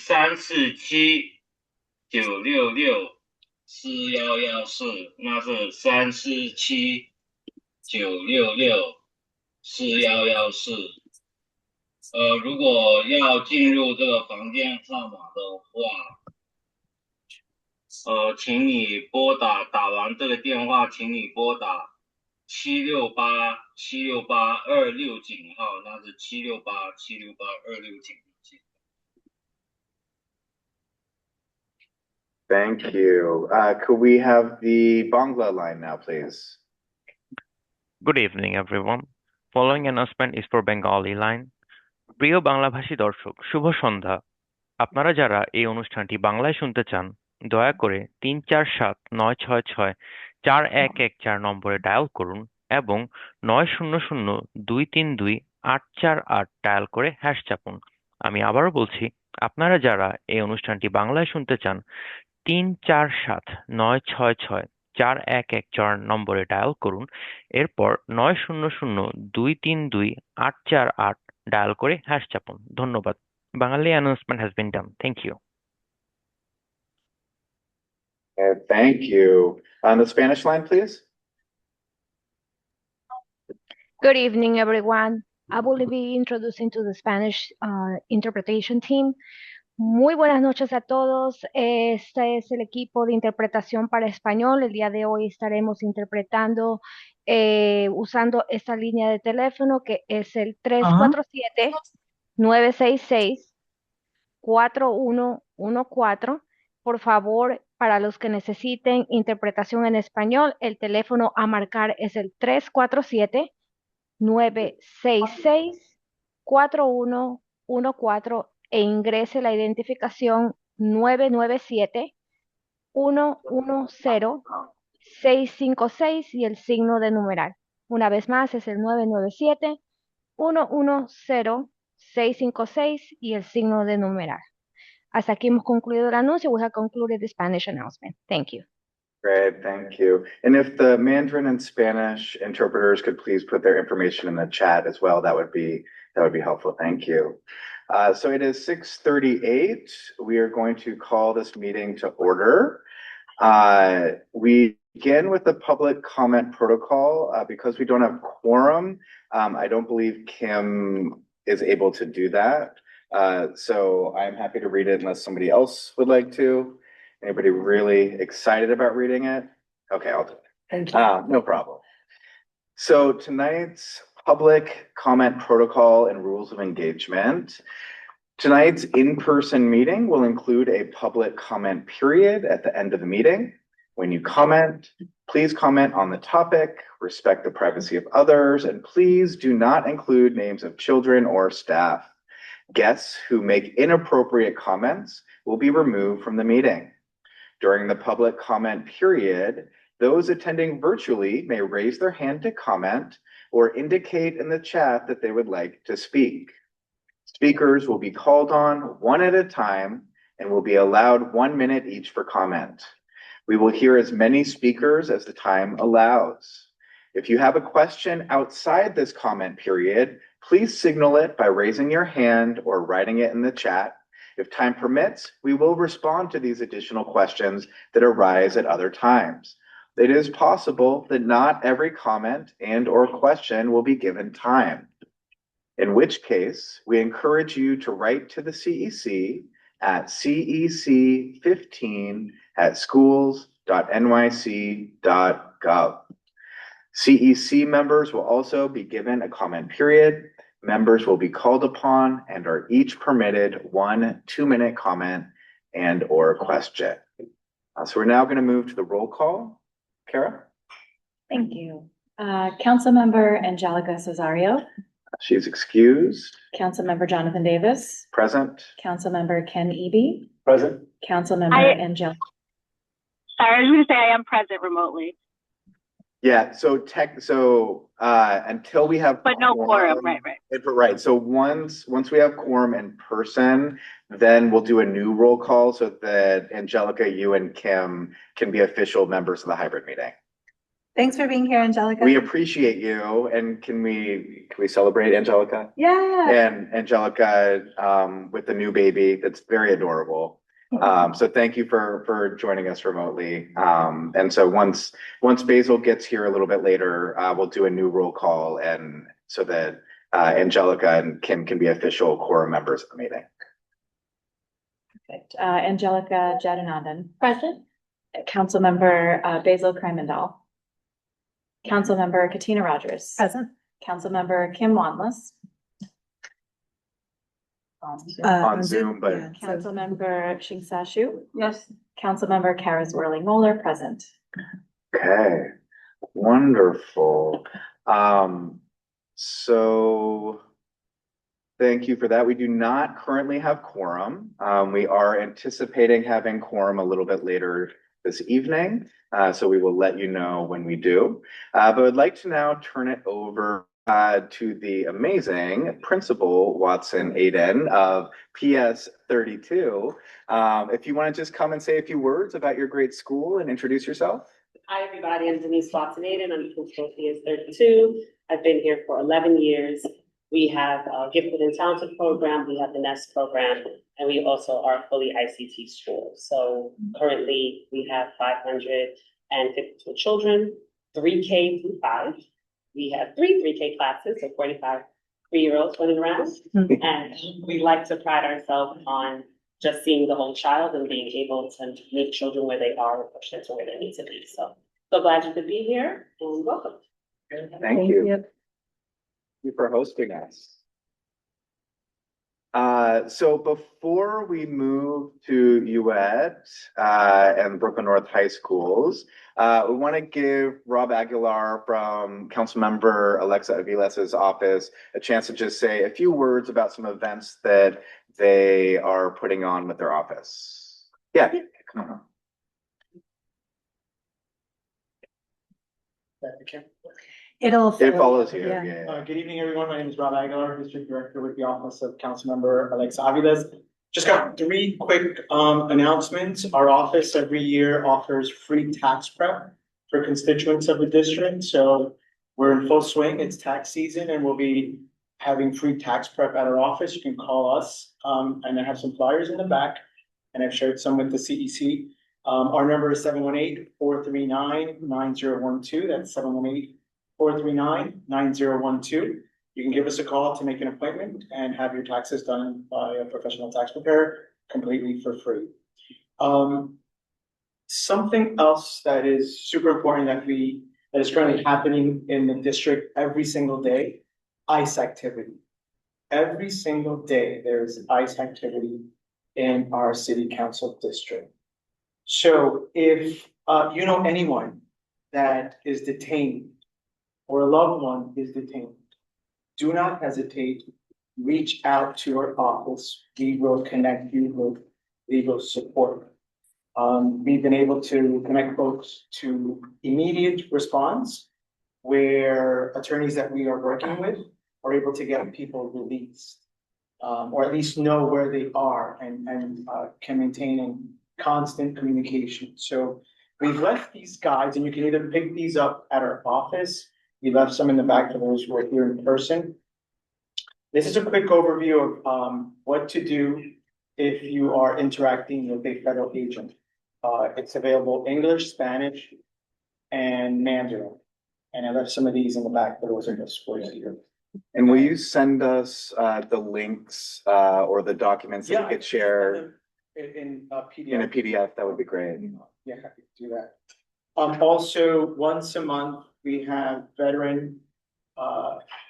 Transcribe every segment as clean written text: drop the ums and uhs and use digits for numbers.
347-966-4114，那是347-966-4114。如果要进入这个房间号码的话，请你打完这个电话，请你拨打768-768-269号，那是768-768-269。Thank you. Could we have the Bangla line now, please? Good evening, everyone. Following announcement is for Bengali line. প্রিয় বাংলাভাষী দর্শক, শুভ সন্ধ্যা। আপনারা যারা এই অনুষ্ঠানটি বাংলায় শুনতে চান, দয়া করে 347-966-4114 নম্বরে ডায়াল করুন এবং 900-232-848 ডায়াল করে হ্যাশ চাপুন। আমি আবারও বলছি, আপনারা যারা এই অনুষ্ঠানটি বাংলায় শুনতে চান, 347-966-4114 নম্বরে ডায়াল করুন, এরপর 900-232-848 ডায়াল করে হ্যাশ চাপুন। ধন্যবাদ। Bengali announcement has been done. Thank you. Thank you. On the Spanish line, please. Good evening, everyone. I will be introducing to the Spanish interpretation team. Muy buenas noches a todos. Este es el equipo de interpretación para español. El día de hoy estaremos interpretando usando esta línea de teléfono que es el 347-966-4114. Por favor, para los que necesiten interpretación en español, el teléfono a marcar es el 347-966-4114 e ingrese la identificación 997-110-656 y el signo de numeral. Una vez más es el 997-110-656 y el signo de numeral. Hasta aquí hemos concluido el anuncio. We have concluded the Spanish announcement. Thank you. Great, thank you. And if the Mandarin and Spanish interpreters could please put their information in the chat as well, that would be helpful. Thank you. So it is 6:38. We are going to call this meeting to order. We begin with the public comment protocol. Because we don't have quorum, I don't believe Kim is able to do that. So I'm happy to read it unless somebody else would like to. Anybody really excited about reading it? Okay, I'll do it. Thank you. No problem. So tonight's public comment protocol and rules of engagement. Tonight's in-person meeting will include a public comment period at the end of the meeting. When you comment, please comment on the topic, respect the privacy of others, and please do not include names of children or staff. Guests who make inappropriate comments will be removed from the meeting. During the public comment period, those attending virtually may raise their hand to comment or indicate in the chat that they would like to speak. Speakers will be called on one at a time and will be allowed 1 minute each for comment. We will hear as many speakers as the time allows. If you have a question outside this comment period, please signal it by raising your hand or writing it in the chat. If time permits, we will respond to these additional questions that arise at other times. It is possible that not every comment and or question will be given time, in which case we encourage you to write to the CEC at cec15@schools.nyc.gov. CEC members will also be given a comment period. Members will be called upon and are each permitted 1 2-minute comment and or question. So we're now going to move to the roll call. Kara? Thank you. Councilmember Angelica Cesario. She's excused. Councilmember Jonathan Davis. Present. Councilmember Ken Eby. Present. Councilmember Angelica. Sorry, I was going to say I am present remotely. Yeah, so until we have But no quorum, right. Right. So once we have quorum in person, then we'll do a new roll call so that Angelica, you and Kim can be official members of the hybrid meeting. Thanks for being here, Angelica. We appreciate you, and can we celebrate Angelica? Yeah. And Angelica, with the new baby, that's very adorable. So thank you for joining us remotely. And so once Basil gets here a little bit later, we'll do a new roll call, and so that Angelica and Kim can be official quorum members of the meeting. Perfect. Angelica Jadanandan. Present. Councilmember Basil Kremendall. Councilmember Katina Rogers. Present. Councilmember Kim Wanless. On Zoom, but Councilmember Shing Shu. Yes. Councilmember Kara Zwirling Moeller, present. okay, wonderful. So thank you for that. We do not currently have quorum. We are anticipating having quorum a little bit later this evening. So we will let you know when we do. But I'd like to now turn it over to the amazing Principal Watson Aiden of PS 32. If you want to just come and say a few words about your great school and introduce yourself. Hi, everybody. I'm Denise Watson Aiden. I'm Principal PS 32. I've been here for 11 years. We have a gifted and talented program. We have the NEST program, and we also are fully ICT school. So currently we have 552 children, 3K through 5. We have 3K classes, so 45 3-year-olds running around. And we like to pride ourselves on just seeing the whole child and being able to meet children where they are and push them to where they need to be. So glad you could be here and welcome. Thank you. Thank you for hosting us. So before we move to UET and Brooklyn North High Schools, we want to give Rob Aguilar from Councilmember Alexa Aviles' office a chance to just say a few words about some events that they are putting on with their office. Yeah, come on. It follows you. Yeah. Good evening, everyone. My name is Rob Aguilar, District Director with the Office of Councilmember Alexa Aviles. Just got 3 quick announcements. Our office every year offers free tax prep for constituents of the district. So we're in full swing. It's tax season, and we'll be having free tax prep at our office. You can call us, and I have some flyers in the back, and I've shared some with the CEC. Our number is 718-439-9012. That's 718-439-9012. You can give us a call to make an appointment and have your taxes done by a professional tax preparer completely for free. Something else that is super important that is currently happening in the district every single day, ICE activity. Every single day there's ICE activity in our city council district. So if you know anyone that is detained or a loved one is detained, do not hesitate. Reach out to our office. We will connect you with legal support. We've been able to connect folks to immediate response where attorneys that we are working with are able to get people released, or at least know where they are and can maintain in constant communication. So we've left these guides, and you can either pick these up at our office. We left some in the back for those who are here in person. This is a quick overview of what to do if you are interacting with a federal agent. It's available English, Spanish, and Mandarin. And I left some of these in the back for those of us who are here. And will you send us the links or the documents that we could share in a PDF? In a PDF, that would be great. Yeah, happy to do that. Also, once a month, we have veteran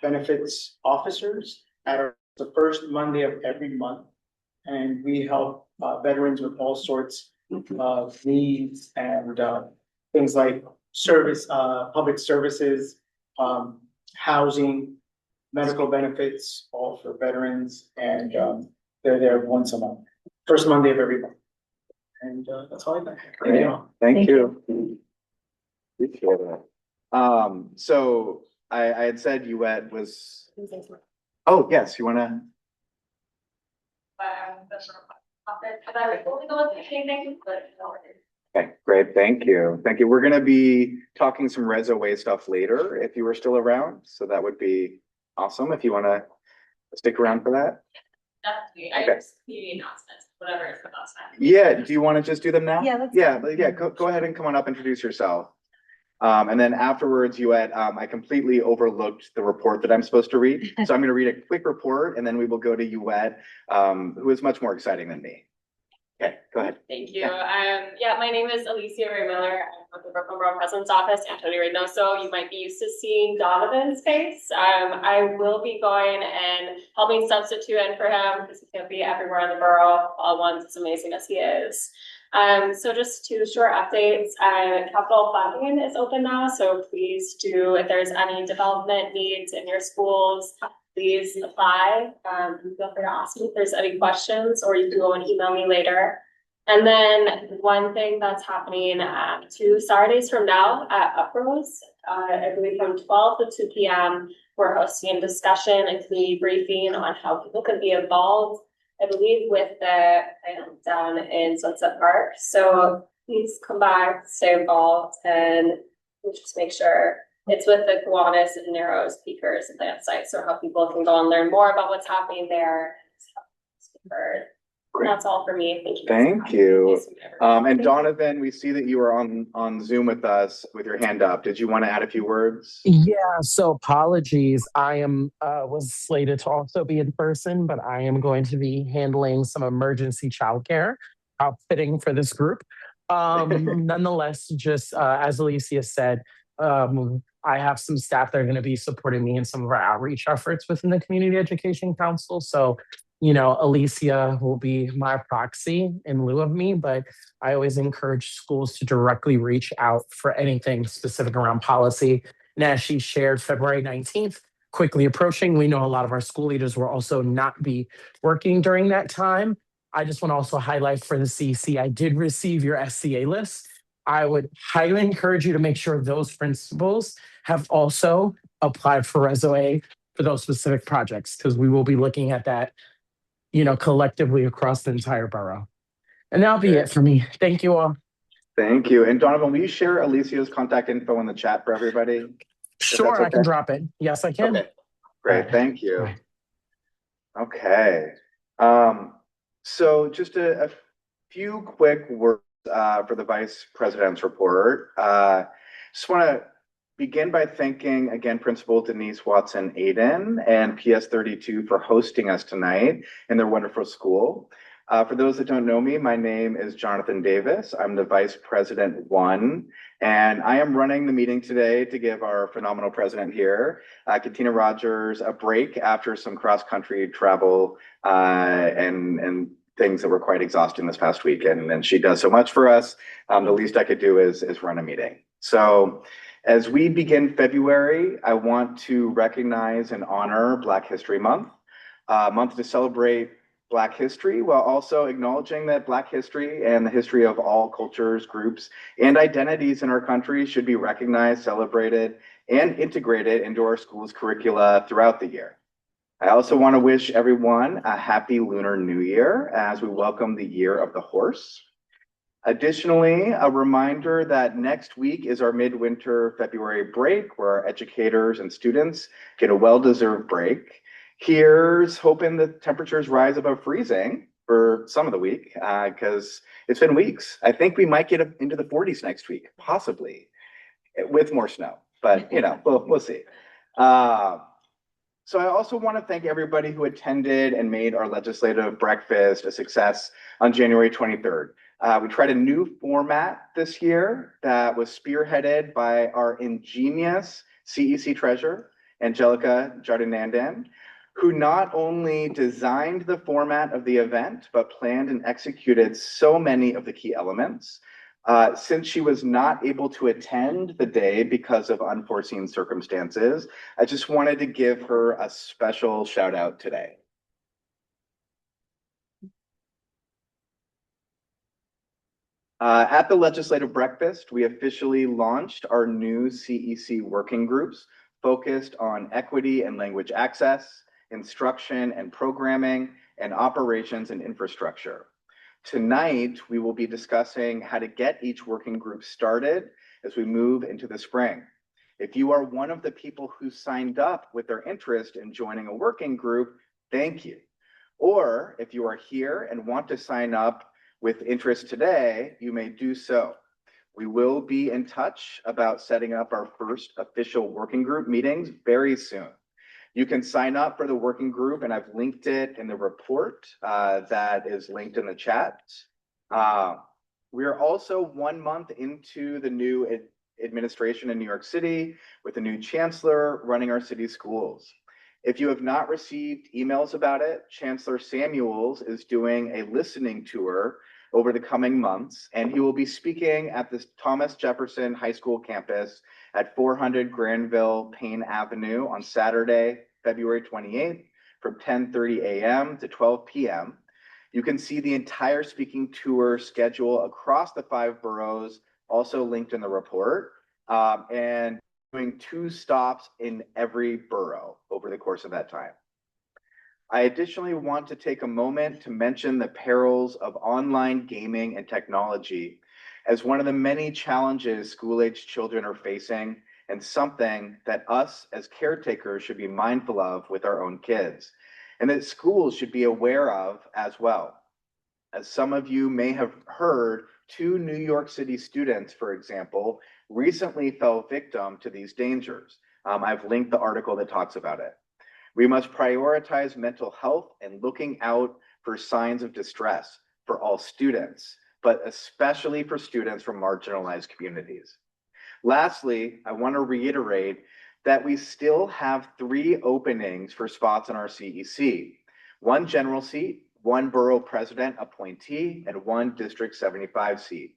benefits officers at the first Monday of every month. And we help veterans with all sorts of needs and things like service, public services, housing, medical benefits, all for veterans. And they're there once a month, first Monday of every month. And that's all I got. Thank you. Appreciate that. So I had said UET was. Oh, yes, you wanna? Okay, great. Thank you. Thank you. We're going to be talking some Rezo Way stuff later if you are still around. So that would be awesome if you want to stick around for that. Definitely. Okay. I just community announcements, whatever is the best time. Yeah. Do you want to just do them now? Yeah, let's- Yeah. Go ahead and come on up, introduce yourself. And then afterwards, I completely overlooked the report that I'm supposed to read. So I'm going to read a quick report and then we will go to Yuet, who is much more exciting than me. Okay, go ahead. Thank you. My name is Alicia Ray Miller. I'm from the Brooklyn Borough President's Office, Antonio Reynoso. You might be used to seeing Donovan's face. I will be going and helping substitute in for him because he can't be everywhere in the borough all at once, as amazing as he is. So just two short updates. Capital funding is open now, so please do, if there's any development needs in your schools, please apply. Feel free to ask me if there's any questions, or you can go and email me later. And then one thing that's happening 2 Saturdays from now at Uprose, I believe from 12 to 2 p.m., we're hosting a discussion and community briefing on how people can be involved, I believe, with the plant down in Sunset Park. So please come back, stay involved, and we'll just make sure it's with the Kiwanis and Narrows Peakers plant site, so how people can go and learn more about what's happening there. That's all for me. Thank you. Thank you. And Donovan, we see that you are on Zoom with us with your hand up. Did you want to add a few words? Yeah, so apologies. I am was slated to also be in person, but I am going to be handling some emergency childcare, outfitting for this group. Nonetheless, just as Alicia said, I have some staff that are going to be supporting me in some of our outreach efforts within the Community Education Council. So, Alicia will be my proxy in lieu of me, but I always encourage schools to directly reach out for anything specific around policy. And as she shared, February 19th, quickly approaching, we know a lot of our school leaders will also not be working during that time. I just want to also highlight for the CEC, I did receive your SCA list. I would highly encourage you to make sure those principals have also applied for Rezo for those specific projects, because we will be looking at that, collectively across the entire borough. And that'll be it for me. Thank you all. Thank you. And Donovan, will you share Alicia's contact info in the chat for everybody? Sure, okay? I can drop it. Yes, I can. Okay, great. Thank you. Right. Okay. So just a few quick words for the Vice President's report. Just want to begin by thanking again Principal Denise Watson Aiden and PS 32 for hosting us tonight in their wonderful school. For those that don't know me, my name is Jonathan Davis. I'm the Vice President 1, and I am running the meeting today to give our phenomenal president here, Katina Rogers, a break after some cross-country travel and things that were quite exhausting this past weekend. And she does so much for us. The least I could do is run a meeting. So as we begin February, I want to recognize and honor Black History Month, a month to celebrate Black history, while also acknowledging that Black history and the history of all cultures, groups, and identities in our country should be recognized, celebrated, and integrated into our schools' curricula throughout the year. I also want to wish everyone a happy Lunar New Year as we welcome the Year of the Horse. Additionally, a reminder that next week is our midwinter February break, where our educators and students get a well-deserved break. Here's hoping the temperatures rise above freezing for some of the week, because it's been weeks. I think we might get into the 40s next week, possibly, with more snow, but we'll see. So I also want to thank everybody who attended and made our legislative breakfast a success on January 23rd. We tried a new format this year that was spearheaded by our ingenious CEC treasurer, Angelica Jardinandan, who not only designed the format of the event, but planned and executed so many of the key elements. Since she was not able to attend the day because of unforeseen circumstances, I just wanted to give her a special shout out today. At the legislative breakfast, we officially launched our new CEC working groups focused on equity and language access, instruction and programming, and operations and infrastructure. Tonight, we will be discussing how to get each working group started as we move into the spring. If you are one of the people who signed up with their interest in joining a working group, thank you. Or if you are here and want to sign up with interest today, you may do so. We will be in touch about setting up our first official working group meetings very soon. You can sign up for the working group, and I've linked it in the report that is linked in the chat. We are also 1 month into the new administration in New York City with a new chancellor running our city schools. If you have not received emails about it, Chancellor Samuels is doing a listening tour over the coming months, and he will be speaking at the Thomas Jefferson High School campus at 400 Granville Payne Avenue on Saturday, February 28th from 10:30 a.m. to 12 p.m. You can see the entire speaking tour schedule across the 5 boroughs, also linked in the report, and doing 2 stops in every borough over the course of that time. I additionally want to take a moment to mention the perils of online gaming and technology as one of the many challenges school-age children are facing, and something that us as caretakers should be mindful of with our own kids, and that schools should be aware of as well. As some of you may have heard, 2 New York City students, for example, recently fell victim to these dangers. I've linked the article that talks about it. We must prioritize mental health and looking out for signs of distress for all students, but especially for students from marginalized communities. Lastly, I want to reiterate that we still have 3 openings for spots in our CEC, 1 general seat, 1 borough president appointee, and 1 District 75 seat.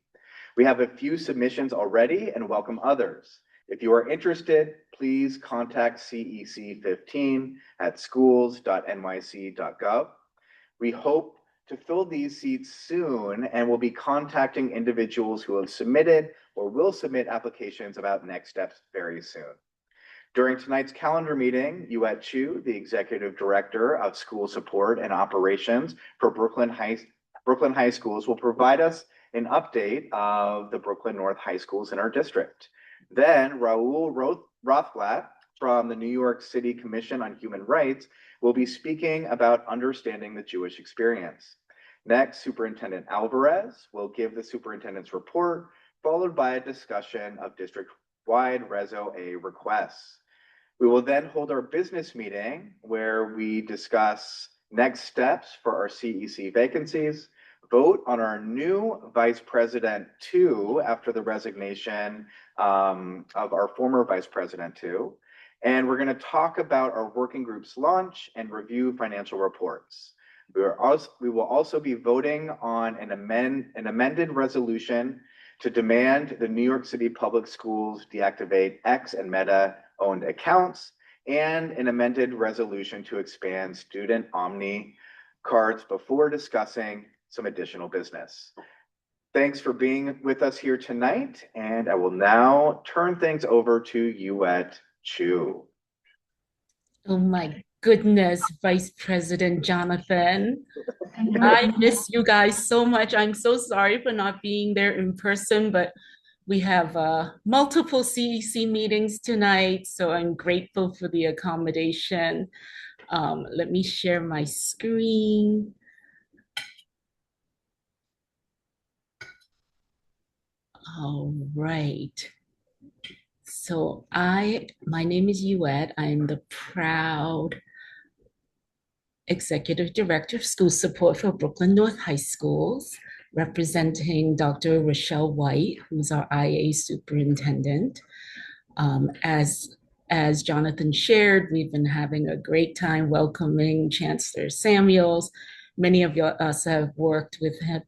We have a few submissions already and welcome others. If you are interested, please contact CEC 15 at schools.nyc.gov. We hope to fill these seats soon and will be contacting individuals who have submitted or will submit applications about next steps very soon. During tonight's calendar meeting, Yuet Chu, the Executive Director of School Support and Operations for Brooklyn High Schools, will provide us an update of the Brooklyn North High Schools in our district. Then Raul Rothblatt from the New York City Commission on Human Rights will be speaking about understanding the Jewish experience. Next, Superintendent Alvarez will give the superintendent's report, followed by a discussion of district-wide Reso A requests. We will then hold our business meeting where we discuss next steps for our CEC vacancies, vote on our new Vice President 2 after the resignation of our former Vice President 2. And we're going to talk about our working group's launch and review financial reports. We will also be voting on an amended resolution to demand the New York City Public Schools deactivate X and Meta owned accounts, and an amended resolution to expand student Omni cards before discussing some additional business. Thanks for being with us here tonight, and I will now turn things over to Yuet Chu. Oh my goodness, Vice President Jonathan. I miss you guys so much. I'm so sorry for not being there in person, but we have multiple CEC meetings tonight, so I'm grateful for the accommodation. Let me share my screen. All right. So my name is Yuet. I'm the proud Executive Director of School Support for Brooklyn North High Schools, representing Dr. Rochelle White, who's our IA superintendent. As Jonathan shared, we've been having a great time welcoming Chancellor Samuels. Many of us have worked with him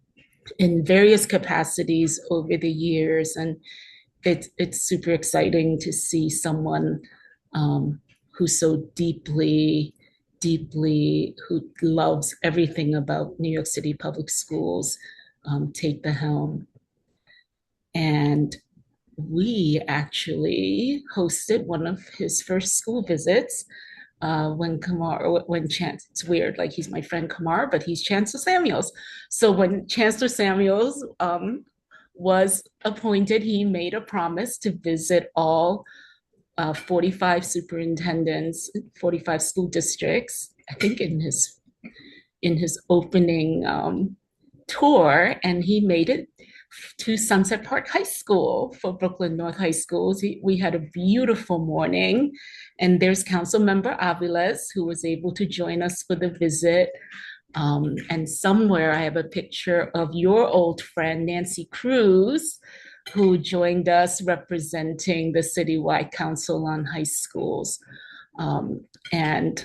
in various capacities over the years, and it's super exciting to see someone who so deeply, who loves everything about New York City Public Schools take the helm. And we actually hosted one of his first school visits when Chance, it's weird, like he's my friend Kamar, but he's Chancellor Samuels. So when Chancellor Samuels was appointed, he made a promise to visit all 45 superintendents, 45 school districts, I think in his opening tour, and he made it to Sunset Park High School for Brooklyn North High Schools. We had a beautiful morning, and there's Council Member Aviles who was able to join us for the visit. And somewhere I have a picture of your old friend, Nancy Cruz, who joined us representing the Citywide Council on High Schools. And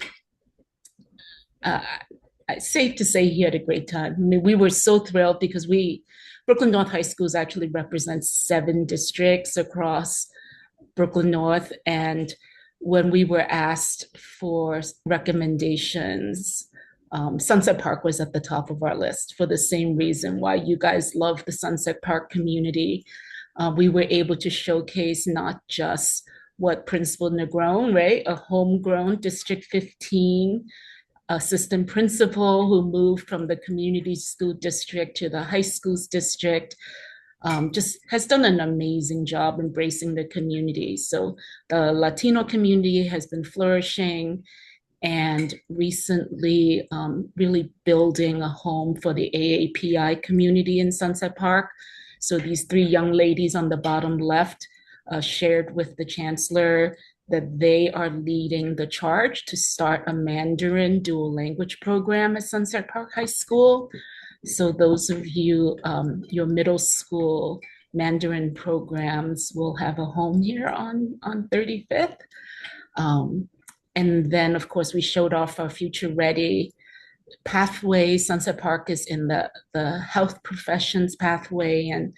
it's safe to say he had a great time. I mean, we were so thrilled because Brooklyn North High Schools actually represents 7 districts across Brooklyn North. And when we were asked for recommendations, Sunset Park was at the top of our list for the same reason why you guys love the Sunset Park community. We were able to showcase not just what Principal Negron, right, a homegrown District 15 assistant principal who moved from the community school district to the high schools district, just has done an amazing job embracing the community. So the Latino community has been flourishing and recently really building a home for the AAPI community in Sunset Park. So these 3 young ladies on the bottom left shared with the chancellor that they are leading the charge to start a Mandarin dual language program at Sunset Park High School. So those of you, your middle school Mandarin programs will have a home here on 35th. And then, of course, we showed off our Future Ready pathway. Sunset Park is in the health professions pathway, and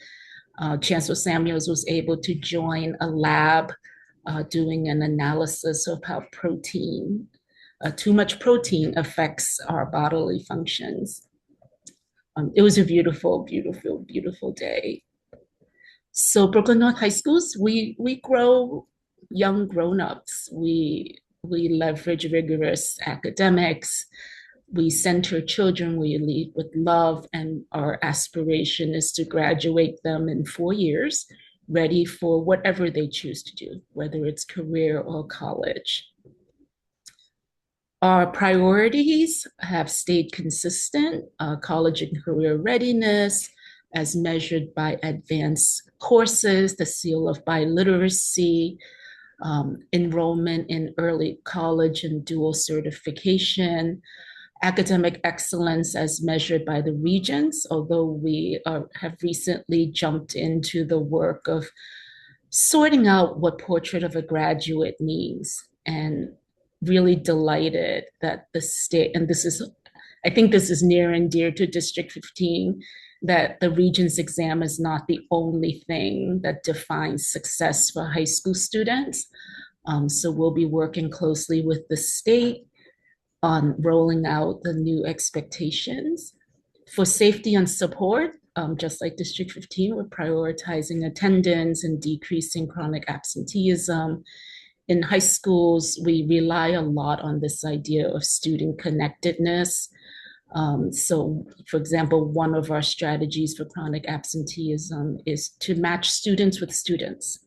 Chancellor Samuels was able to join a lab doing an analysis of how too much protein affects our bodily functions. It was a beautiful, beautiful, beautiful day. So Brooklyn North High Schools, we grow young grown-ups. We leverage rigorous academics. We center children, we lead with love, and our aspiration is to graduate them in 4 years, ready for whatever they choose to do, whether it's career or college. Our priorities have stayed consistent, college and career readiness, as measured by advanced courses, the seal of biliteracy, enrollment in early college and dual certification, academic excellence as measured by the regions, although we have recently jumped into the work of sorting out what portrait of a graduate means, and really delighted that the state, and I think this is near and dear to District 15, that the Regents exam is not the only thing that defines success for high school students. So we'll be working closely with the state on rolling out the new expectations. For safety and support, just like District 15, we're prioritizing attendance and decreasing chronic absenteeism. In high schools, we rely a lot on this idea of student connectedness. So, for example, one of our strategies for chronic absenteeism is to match students with students.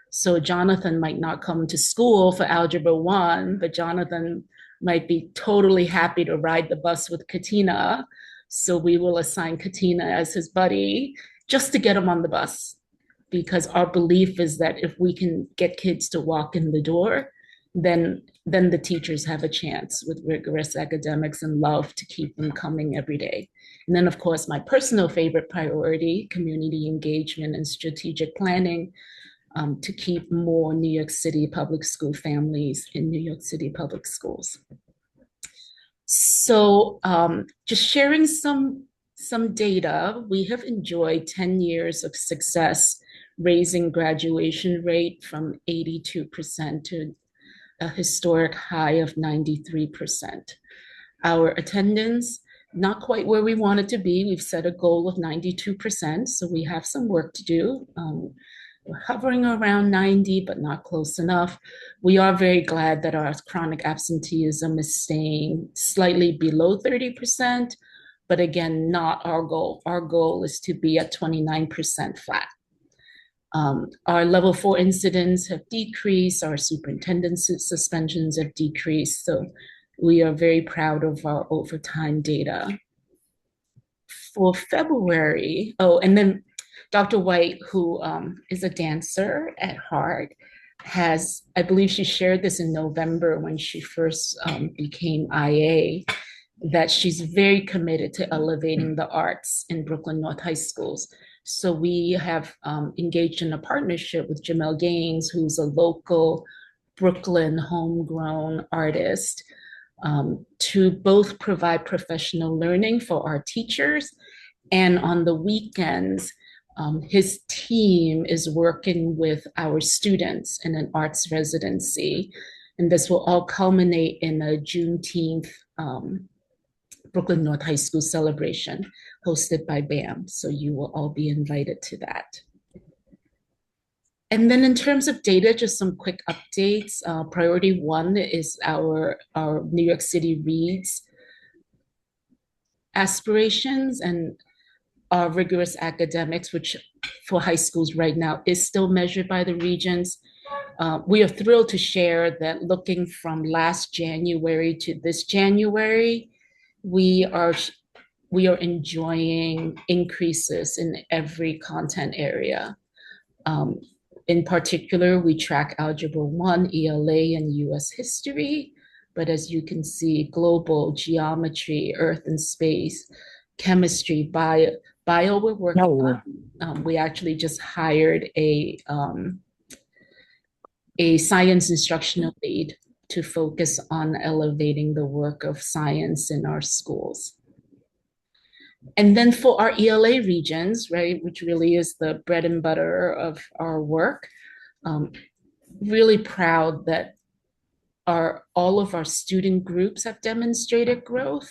So Jonathan might not come to school for Algebra 1, but Jonathan might be totally happy to ride the bus with Katina. So we will assign Katina as his buddy just to get him on the bus, because our belief is that if we can get kids to walk in the door, then the teachers have a chance with rigorous academics and love to keep them coming every day. And then, of course, my personal favorite priority, community engagement and strategic planning, to keep more New York City public school families in New York City public schools. So just sharing some data, we have enjoyed 10 years of success raising graduation rate from 82% to a historic high of 93%. Our attendance, not quite where we want it to be. We've set a goal of 92%, so we have some work to do. We're hovering around 90, but not close enough. We are very glad that our chronic absenteeism is staying slightly below 30%, but again, not our goal. Our goal is to be at 29% flat. Our level 4 incidents have decreased, our superintendent suspensions have decreased, so we are very proud of our overtime data. For February, oh, and then Dr. White, who is a dancer at heart, has, I believe she shared this in November when she first became IA, that she's very committed to elevating the arts in Brooklyn North High Schools. So we have engaged in a partnership with Jamel Gaines, who's a local Brooklyn homegrown artist, to both provide professional learning for our teachers, and on the weekends, his team is working with our students in an arts residency, and this will all culminate in a Juneteenth Brooklyn North High School celebration hosted by BAM. So you will all be invited to that. And then in terms of data, just some quick updates. Priority 1 is our New York City Reads aspirations, and our rigorous academics, which for high schools right now is still measured by the regions. We are thrilled to share that looking from last January to this January, we are enjoying increases in every content area. In particular, we track Algebra 1, ELA, and US history. But as you can see, global, geometry, earth and space, chemistry, bio we're working on. We actually just hired a science instructional lead to focus on elevating the work of science in our schools. And then for our ELA regions, right, which really is the bread and butter of our work, really proud that all of our student groups have demonstrated growth.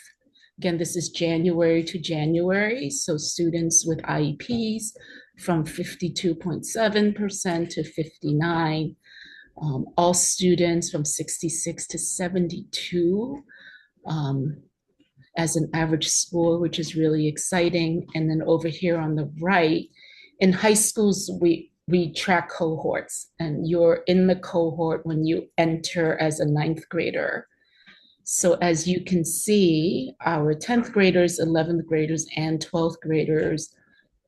Again, this is January to January, so students with IEPs from 52.7% to 59%. All students from 66 to 72 as an average score, which is really exciting. And then over here on the right, in high schools, we track cohorts, and you're in the cohort when you enter as a 9th grader. So as you can see, our 10th graders, 11th graders, and 12th graders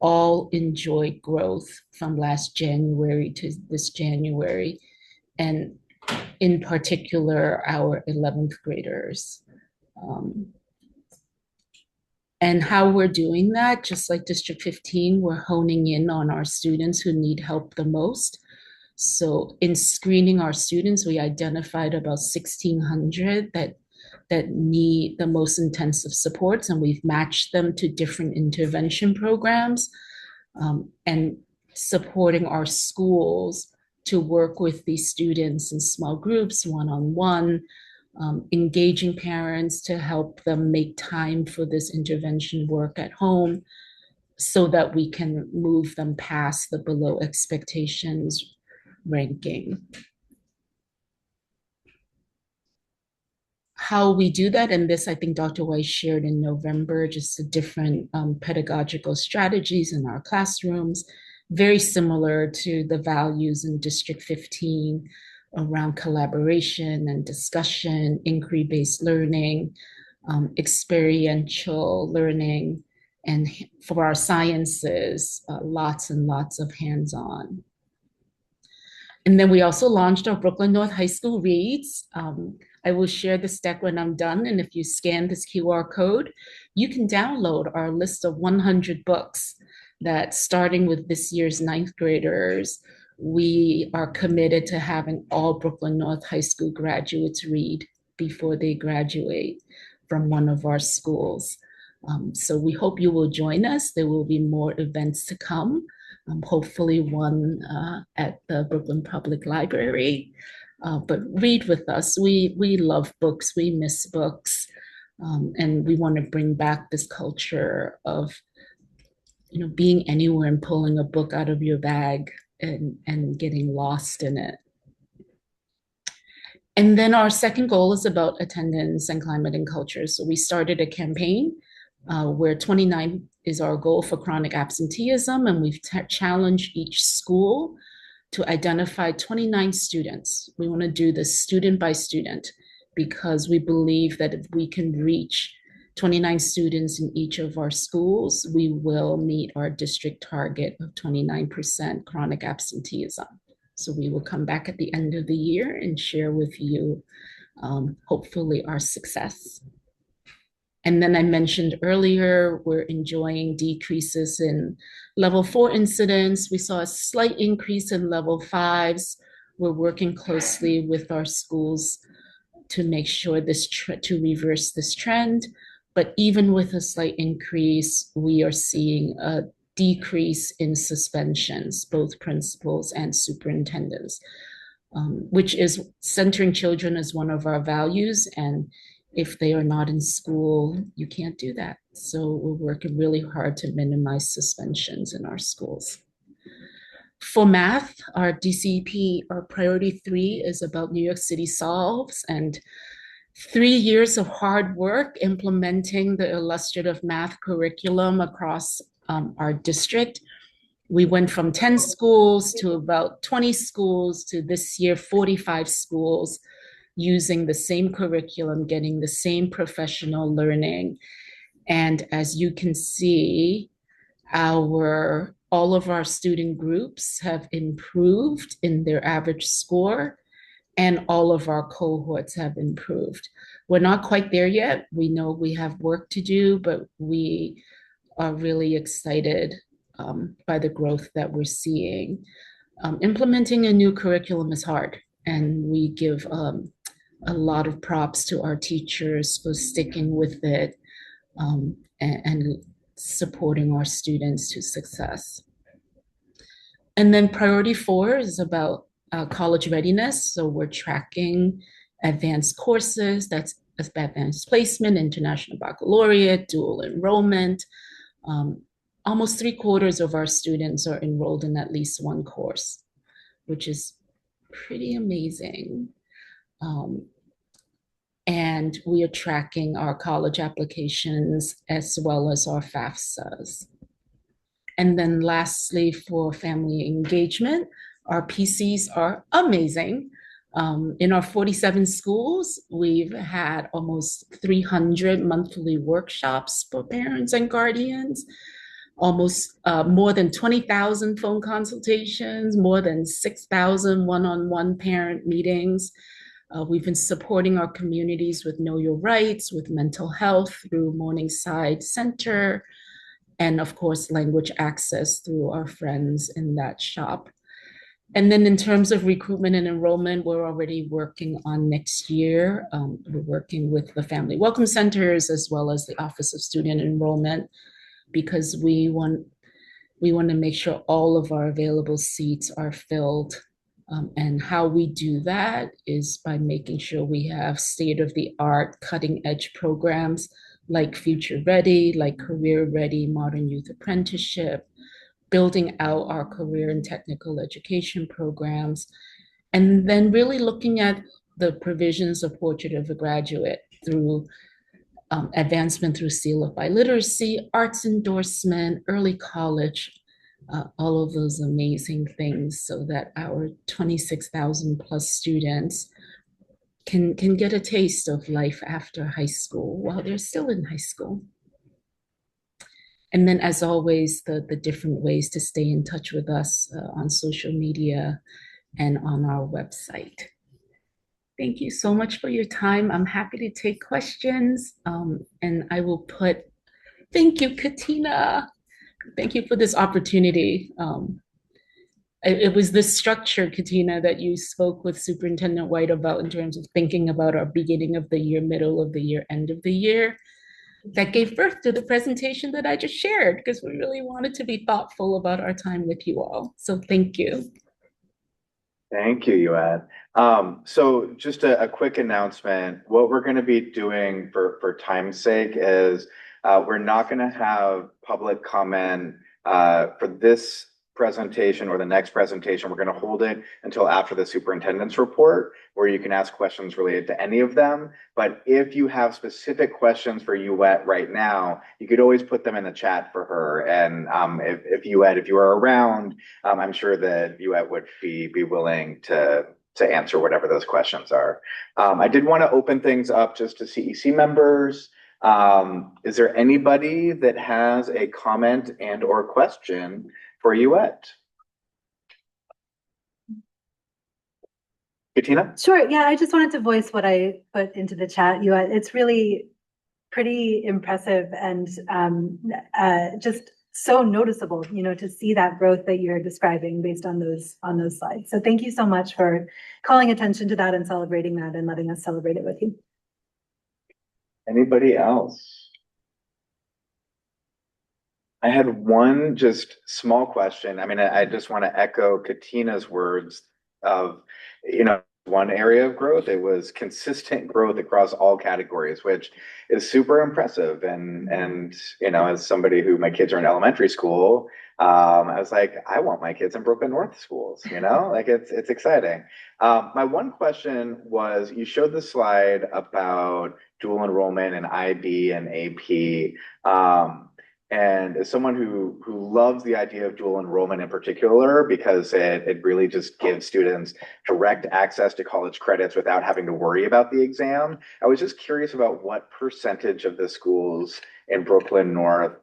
all enjoy growth from last January to this January, and in particular, our 11th graders. And how we're doing that, just like District 15, we're honing in on our students who need help the most. So in screening our students, we identified about 1,600 that need the most intensive supports, and we've matched them to different intervention programs, and supporting our schools to work with these students in small groups, one-on-one, engaging parents to help them make time for this intervention work at home so that we can move them past the below expectations ranking. How we do that, and this I think Dr. White shared in November, just the different pedagogical strategies in our classrooms, very similar to the values in District 15 around collaboration and discussion, inquiry-based learning, experiential learning, and for our sciences, lots and lots of hands-on. And then we also launched our Brooklyn North High School Reads. I will share this deck when I'm done, and if you scan this QR code, you can download our list of 100 books that, starting with this year's 9th graders, we are committed to having all Brooklyn North High School graduates read before they graduate from one of our schools. So we hope you will join us. There will be more events to come, hopefully one at the Brooklyn Public Library. But read with us. We love books, we miss books, and we want to bring back this culture of being anywhere and pulling a book out of your bag and getting lost in it. And then our second goal is about attendance and climate and culture. So we started a campaign where 29 is our goal for chronic absenteeism, and we've challenged each school to identify 29 students. We want to do this student by student because we believe that if we can reach 29 students in each of our schools, we will meet our district target of 29% chronic absenteeism. So we will come back at the end of the year and share with you, hopefully, our success. And then I mentioned earlier, we're enjoying decreases in level 4 incidents. We saw a slight increase in level 5s. We're working closely with our schools to make sure to reverse this trend. But even with a slight increase, we are seeing a decrease in suspensions, both principals and superintendents, which is centering children as one of our values. And if they are not in school, you can't do that. So we're working really hard to minimize suspensions in our schools. For math, our DCP, our priority 3 is about New York City Solves, and 3 years of hard work implementing the illustrative math curriculum across our district. We went from 10 schools to about 20 schools to this year, 45 schools using the same curriculum, getting the same professional learning. And as you can see, all of our student groups have improved in their average score, and all of our cohorts have improved. We're not quite there yet. We know we have work to do, but we are really excited by the growth that we're seeing. Implementing a new curriculum is hard, and we give a lot of props to our teachers for sticking with it and supporting our students to success. And then priority 4 is about college readiness. So we're tracking advanced courses, that's advanced placement, international baccalaureate, dual enrollment. Almost 3/4 of our students are enrolled in at least one course, which is pretty amazing. And we are tracking our college applications as well as our FAFSAs. And then lastly, for family engagement, our PCs are amazing. In our 47 schools, we've had almost 300 monthly workshops for parents and guardians, almost more than 20,000 phone consultations, more than 6,000 one-on-one parent meetings. We've been supporting our communities with Know Your Rights, with mental health through Morningside Center, and of course, language access through our friends in that shop. And then in terms of recruitment and enrollment, we're already working on next year. We're working with the Family Welcome Centers as well as the Office of Student Enrollment, because we want to make sure all of our available seats are filled. And how we do that is by making sure we have state-of-the-art, cutting-edge programs like Future Ready, like Career Ready, Modern Youth Apprenticeship, building out our career and technical education programs, and then really looking at the provisions of Portrait of a Graduate through advancement through Seal of Biliteracy, arts endorsement, early college, all of those amazing things so that our 26,000 plus students can get a taste of life after high school while they're still in high school. And then as always, the different ways to stay in touch with us on social media and on our website. Thank you so much for your time. I'm happy to take questions, and I will thank you, Katina. Thank you for this opportunity. It was this structure, Katina, that you spoke with Superintendent White about in terms of thinking about our beginning of the year, middle of the year, end of the year, that gave birth to the presentation that I just shared, because we really wanted to be thoughtful about our time with you all. So thank you. Thank you, Yuad. So just a quick announcement. What we're going to be doing for time's sake is we're not going to have public comment for this presentation or the next presentation, we're going to hold it until after the superintendent's report, where you can ask questions related to any of them. But if you have specific questions for Yuet right now, you could always put them in the chat for her. And if Yuet, if you are around, I'm sure that Yuet would be willing to answer whatever those questions are. I did want to open things up just to CEC members. Is there anybody that has a comment and or question for Yuet? Katina? Sure. Yeah, I just wanted to voice what I put into the chat. It's really pretty impressive and just so noticeable, to see that growth that you're describing based on those slides. So thank you so much for calling attention to that and celebrating that and letting us celebrate it with you. Anybody else? I had one just small question. I mean, I just want to echo Katina's words of, one area of growth. It was consistent growth across all categories, which is super impressive. And as somebody who my kids are in elementary school, I was like, I want my kids in Brooklyn North schools, like it's exciting. My one question was, you showed the slide about dual enrollment in IB and AP. And as someone who loves the idea of dual enrollment in particular, because it really just gives students direct access to college credits without having to worry about the exam, I was just curious about what percentage of the schools in Brooklyn North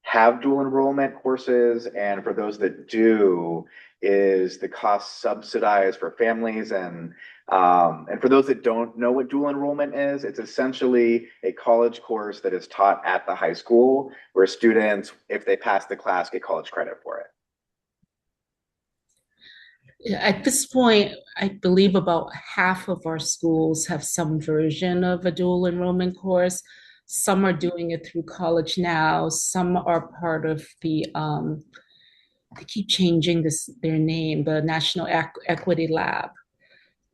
have dual enrollment courses, and for those that do, is the cost subsidized for families? And for those that don't know what dual enrollment is, it's essentially a college course that is taught at the high school, where students, if they pass the class, get college credit for it. At this point, I believe about half of our schools have some version of a dual enrollment course. Some are doing it through College Now. Some are part of the, they keep changing their name, the National Equity Lab.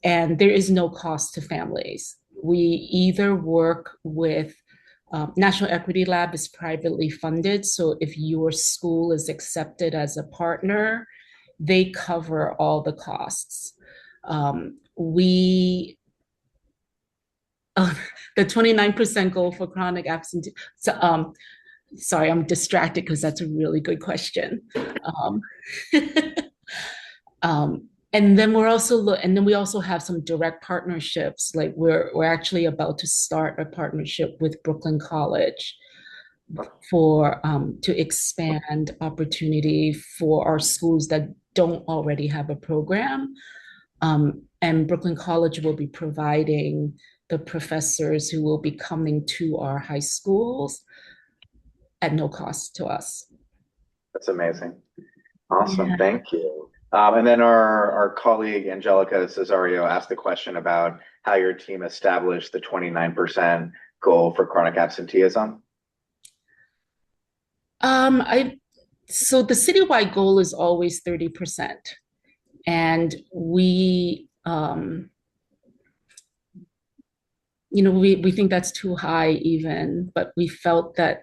And there is no cost to families. We either work with, National Equity Lab is privately funded. So if your school is accepted as a partner, they cover all the costs. The 29% goal for chronic absentee. So, sorry, I'm distracted because that's a really good question. And then we also have some direct partnerships. Like we're actually about to start a partnership with Brooklyn College for to expand opportunity for our schools that don't already have a program. And Brooklyn College will be providing the professors who will be coming to our high schools at no cost to us. That's amazing. Awesome. Yeah. Thank you. And then our colleague Angelica Cesario asked the question about how your team established the 29% goal for chronic absenteeism. So the citywide goal is always 30%. And we think that's too high even, but we felt that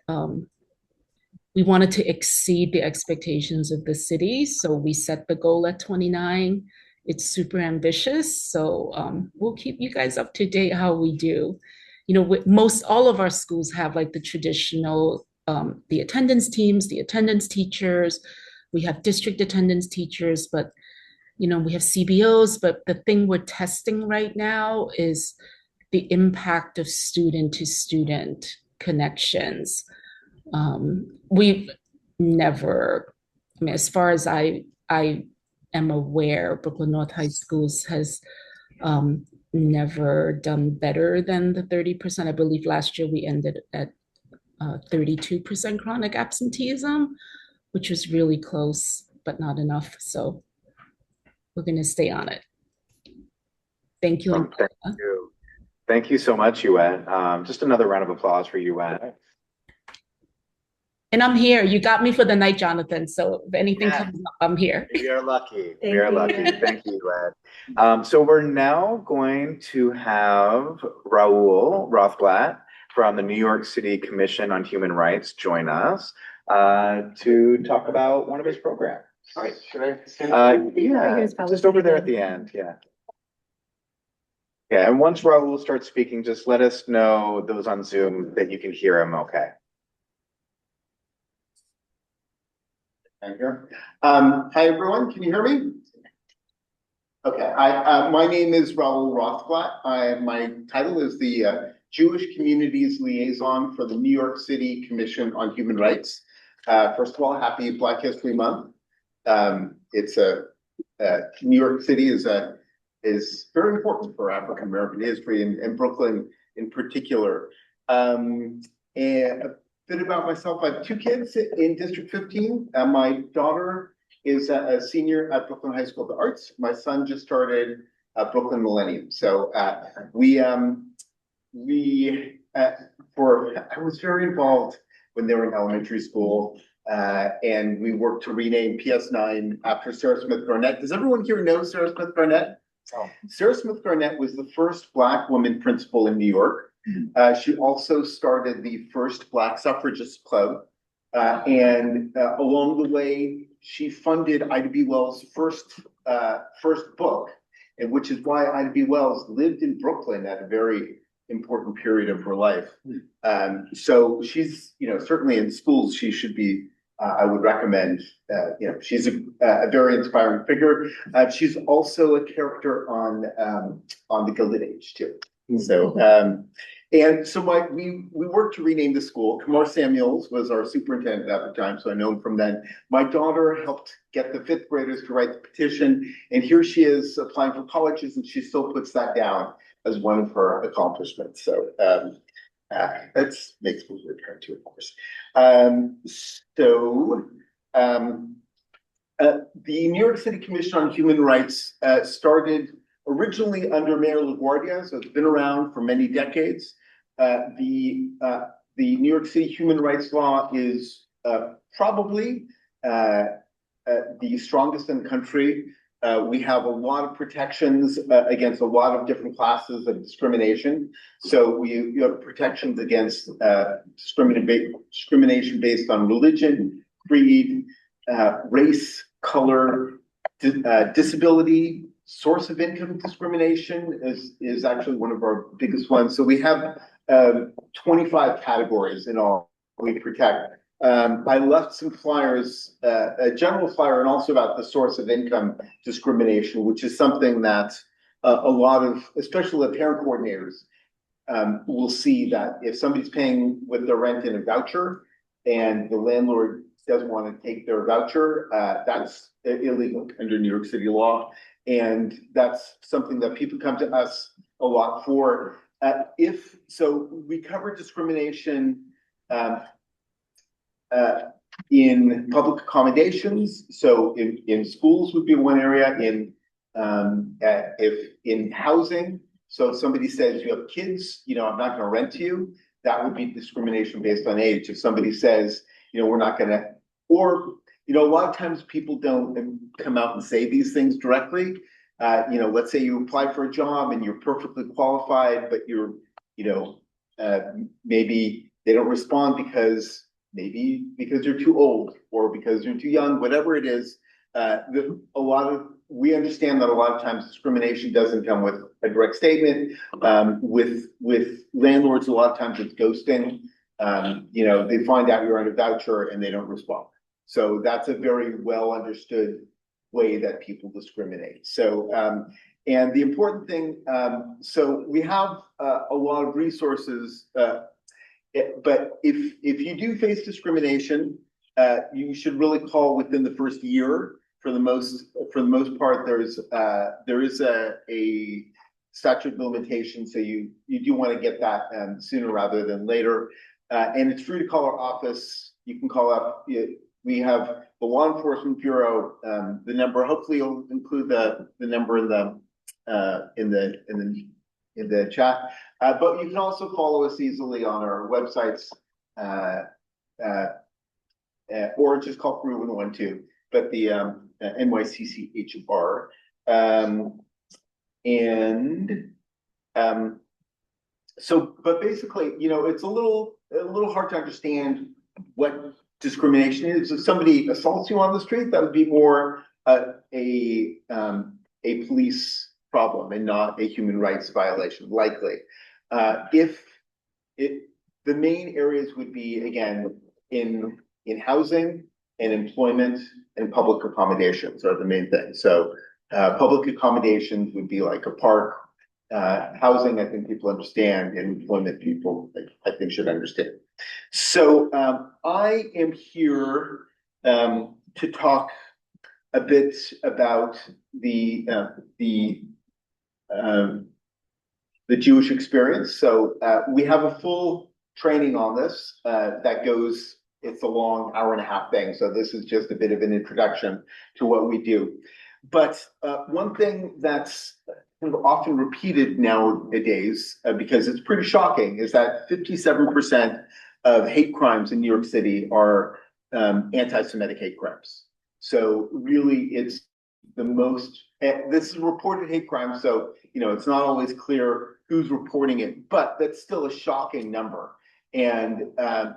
we wanted to exceed the expectations of the city. So we set the goal at 29. It's super ambitious. So we'll keep you guys up to date how we do. All of our schools have like the traditional, the attendance teams, the attendance teachers. We have district attendance teachers, but we have CBOs. But the thing we're testing right now is the impact of student to student connections. We've never, as far as I am aware, Brooklyn North High Schools has never done better than the 30%. I believe last year we ended at 32% chronic absenteeism, which was really close, but not enough. So we're going to stay on it. Thank you. Thank you. Thank you so much, Yuet. Just another round of applause for Yuet. And I'm here. You got me for the night, Jonathan. So if anything comes up, I'm here. We are lucky. We are lucky. Thank you, Yuet. So we're now going to have Raul Rothblatt from the New York City Commission on Human Rights join us to talk about one of his programs. All right, should I? Yeah, Here's probably just over there pretty at the end, yeah. Yeah, and once Raul starts speaking, just let us know, those on Zoom, that you can hear him okay. Thank you. Hi, everyone. Can you hear me? Okay. My name is Raul Rothblatt. My title is the Jewish Communities Liaison for the New York City Commission on Human Rights. First of all, happy Black History Month. It's New York City is very important for African American history and Brooklyn in particular. And a bit about myself: I have two kids in District 15. My daughter is a senior at Brooklyn High School of the Arts. My son just started at Brooklyn Millennium. So I was very involved when they were in elementary school. And we worked to rename PS9 after Sarah Smith Garnett. Does everyone here know Sarah Smith Garnett? Oh. Sarah Smith Garnett was the first Black woman principal in New York. She also started the first Black suffragist club. And along the way, she funded Ida B. Wells' first book, and which is why Ida B. Wells lived in Brooklyn at a very important period of her life. So she's, certainly in schools, she should be, I would recommend, she's a very inspiring figure. She's also a character on the Gilded Age too. So, and so we worked to rename the school. Kamar Samuels was our superintendent at the time, so I know him from then. My daughter helped get the fifth graders to write the petition, and here she is applying for colleges, and she still puts that down as one of her accomplishments. So that makes me very proud too, of course. The New York City Commission on Human Rights started originally under Mayor LaGuardia, so it's been around for many decades. The New York City human rights law is probably the strongest in the country. We have a lot of protections against a lot of different classes of discrimination. So you have protections against discrimination based on religion, creed, race, color, disability. Source of income discrimination is actually one of our biggest ones. So we have 25 categories in all we protect. I left some flyers, a general flyer, and also about the source of income discrimination, which is something that a lot of, especially the parent coordinators, will see that if somebody's paying with their rent in a voucher and the landlord doesn't want to take their voucher, that's illegal under New York City law. And that's something that people come to us a lot for. We cover discrimination in public accommodations. So in schools would be one area. If in housing, so if somebody says you have kids, I'm not going to rent to you, that would be discrimination based on age. If somebody says, we're not going to, or a lot of times people don't come out and say these things directly. Let's say you apply for a job and you're perfectly qualified, but you're, maybe they don't respond because you're too old or because you're too young, whatever it is. We understand that a lot of times discrimination doesn't come with a direct statement. With landlords, a lot of times it's ghosting. They find out you're on a voucher and they don't respond. So that's a very well understood way that people discriminate. So, and the important thing, so we have a lot of resources, but if you do face discrimination, you should really call within the first year. For the most part, there is a statute of limitation, so you do want to get that sooner rather than later. And it's free to call our office. You can call up. We have the Law Enforcement Bureau. The number, hopefully, you'll include the number in the chat. But you can also follow us easily on our websites, or just call 3112. But the NYCCHR. So, but basically, it's a little hard to understand what discrimination is. If somebody assaults you on the street, that would be more a police problem and not a human rights violation, likely. If it, the main areas would be, again, in housing and employment and public accommodations are the main things. So public accommodations would be like a park. Housing, I think people understand, and employment people, I think, should understand. So I am here to talk a bit about the Jewish experience. So we have a full training on this that goes. It's a long hour-and-a-half thing, so this is just a bit of an introduction to what we do. But one thing that's kind of often repeated nowadays, because it's pretty shocking, is that 57% of hate crimes in New York City are anti-Semitic hate crimes. So really, it's the most. This is reported hate crime, so it's not always clear who's reporting it, but that's still a shocking number. And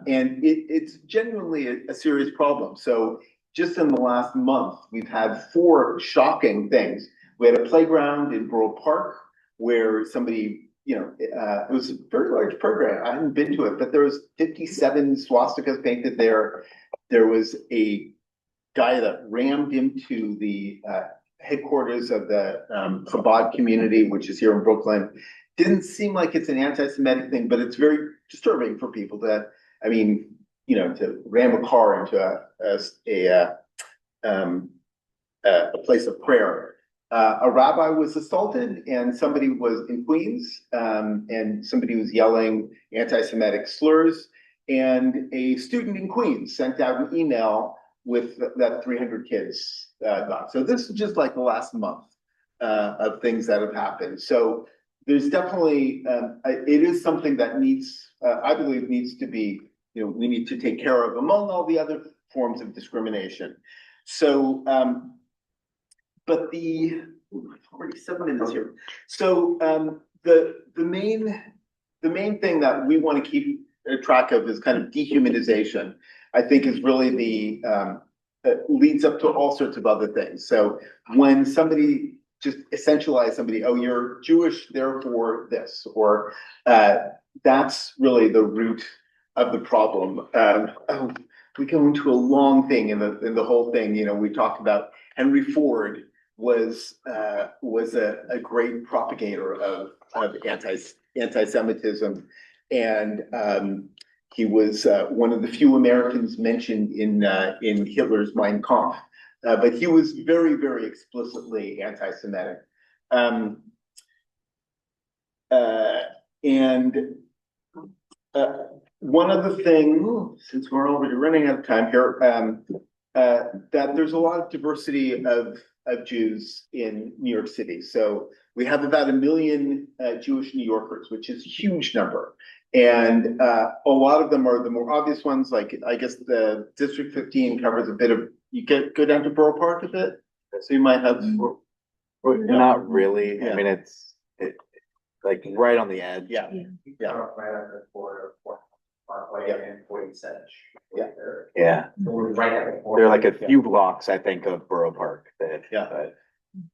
it's genuinely a serious problem. So just in the last month, we've had 4 shocking things. We had a playground in Borough Park where somebody, it was a very large program. I hadn't been to it, but there was 57 swastikas painted there. There was a guy that rammed into the headquarters of the Chabad community, which is here in Brooklyn. Didn't seem like it's an anti-Semitic thing, but it's very disturbing for people to, to ram a car into a place of prayer. A rabbi was assaulted, and somebody was in Queens, and somebody was yelling anti-Semitic slurs, and a student in Queens sent out an email with that 300 kids got. So this is just like the last month of things that have happened. So there's definitely, it is something that needs, I believe needs to be, we need to take care of among all the other forms of discrimination. So, but the, 47 minutes here. So the main thing that we want to keep track of is kind of dehumanization. I think is really the leads up to all sorts of other things. So when somebody just essentialize somebody, oh, you're Jewish, therefore this, or that's really the root of the problem. We go into a long thing in the whole thing. We talked about Henry Ford was a great propagator of anti-Semitism, and he was one of the few Americans mentioned in Hitler's Mein Kampf. But he was very, very explicitly anti-Semitic. One other thing, since we're already running out of time here, that there's a lot of diversity of Jews in New York City. So we have about 1 million Jewish New Yorkers, which is a huge number. And a lot of them are the more obvious ones, like I guess the District 15 covers a bit of, you go down to Borough Park a bit, so you might have. Not really. Yeah. I mean, it's like right on the edge. Yeah. Right at the border of Parkway and 47th. Yeah. Yeah. We're right at the border. There are like a few blocks, I think, of Borough Park. Yeah.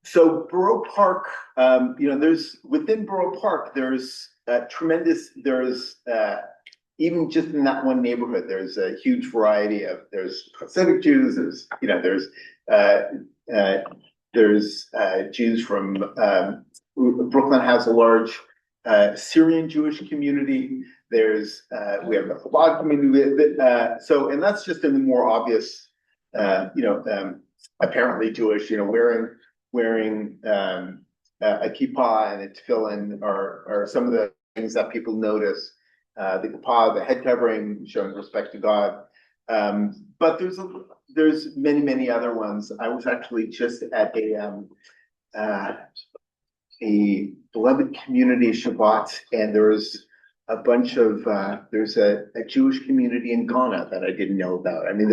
So Borough Park, there's within Borough Park, there's even just in that one neighborhood, there's a huge variety of, there's Hasidic Jews, there's Jews from, Brooklyn has a large Syrian Jewish community. We have the Chabad community. And that's just in the more obvious, apparently Jewish, wearing a kippah and a tefillin are some of the things that people notice. The kippah, the head covering, showing respect to God. But there's many other ones. I was actually just at a beloved community Shabbat, and there's a Jewish community in Ghana that I didn't know about. I mean,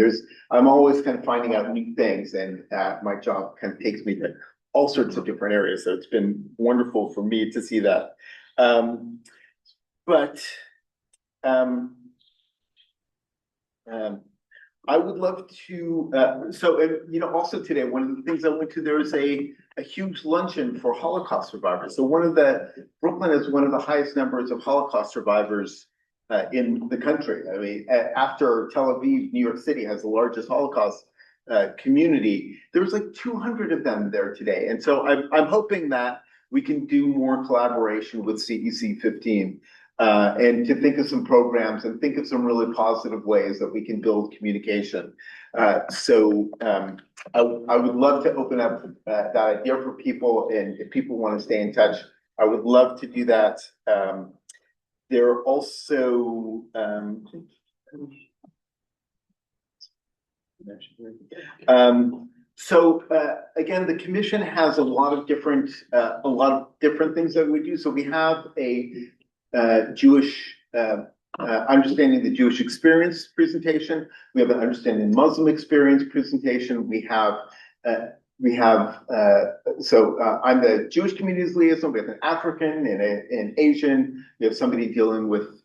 I'm always kind of finding out new things, and my job kind of takes me to all sorts of different areas. So it's been wonderful for me to see that. I would love to, also today, one of the things I went to, there was a huge luncheon for Holocaust survivors. So Brooklyn is one of the highest numbers of Holocaust survivors in the country. I mean, after Tel Aviv, New York City has the largest Holocaust community. There was like 200 of them there today. And so I'm hoping that we can do more collaboration with CEC 15 and to think of some programs and think of some really positive ways that we can build communication. I would love to open up that idea for people, and if people want to stay in touch, I would love to do that. There are also again, the commission has a lot of different things that we do. So we have a Jewish understanding the Jewish experience presentation. We have an understanding Muslim experience presentation. I'm the Jewish communities liaison. We have an African and an Asian. We have somebody dealing with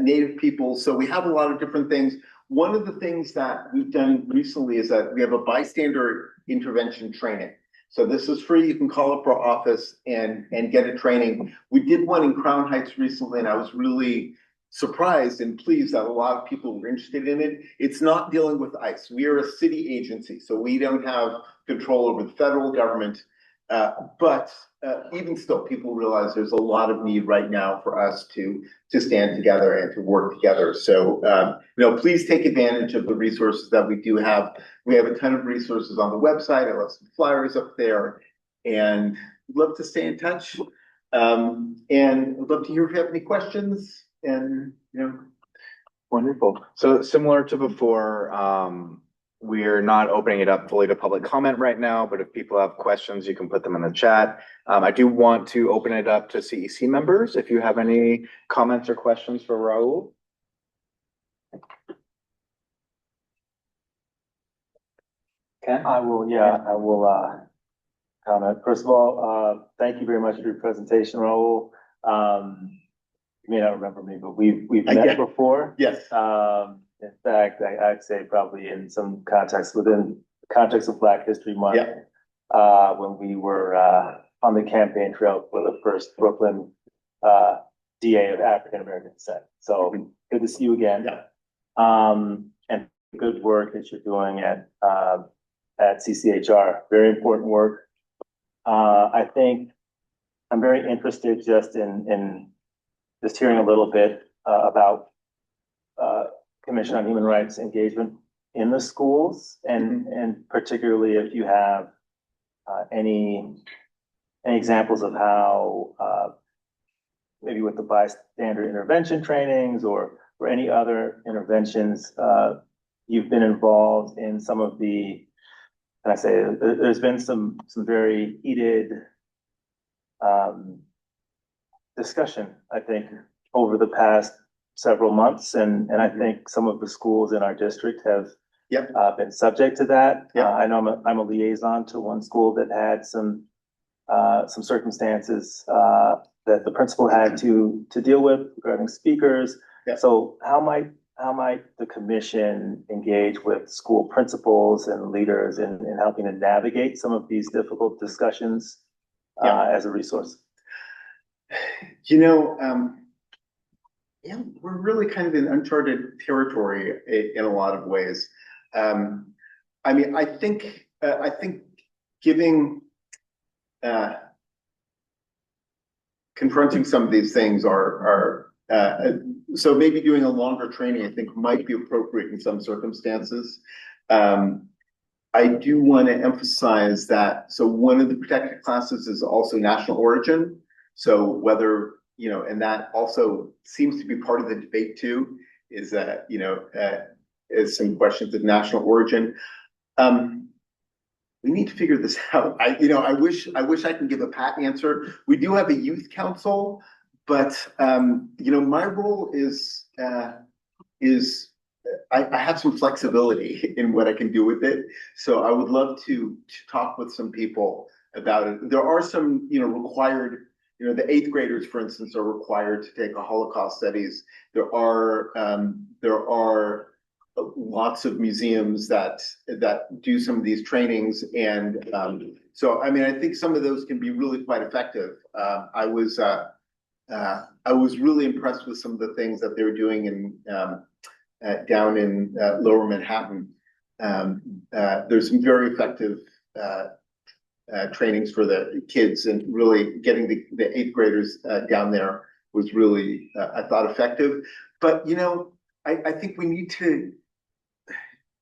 Native people. So we have a lot of different things. One of the things that we've done recently is that we have a bystander intervention training. So this is free. You can call up our office and get a training. We did one in Crown Heights recently, and I was really surprised and pleased that a lot of people were interested in it. It's not dealing with ICE. We are a city agency, so we don't have control over the federal government. But even still, people realize there's a lot of need right now for us to stand together and to work together. So, please take advantage of the resources that we do have. We have a ton of resources on the website. I left some flyers up there, and we'd love to stay in touch. And I'd love to hear if you have any questions. And Wonderful. So similar to before, we're not opening it up fully to public comment right now, but if people have questions, you can put them in the chat. I do want to open it up to CEC members. If you have any comments or questions for Raul. Ken? I will comment. First of all, thank you very much for your presentation, Raul. You may not remember me, but we've met before. Yes. In fact, I'd say probably in some context within the context of Black History Month, when we were on the campaign trail for the first Brooklyn DA of African American descent. So good to see you again. Yeah. And good work that you're doing at CCHR. Very important work. I think I'm very interested just in just hearing a little bit about Commission on Human Rights engagement in the schools, and particularly if you have any examples of how maybe with the bystander intervention trainings or any other interventions you've been involved in some of the, there's been some very heated discussion, I think, over the past several months, and I think some of the schools in our district have been subject to that. I know I'm a liaison to one school that had some circumstances that the principal had to deal with regarding speakers. So how might the commission engage with school principals and leaders in helping to navigate some of these difficult discussions as a resource? We're really kind of in uncharted territory in a lot of ways. I think giving confronting some of these things are so maybe doing a longer training, I think, might be appropriate in some circumstances. I do want to emphasize that. So one of the protected classes is also national origin. So whether and that also seems to be part of the debate too, is that, is some questions of national origin. We need to figure this out. I wish I can give a pat answer. We do have a youth council, but, my role is I have some flexibility in what I can do with it. So I would love to talk with some people about it. There are some, required, the 8th graders, for instance, are required to take a Holocaust studies. There are lots of museums that do some of these trainings, and so I mean I think some of those can be really quite effective. I was really impressed with some of the things that they were doing in down in Lower Manhattan. There's some very effective trainings for the kids, and really getting the eighth graders down there was really I thought effective. But you know, I think we need to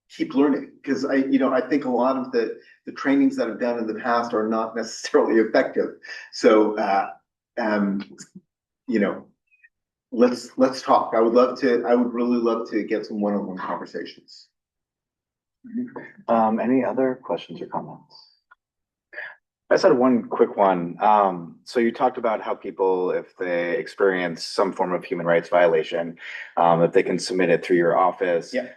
keep learning, because I think a lot of the trainings that I've done in the past are not necessarily effective. So you know, let's talk. I would really love to get some one-on-one conversations. Any other questions or comments? I just had one quick one. So you talked about how people, if they experience some form of human rights violation, that they can submit it through your office. Yeah.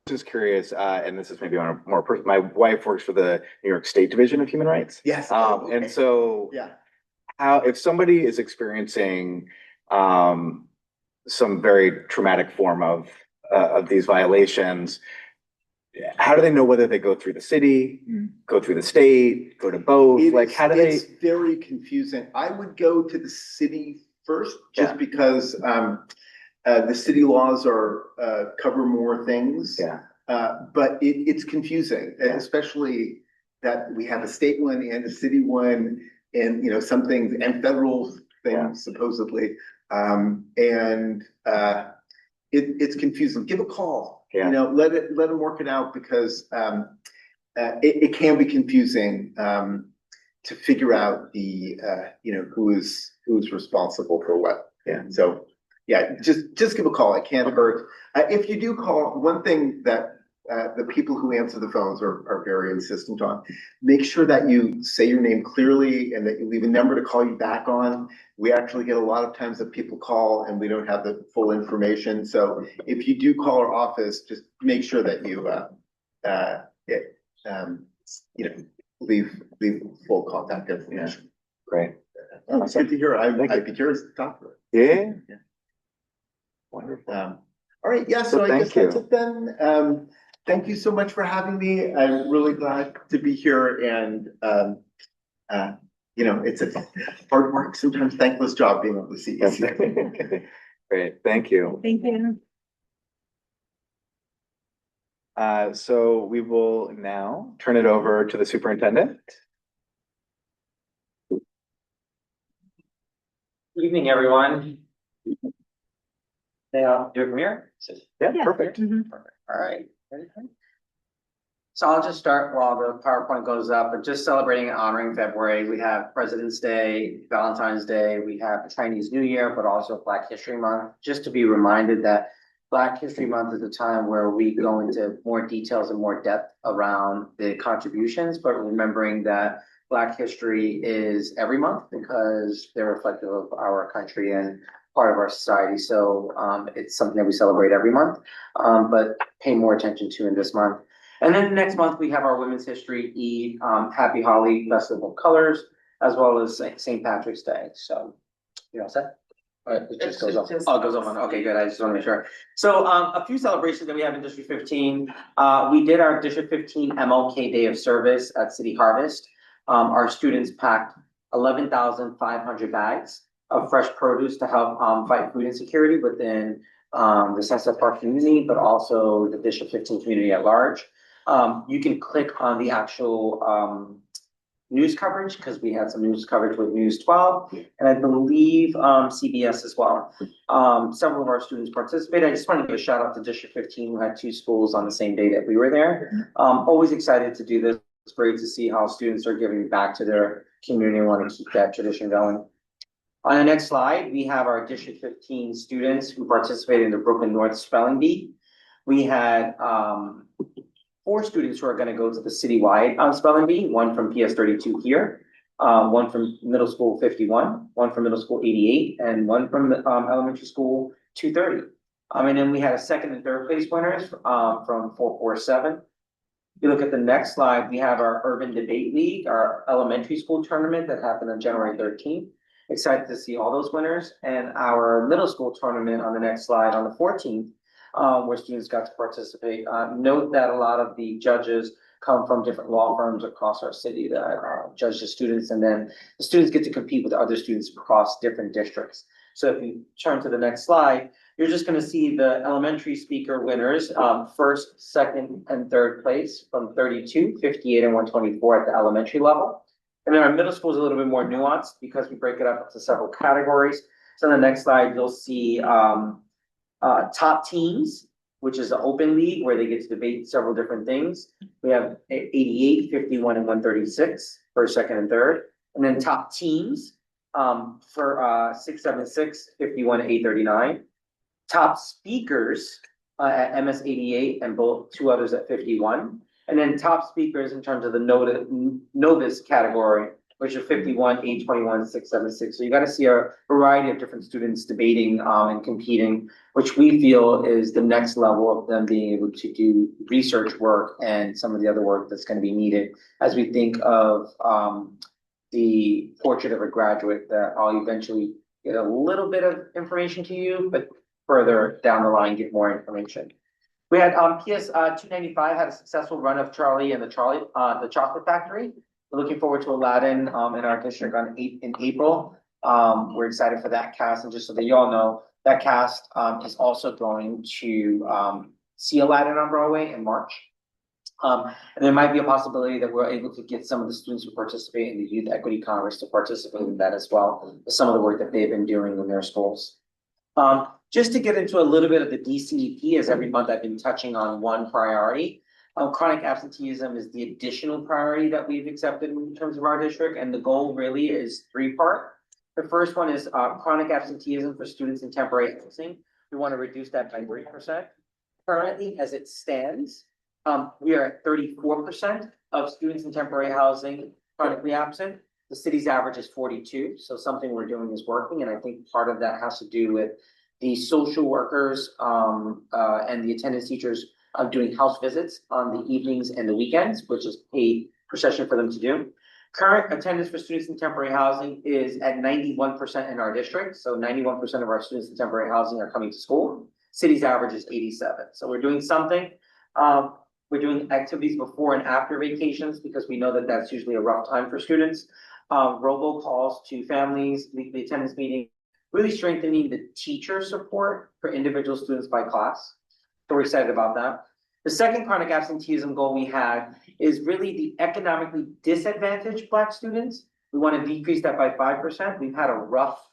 Just curious, and this is maybe on a more personal, my wife works for the New York State Division of Human Rights. Yes. Okay. And so yeah, if somebody is experiencing some very traumatic form of these violations, how do they know whether they go through the city, go through the state, go to both? How do they? It's very confusing. I would go to the city first, just because the city laws cover more things. Yeah. But it's confusing, especially that we have a state one and a city one, and some things, and federal things supposedly. It's confusing. Give a call. Yeah. Let them work it out, because it can be confusing to figure out who is responsible for what. Yeah. So yeah, just give a call. It can't hurt. If you do call, one thing that the people who answer the phones are very insistent on: make sure that you say your name clearly and that you leave a number to call you back on. We actually get a lot of times that people call and we don't have the full information. So if you do call our office, just make sure that you leave full contact information. Great. It's good to hear. I'd be curious to talk to her. Yeah. Wonderful. All right. Yeah. So I guess that's it then. Thank you so much for having me. I'm really glad to be here, and it's a hard work, sometimes thankless job being on the CEC. Great. Thank you. Thank you. So we will now turn it over to the superintendent. Good evening, everyone. Do it from here? Yeah, perfect. Perfect. All right. Ready? So I'll just start while the PowerPoint goes up, but just celebrating and honoring February. We have President's Day, Valentine's Day, we have Chinese New Year, but also Black History Month. Just to be reminded that Black History Month is a time where we go into more details and more depth around the contributions, but remembering that Black history is every month because they're reflective of our country and part of our society. So it's something that we celebrate every month, but pay more attention to in this month. And then next month we have our Women's History, Eid, Happy Holly, Festival of Colors, as well as St. Patrick's Day. So you all set? It just goes up. Oh, it goes up on. Okay, good. I just want to make sure. So a few celebrations that we have in District 15. We did our District 15 MLK Day of Service at City Harvest. Our students packed 11,500 bags of fresh produce to help fight food insecurity within the Sunset Park community, but also the District 15 community at large. You can click on the actual news coverage, because we had some news coverage with News 12, and I believe CBS as well. Several of our students participated. I just want to give a shout out to District 15, who had 2 schools on the same day that we were there. Always excited to do this. It's great to see how students are giving back to their community and want to keep that tradition going. On the next slide, we have our District 15 students who participated in the Brooklyn North Spelling Bee. We had 4 students who are going to go to the citywide spelling bee, one from PS 32 here, one from middle school 51, one from middle school 88, and one from elementary school 230. And then we had a 2nd and 3rd place winners from 447. If you look at the next slide, we have our Urban Debate League, our elementary school tournament that happened on January 13th. Excited to see all those winners. And our middle school tournament on the next slide on the 14th. where students got to participate. Note that a lot of the judges come from different law firms across our city that judge the students, and then the students get to compete with other students across different districts. So if you turn to the next slide, you're just going to see the elementary speaker winners, first, second, and third place from 32, 58, and 124 at the elementary level. And then our middle school is a little bit more nuanced because we break it up into several categories. So on the next slide, you'll see top teams, which is an open league where they get to debate several different things. We have 88, 51, and 136 first, second, and third. And then top teams for 676, 51, and 839. Top speakers at MS 88 and two others at 51. And then top speakers in terms of the novice category, which are 51, 821, 676. So you got to see a variety of different students debating and competing, which we feel is the next level of them being able to do research work and some of the other work that's going to be needed as we think of the portrait of a graduate that I'll eventually get a little bit of information to you, but further down the line, get more information. We had PS 295 had a successful run of Charlie and the Chocolate Factory. We're looking forward to Aladdin in our district in April. We're excited for that cast, and just so that you all know, that cast is also going to see Aladdin on Broadway in March. And there might be a possibility that we're able to get some of the students who participate in the Youth Equity Congress to participate in that as well, with some of the work that they've been doing in their schools. Just to get into a little bit of the DCEP, as every month I've been touching on one priority. Chronic absenteeism is the additional priority that we've accepted in terms of our district, and the goal really is three-part. The first one is chronic absenteeism for students in temporary housing. We want to reduce that by 3%. Currently, as it stands, we are at 34% of students in temporary housing chronically absent. The city's average is 42, so something we're doing is working, and I think part of that has to do with the social workers and the attendance teachers doing house visits on the evenings and the weekends, which is paid per session for them to do. Current attendance for students in temporary housing is at 91% in our district, so 91% of our students in temporary housing are coming to school. City's average is 87, so we're doing something. We're doing activities before and after vacations because we know that that's usually a rough time for students. Robocalls to families, weekly attendance meeting, really strengthening the teacher support for individual students by class. So we're excited about that. The second chronic absenteeism goal we had is really the economically disadvantaged Black students. We want to decrease that by 5%. We've had a rough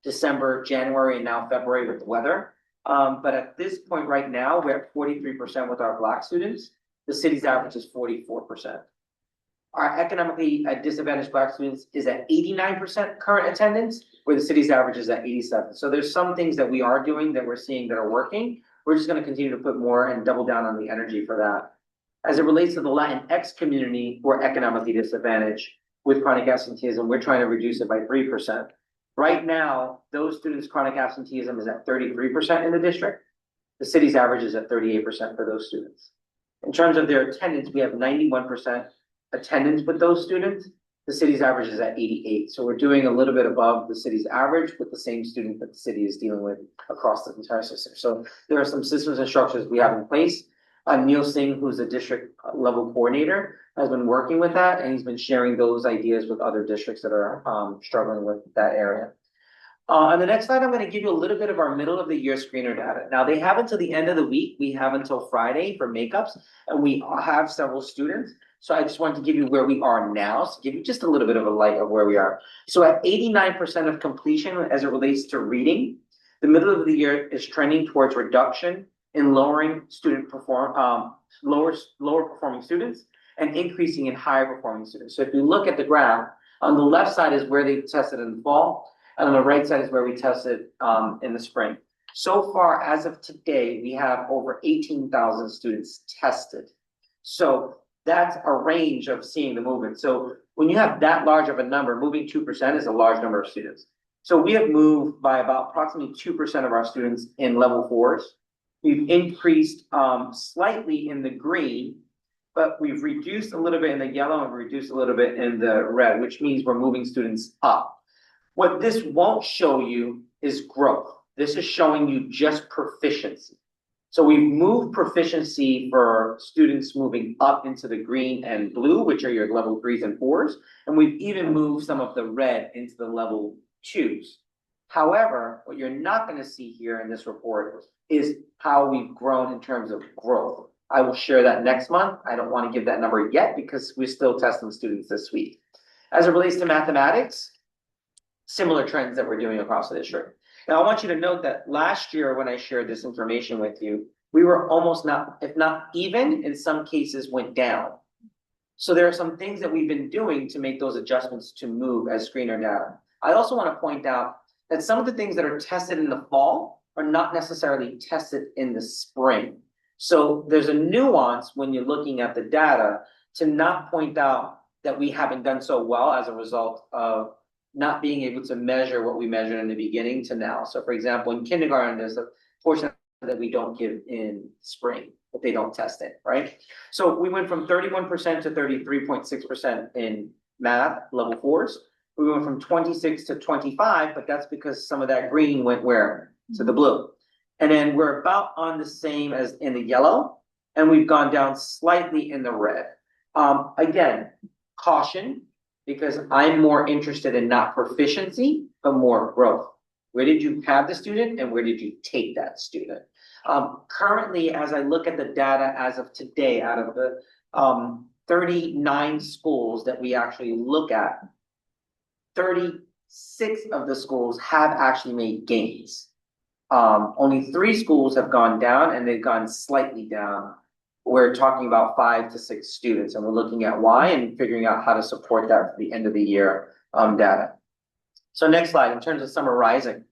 December, January, and now February with the weather. But at this point right now, we're at 43% with our Black students. The city's average is 44%. Our economically disadvantaged Black students is at 89% current attendance, where the city's average is at 87. So there's some things that we are doing that we're seeing that are working. We're just going to continue to put more and double down on the energy for that. As it relates to the Latinx community who are economically disadvantaged with chronic absenteeism, we're trying to reduce it by 3%. Right now, those students' chronic absenteeism is at 33% in the district. The city's average is at 38% for those students. In terms of their attendance, we have 91% attendance with those students. The city's average is at 88. So we're doing a little bit above the city's average with the same student that the city is dealing with across the entire system. So there are some systems and structures we have in place. Neil Singh, who's a district level coordinator, has been working with that, and he's been sharing those ideas with other districts that are struggling with that area. On the next slide, I'm going to give you a little bit of our middle of the year screener data. Now they have until the end of the week. We have until Friday for makeups, and we have several students. So I just wanted to give you where we are now, so give you just a little bit of a light of where we are. So at 89% of completion as it relates to reading, the middle of the year is trending towards reduction in lowering lower performing students and increasing in higher performing students. So if you look at the graph, on the left side is where they tested in the fall, and on the right side is where we tested in the spring. So far, as of today, we have over 18,000 students tested. So that's a range of seeing the movement. So when you have that large of a number, moving 2% is a large number of students. So we have moved by about approximately 2% of our students in level 4s. We've increased slightly in the green, but we've reduced a little bit in the yellow and reduced a little bit in the red, which means we're moving students up. What this won't show you is growth. This is showing you just proficiency. So we've moved proficiency for students moving up into the green and blue, which are your level 3s and 4s. And we've even moved some of the red into the level 2s. However, what you're not going to see here in this report is how we've grown in terms of growth. I will share that next month. I don't want to give that number yet because we're still testing students this week. As it relates to mathematics, similar trends that we're doing across the district. Now, I want you to note that last year when I shared this information with you, we were almost not, if not even, in some cases went down. So there are some things that we've been doing to make those adjustments to move as screener data. I also want to point out that some of the things that are tested in the fall are not necessarily tested in the spring. So there's a nuance when you're looking at the data to not point out that we haven't done so well as a result of not being able to measure what we measured in the beginning to now. So for example, in kindergarten, there's a portion that we don't give in spring, but they don't test it, right? So we went from 31% to 33.6% in math, level 4s. We went from 26 to 25, but that's because some of that green went where? To the blue. And then we're about on the same as in the yellow, and we've gone down slightly in the red. Again, caution, because I'm more interested in not proficiency, but more growth. Where did you have the student and where did you take that student? Currently, as I look at the data as of today, out of the 39 schools that we actually look at, 36 of the schools have actually made gains. Only 3 schools have gone down and they've gone slightly down. We're talking about 5 to 6 students, and we're looking at why and figuring out how to support that for the end of the year data. So next slide, in terms of summer rising.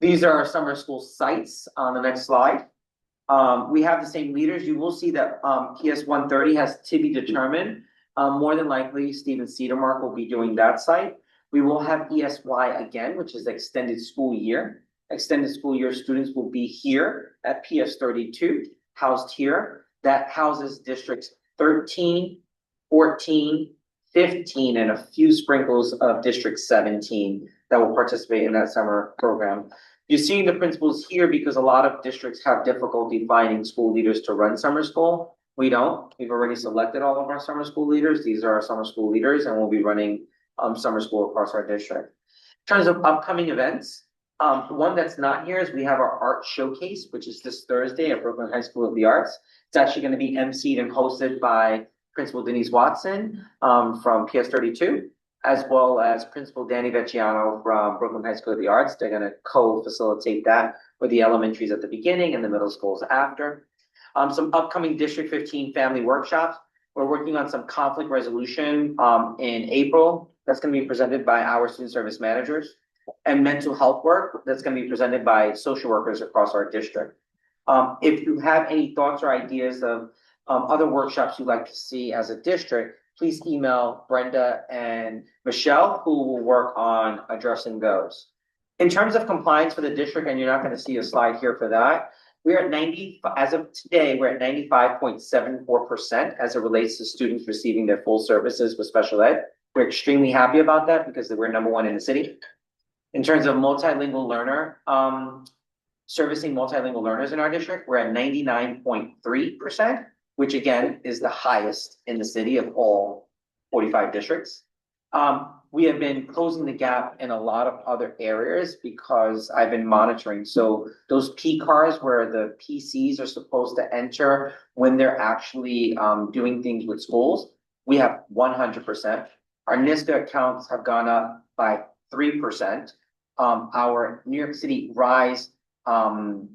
These are our summer school sites on the next slide. We have the same leaders. You will see that PS 130 has to be determined. More than likely, Stephen Cedarmark will be doing that site. We will have ESY again, which is extended school year. Extended school year students will be here at PS 32, housed here. That houses districts 13, 14, 15, and a few sprinkles of district 17 that will participate in that summer program. You're seeing the principals here because a lot of districts have difficulty finding school leaders to run summer school. We don't. We've already selected all of our summer school leaders. These are our summer school leaders, and we'll be running summer school across our district. In terms of upcoming events, the one that's not here is we have our art showcase, which is this Thursday at Brooklyn High School of the Arts. It's actually going to be emceed and hosted by Principal Denise Watson from PS 32, as well as Principal Danny Vecchiano from Brooklyn High School of the Arts. They're going to co-facilitate that with the elementaries at the beginning and the middle schools after. Some upcoming District 15 family workshops. We're working on some conflict resolution in April. That's going to be presented by our student service managers, and mental health work that's going to be presented by social workers across our district. If you have any thoughts or ideas of other workshops you'd like to see as a district, please email Brenda and Michelle, who will work on addressing those. In terms of compliance for the district, and you're not going to see a slide here for that, we're at 90, as of today, we're at 95.74% as it relates to students receiving their full services with special ed. We're extremely happy about that because we're #1 in the city. In terms of multilingual learner, servicing multilingual learners in our district, we're at 99.3%, which again is the highest in the city of all 45 districts. We have been closing the gap in a lot of other areas because I've been monitoring. So those P cars where the PCs are supposed to enter when they're actually doing things with schools, we have 100%. Our NISTA accounts have gone up by 3%. Our New York City Rise fund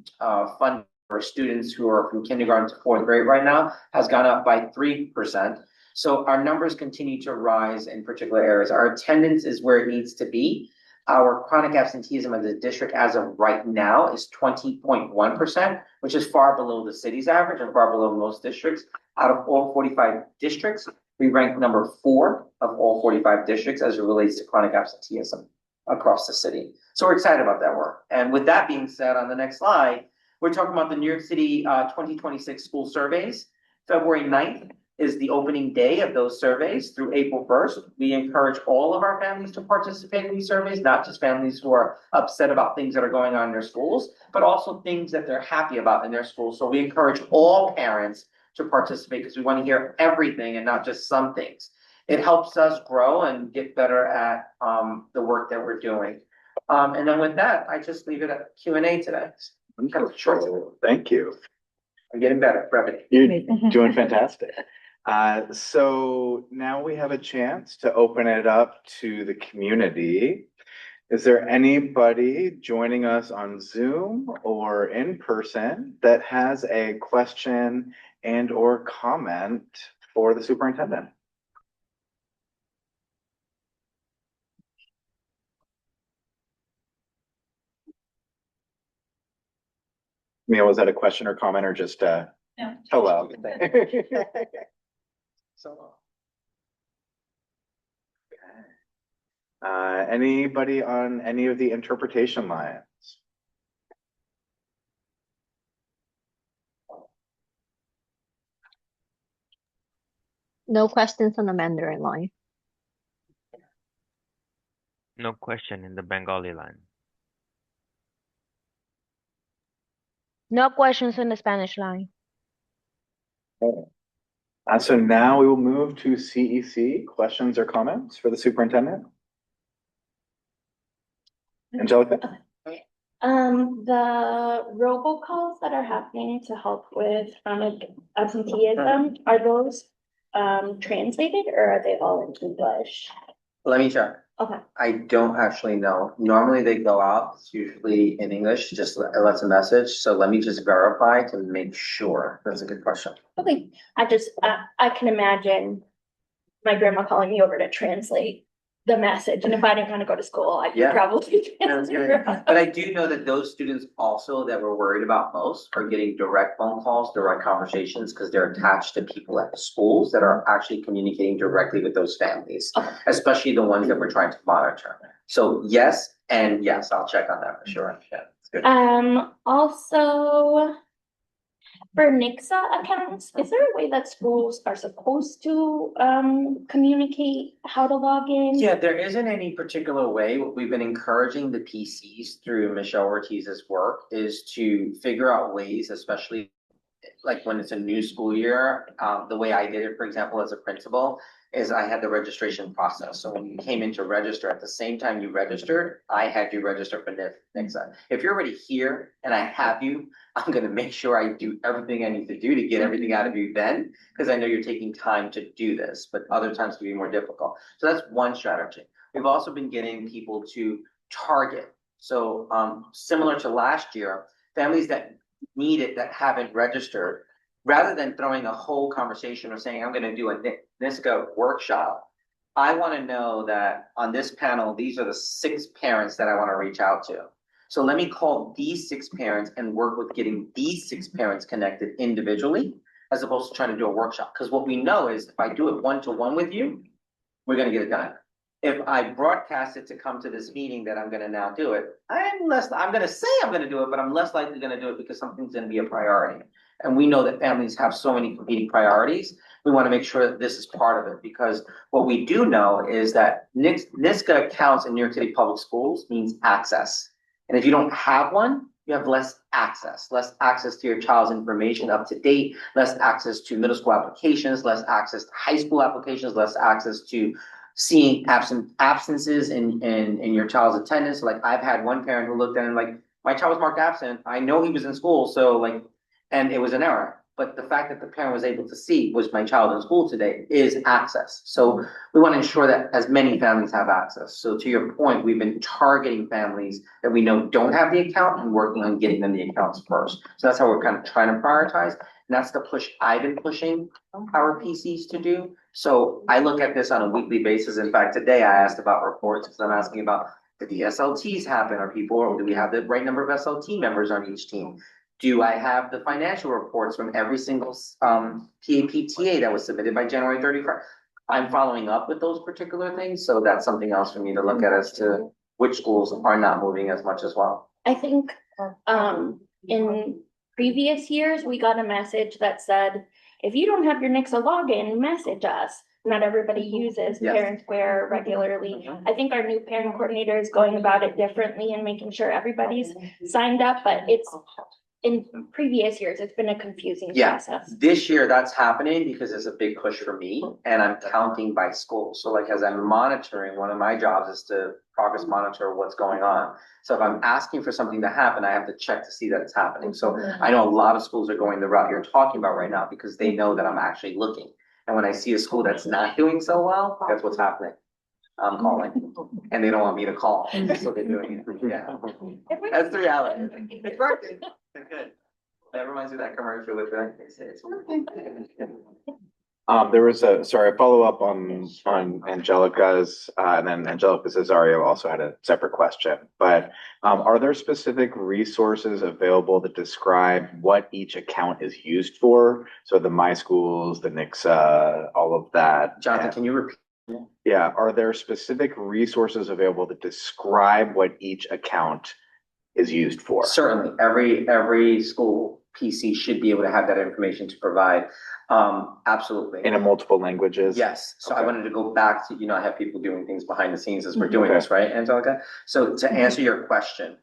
for students who are from kindergarten to 4th grade right now has gone up by 3%. So our numbers continue to rise in particular areas. Our attendance is where it needs to be. Our chronic absenteeism of the district as of right now is 20.1%, which is far below the city's average and far below most districts. Out of all 45 districts, we rank #4 of all 45 districts as it relates to chronic absenteeism across the city. So we're excited about that work. And with that being said, on the next slide, we're talking about the New York City 2026 school surveys. February 9th, is the opening day of those surveys through April 1st. We encourage all of our families to participate in these surveys, not just families who are upset about things that are going on in their schools, but also things that they're happy about in their schools. So we encourage all parents to participate because we want to hear everything and not just some things. It helps us grow and get better at the work that we're doing. And then with that, I just leave it at Q&A today. Thank you. I'm getting better, brevity. You're doing fantastic. So now we have a chance to open it up to the community. Is there anybody joining us on Zoom or in person that has a question and or comment for the superintendent? Mia, was that a question or comment or just No. hello? So, Anybody on any of the interpretation lines? No questions on the Mandarin line. No question in the Bengali line. No questions in the Spanish line. So now we will move to CEC, questions or comments for the superintendent? Angelica? The robocalls that are happening to help with chronic absenteeism, are those translated or are they all in English? let me check. Okay. I don't actually know. Normally they go out, it's usually in English, just it lets a message. So let me just verify to make sure. That's a good question. Okay, I can imagine my grandma calling me over to translate the message, and if I didn't want to go to school, I could Yeah. probably Sounds translate. good. But I do know that those students also that we're worried about most are getting direct phone calls, direct conversations, because they're attached to people at the schools that are actually communicating directly with those families, especially the ones that we're trying to monitor. So yes, and yes, I'll check on that for sure. Yeah, it's good. Also, for NICSA accounts, is there a way that schools are supposed to communicate how to log in? Yeah, there isn't any particular way. What we've been encouraging the PCs through Michelle Ortiz's work is to figure out ways, especially like when it's a new school year. The way I did it, for example, as a principal, is I had the registration process. So when you came in to register, at the same time you registered, I had you register for NICSA. If you're already here and I have you, I'm gonna make sure I do everything I need to do to get everything out of you then, because I know you're taking time to do this, but other times can be more difficult. So that's one strategy. We've also been getting people to target. So similar to last year, families that need it that haven't registered, rather than throwing a whole conversation or saying, I'm gonna do a NISCA workshop, I wanna know that on this panel, these are the 6 parents that I wanna reach out to. So let me call these 6 parents and work with getting these 6 parents connected individually, as opposed to trying to do a workshop. Because what we know is if I do it one-to-one with you, we're gonna get it done. If I broadcast it to come to this meeting that I'm gonna now do it, I'm gonna say I'm gonna do it, but I'm less likely gonna do it because something's gonna be a priority. And we know that families have so many competing priorities. We wanna make sure that this is part of it, because what we do know is that NISCA accounts in New York City Public Schools means access. And if you don't have one, you have less access to your child's information up to date, less access to middle school applications, less access to high school applications, less access to seeing absences in your child's attendance. Like I've had one parent who looked at it and like, my child was marked absent. I know he was in school, so like, and it was an error. But the fact that the parent was able to see was my child in school today is access. So we want to ensure that as many families have access. So to your point, we've been targeting families that we know don't have the account and working on getting them the accounts first. So that's how we're kind of trying to prioritize. And that's the push I've been pushing our PCs to do. So I look at this on a weekly basis. In fact, today I asked about reports because I'm asking about did the SLTs happen? Are people, or do we have the right number of SLT members on each team? Do I have the financial reports from every single PAPTA that was submitted by January 31st? I'm following up with those particular things. So that's something else for me to look at as to which schools are not moving as much as well. I think in previous years, we got a message that said if you don't have your Nixa login, message us. Not everybody uses Yes. Parent Square regularly. I think our new parent coordinator is going about it differently and making sure everybody's signed up, but it's, in previous years, it's been a confusing Yeah, process. this year that's happening because it's a big push for me and I'm counting by school. So like as I'm monitoring, one of my jobs is to progress monitor what's going on. So if I'm asking for something to happen, I have to check to see that it's happening. So I know a lot of schools are going the route you're talking about right now because they know that I'm actually looking. And when I see a school that's not doing so well, that's what's happening. I'm calling and they don't want me to call, so they're doing it. Yeah, that's the reality. It's working. It's good. That reminds me of that commercial with they say it's working. There was a follow-up on Angelica's, and then Angelica Cesario also had a separate question. But are there specific resources available that describe what each account is used for? So the My Schools, the Nixa, all of that. Jonathan, can you repeat? Yeah, are there specific resources available that describe what each account is used for? Certainly, every school PC should be able to have that information to provide. Absolutely. In multiple languages? Yes. So I Okay. wanted to go back to, I have people doing things behind the scenes as we're doing this, right, Angelica? So to answer your question,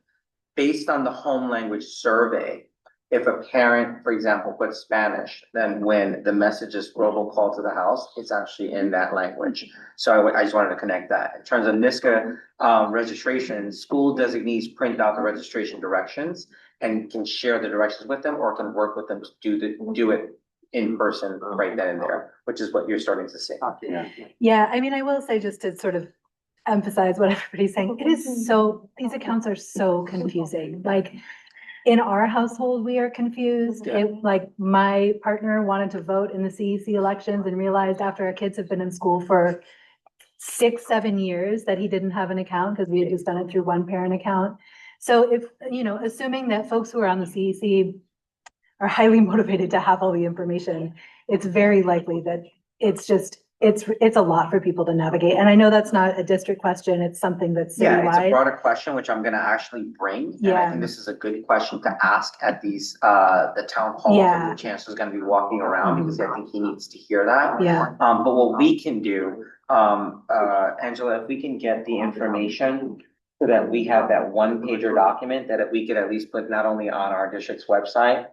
based on the home language survey, if a parent, for example, puts Spanish, then when the message is robocall to the house, it's actually in that language. So I just wanted to connect that. In terms of NISCA registration, school designees print out the registration directions and can share the directions with them or can work with them to do it in person right then and there, which is what you're starting to see. Yeah, I mean, I will say, just to sort of emphasize what everybody's saying, these accounts are so confusing. Like, in our household, we are confused. Yeah. Like, my partner wanted to vote in the CEC elections and realized after our kids have been in school for 6-7 years that he didn't have an account because we had just done it through one parent account. So if, assuming that folks who are on the CEC are highly motivated to have all the information, it's very likely that it's a lot for people to navigate. And I know that's not a district question, it's something that's Yeah, it's a citywide. broader question, which I'm gonna actually bring. And I Yeah. think this is a good question to ask at these, the town halls, Yeah. and the chancellor's gonna be walking around, because I think he needs to hear that. Yeah. But what we can do, Angela, if we can get the information so that we have that one pager document that we could at least put not only on our district's website,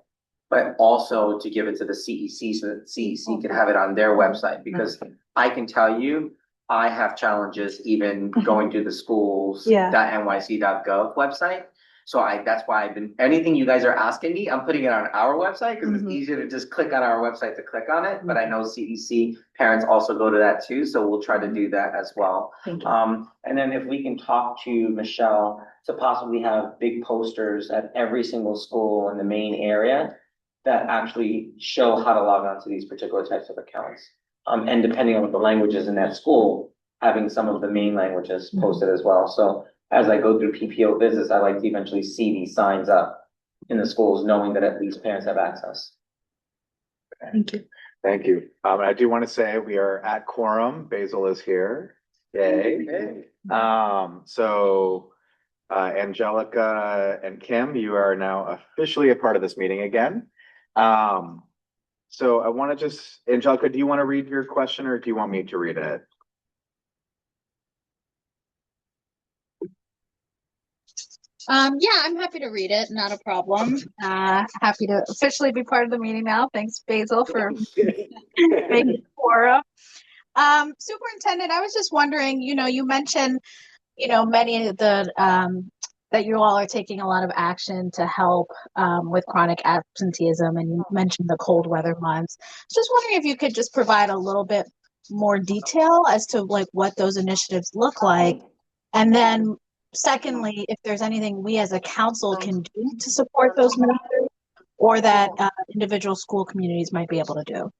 but also to give it to the CEC so that CEC could have it on their website, because I can tell you, I have challenges even going to the schools. Yeah. .nyc.gov website. So that's why anything you guys are asking me, I'm putting it on our website because it's easier to just click on our website to click on it. But I know CEC parents also go to that too, so we'll try to do that as well. Thank you. And then if we can talk to Michelle to possibly have big posters at every single school in the main area that actually show how to log on to these particular types of accounts. And depending on what the language is in that school, having some of the main languages posted as well. So as I go through PPO visits, I like to eventually see these signs up in the schools, knowing that at least parents have access. Thank you. Thank you. I do want to say we are at quorum. Basil is here. Yay. Angelica and Kim, you are now officially a part of this meeting again. So I want to Angelica, do you want to read your question or do you want me to read it? Yeah, I'm happy to read it. Not a problem. Happy to officially be part of the meeting now. Thanks, Basil, for making quorum. Superintendent, I was just wondering, you mentioned, many of the that you all are taking a lot of action to help with chronic absenteeism, and you mentioned the cold weather months. Just wondering if you could just provide a little bit more detail as to like what those initiatives look like, and then secondly, if there's anything we as a council can do to support those measures, or that individual school communities might be able to do.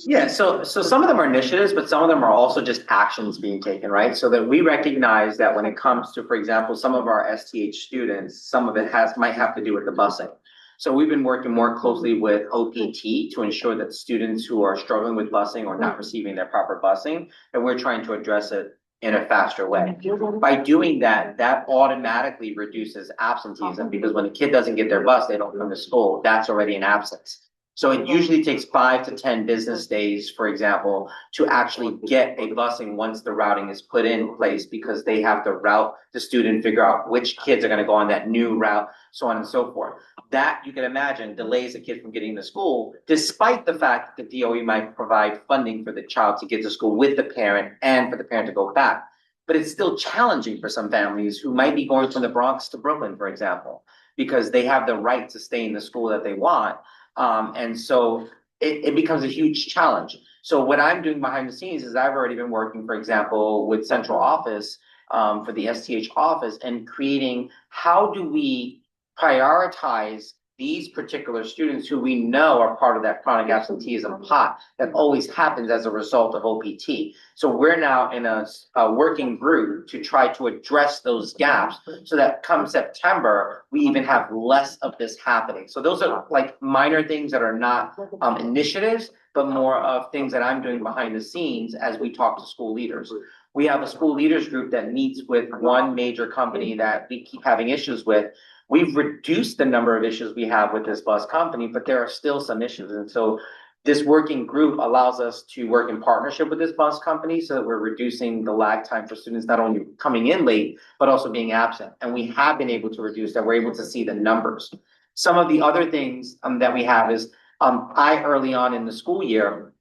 Yeah, so some of them are initiatives, but some of them are also just actions being taken, right? So that we recognize that when it comes to, for example, some of our STH students, some of it might have to do with the busing. So we've been working more closely with OPT to ensure that students who are struggling with busing or not receiving their proper busing, and we're trying to address it in a faster way. By doing that, that automatically reduces absenteeism, because when a kid doesn't get their bus, they don't come to school. That's already an absence. So it usually takes 5 to 10 business days, for example, to actually get a busing once the routing is put in place, because they have to route the student, figure out which kids are going to go on that new route, so on and so forth. That, you can imagine, delays a kid from getting to school, despite the fact that the DOE might provide funding for the child to get to school with the parent and for the parent to go back. But it's still challenging for some families who might be going from the Bronx to Brooklyn, for example, because they have the right to stay in the school that they want. And so it becomes a huge challenge. So what I'm doing behind the scenes is I've already been working, for example, with central office for the STH office, and creating, how do we prioritize these particular students who we know are part of that chronic absenteeism pot that always happens as a result of OPT. So we're now in a working group to try to address those gaps, so that come September, we even have less of this happening. So those are like minor things that are not initiatives, but more of things that I'm doing behind the scenes as we talk to school leaders. We have a school leaders group that meets with one major company that we keep having issues with. We've reduced the number of issues we have with this bus company, but there are still some issues. And so this working group allows us to work in partnership with this bus company, so that we're reducing the lag time for students not only coming in late, but also being absent. And we have been able to reduce that. We're able to see the numbers. Some of the other things that we have is, I early on in the school year,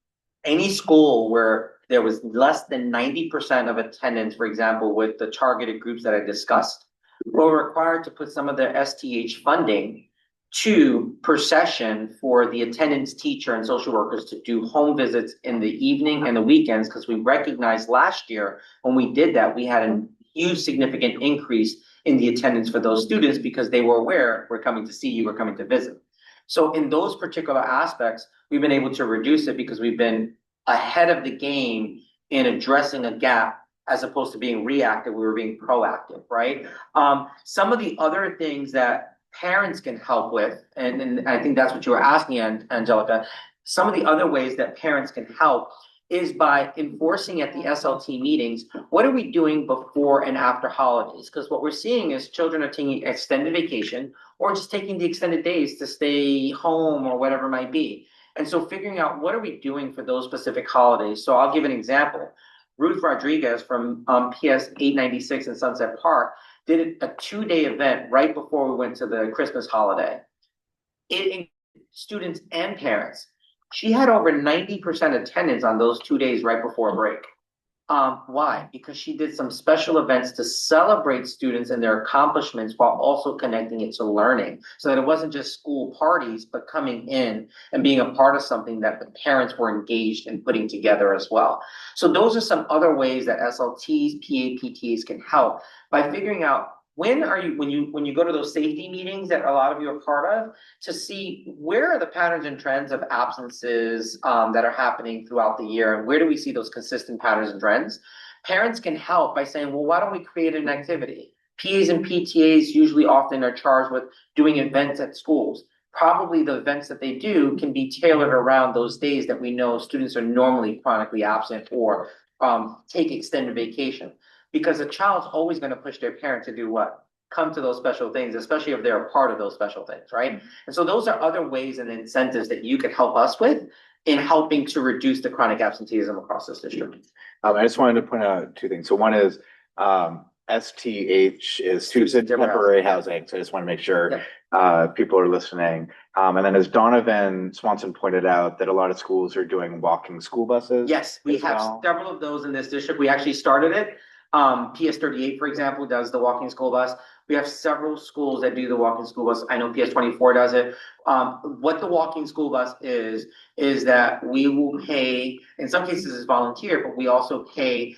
any school where there was less than 90% of attendance, for example, with the targeted groups that I discussed, were required to put some of their STH funding per session for the attendance teacher and social workers to do home visits in the evening and the weekends, because we recognized last year when we did that, we had a huge significant increase in the attendance for those students, because they were aware, we're coming to see you, we're coming to visit. So in those particular aspects, we've been able to reduce it because we've been ahead of the game in addressing a gap, as opposed to being reactive, we were being proactive, right? Some of the other things that parents can help with, and I think that's what you were asking, Angelica, some of the other ways that parents can help is by enforcing at the SLT meetings, what are we doing before and after holidays? Because what we're seeing is children are taking extended vacation, or just taking the extended days to stay home or whatever it might be. And so figuring out, what are we doing for those specific holidays? So I'll give an example. Ruth Rodriguez from PS 896 in Sunset Park did a 2-day event right before we went to the Christmas holiday. It included students and parents. She had over 90% attendance on those 2 days right before break. Why? Because she did some special events to celebrate students and their accomplishments, while also connecting it to learning, so that it wasn't just school parties, but coming in and being a part of something that the parents were engaged in putting together as well. So those are some other ways that SLTs, PAPTs can help by figuring out, when you go to those safety meetings that a lot of you are part of, to see where are the patterns and trends of absences that are happening throughout the year, and where do we see those consistent patterns and trends? Parents can help by saying, well, why don't we create an activity? PAs and PTAs usually often are charged with doing events at schools. Probably the events that they do can be tailored around those days that we know students are normally chronically absent, or take extended vacation. Because a child's always going to push their parent to do what? Come to those special things, especially if they're a part of those special things, right? And so those are other ways and incentives that you could help us with in helping to reduce the chronic absenteeism across this district. I just wanted to point out 2 things. So one is STH is student temporary housing. So I just want to make sure people are listening. And then as Donovan Swanson pointed out, that a lot of schools are doing walking school buses. Yes, we have several of those in this district. We actually started it. PS 38, for example, does the walking school bus. We have several schools that do the walking school bus. I know PS 24 does it. What the walking school bus is that we will pay, in some cases it's volunteer, but we also pay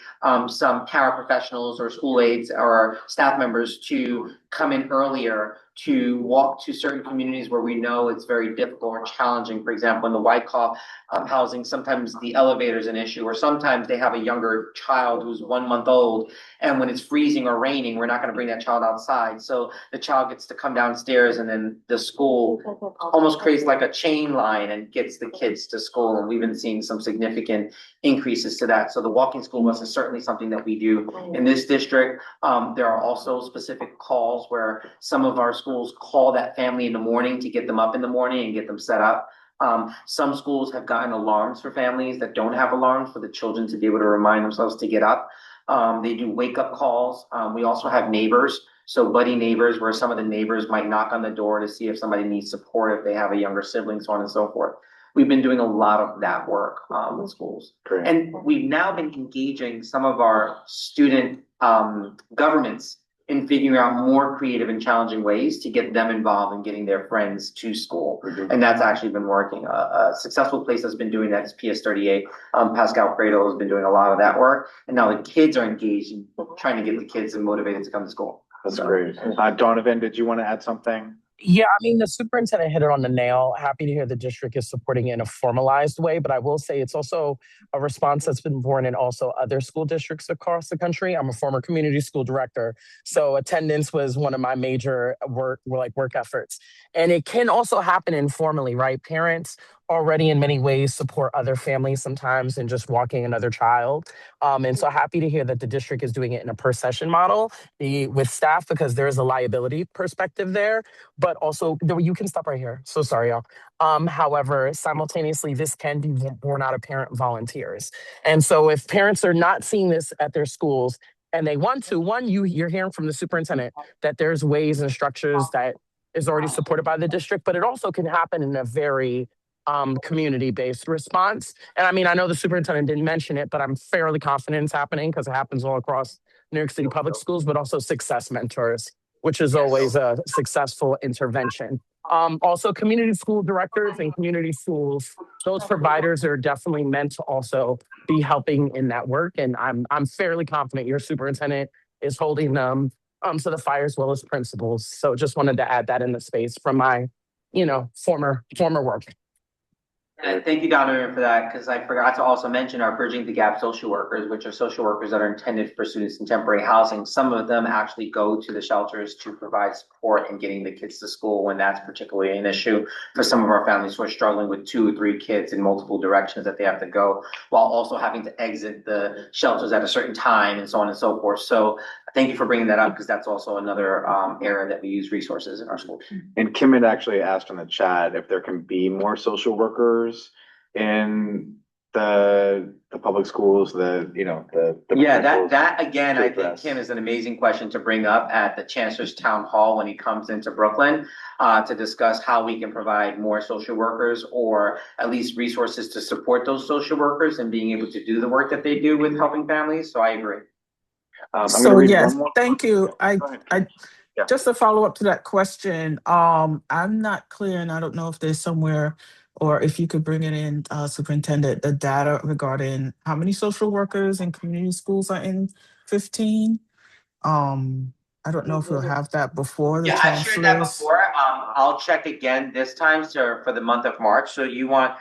some paraprofessionals or school aides or staff members to come in earlier to walk to certain communities where we know it's very difficult or challenging. For example, in the Wyckoff housing, sometimes the elevator is an issue, or sometimes they have a younger child who's 1 month old, and when it's freezing or raining, we're not going to bring that child outside. So the child gets to come downstairs, and then the school almost creates like a chain line and gets the kids to school. And we've been seeing some significant increases to that. So the walking school bus is certainly something that we do in this district. There are also specific calls where some of our schools call that family in the morning to get them up in the morning and get them set up. Some schools have gotten alarms for families that don't have alarms for the children to be able to remind themselves to get up. They do wake-up calls. We also have neighbors, so buddy neighbors, where some of the neighbors might knock on the door to see if somebody needs support, if they have a younger sibling, so on and so forth. We've been doing a lot of that work with schools. Great. And we've now been engaging some of our student governments in figuring out more creative and challenging ways to get them involved in getting their friends to school. And that's actually been working. A successful place that's been doing that is PS38. Pascal Fredo has been doing a lot of that work. And now the kids are engaged in trying to get the kids and motivated to come to school. That's great. Donovan, did you want to add something? Yeah, I mean, the superintendent hit it on the nail. Happy to hear the district is supporting it in a formalized way, but I will say it's also a response that's been born in also other school districts across the country. I'm a former community school director, so attendance was one of my major work efforts. And it can also happen informally, right? Parents already in many ways support other families sometimes in just walking another child. And so happy to hear that the district is doing it in a per session model with staff, because there is a liability perspective there, but also you can stop right here. So sorry, y'all. However, simultaneously, this can be born out of parent volunteers. And so if parents are not seeing this at their schools and they want to, you're hearing from the superintendent that there's ways and structures that is already supported by the district, but it also can happen in a very community-based response. And I mean, I know the superintendent didn't mention it, but I'm fairly confident it's happening because it happens all across New York City public schools, but also success mentors, which is always a successful intervention. Also, community school directors and community schools, those providers are definitely meant to also be helping in that work. And I'm fairly confident your superintendent is holding them to the fire as well as principals. So just wanted to add that in the space from my, former work. Thank you, Donovan, for that, because I forgot to also mention our Bridging the Gap social workers, which are social workers that are intended for students in temporary housing. Some of them actually go to the shelters to provide support in getting the kids to school when that's particularly an issue for some of our families who are struggling with 2 or 3 kids in multiple directions that they have to go, while also having to exit the shelters at a certain time and so on and so forth. So thank you for bringing that up, because that's also another area that we use resources in our schools. And Kim had actually asked in the chat if there can be more social workers in the public schools, the that again, I think, Kim, is an amazing question to bring up at the Chancellor's Town Hall when he comes into Brooklyn to discuss how we can provide more social workers, or at least resources to support those social workers and being able to do the work that they do with helping families. So I agree. So yes, thank you. Just a follow up to that question. I'm not clear, and I don't know if there's somewhere, or if you could bring it in, Superintendent, the data regarding how many social workers and community schools are in 15. I don't know if we'll have that before the I shared that chancellors. before. I'll check again this time for the month of March. So you want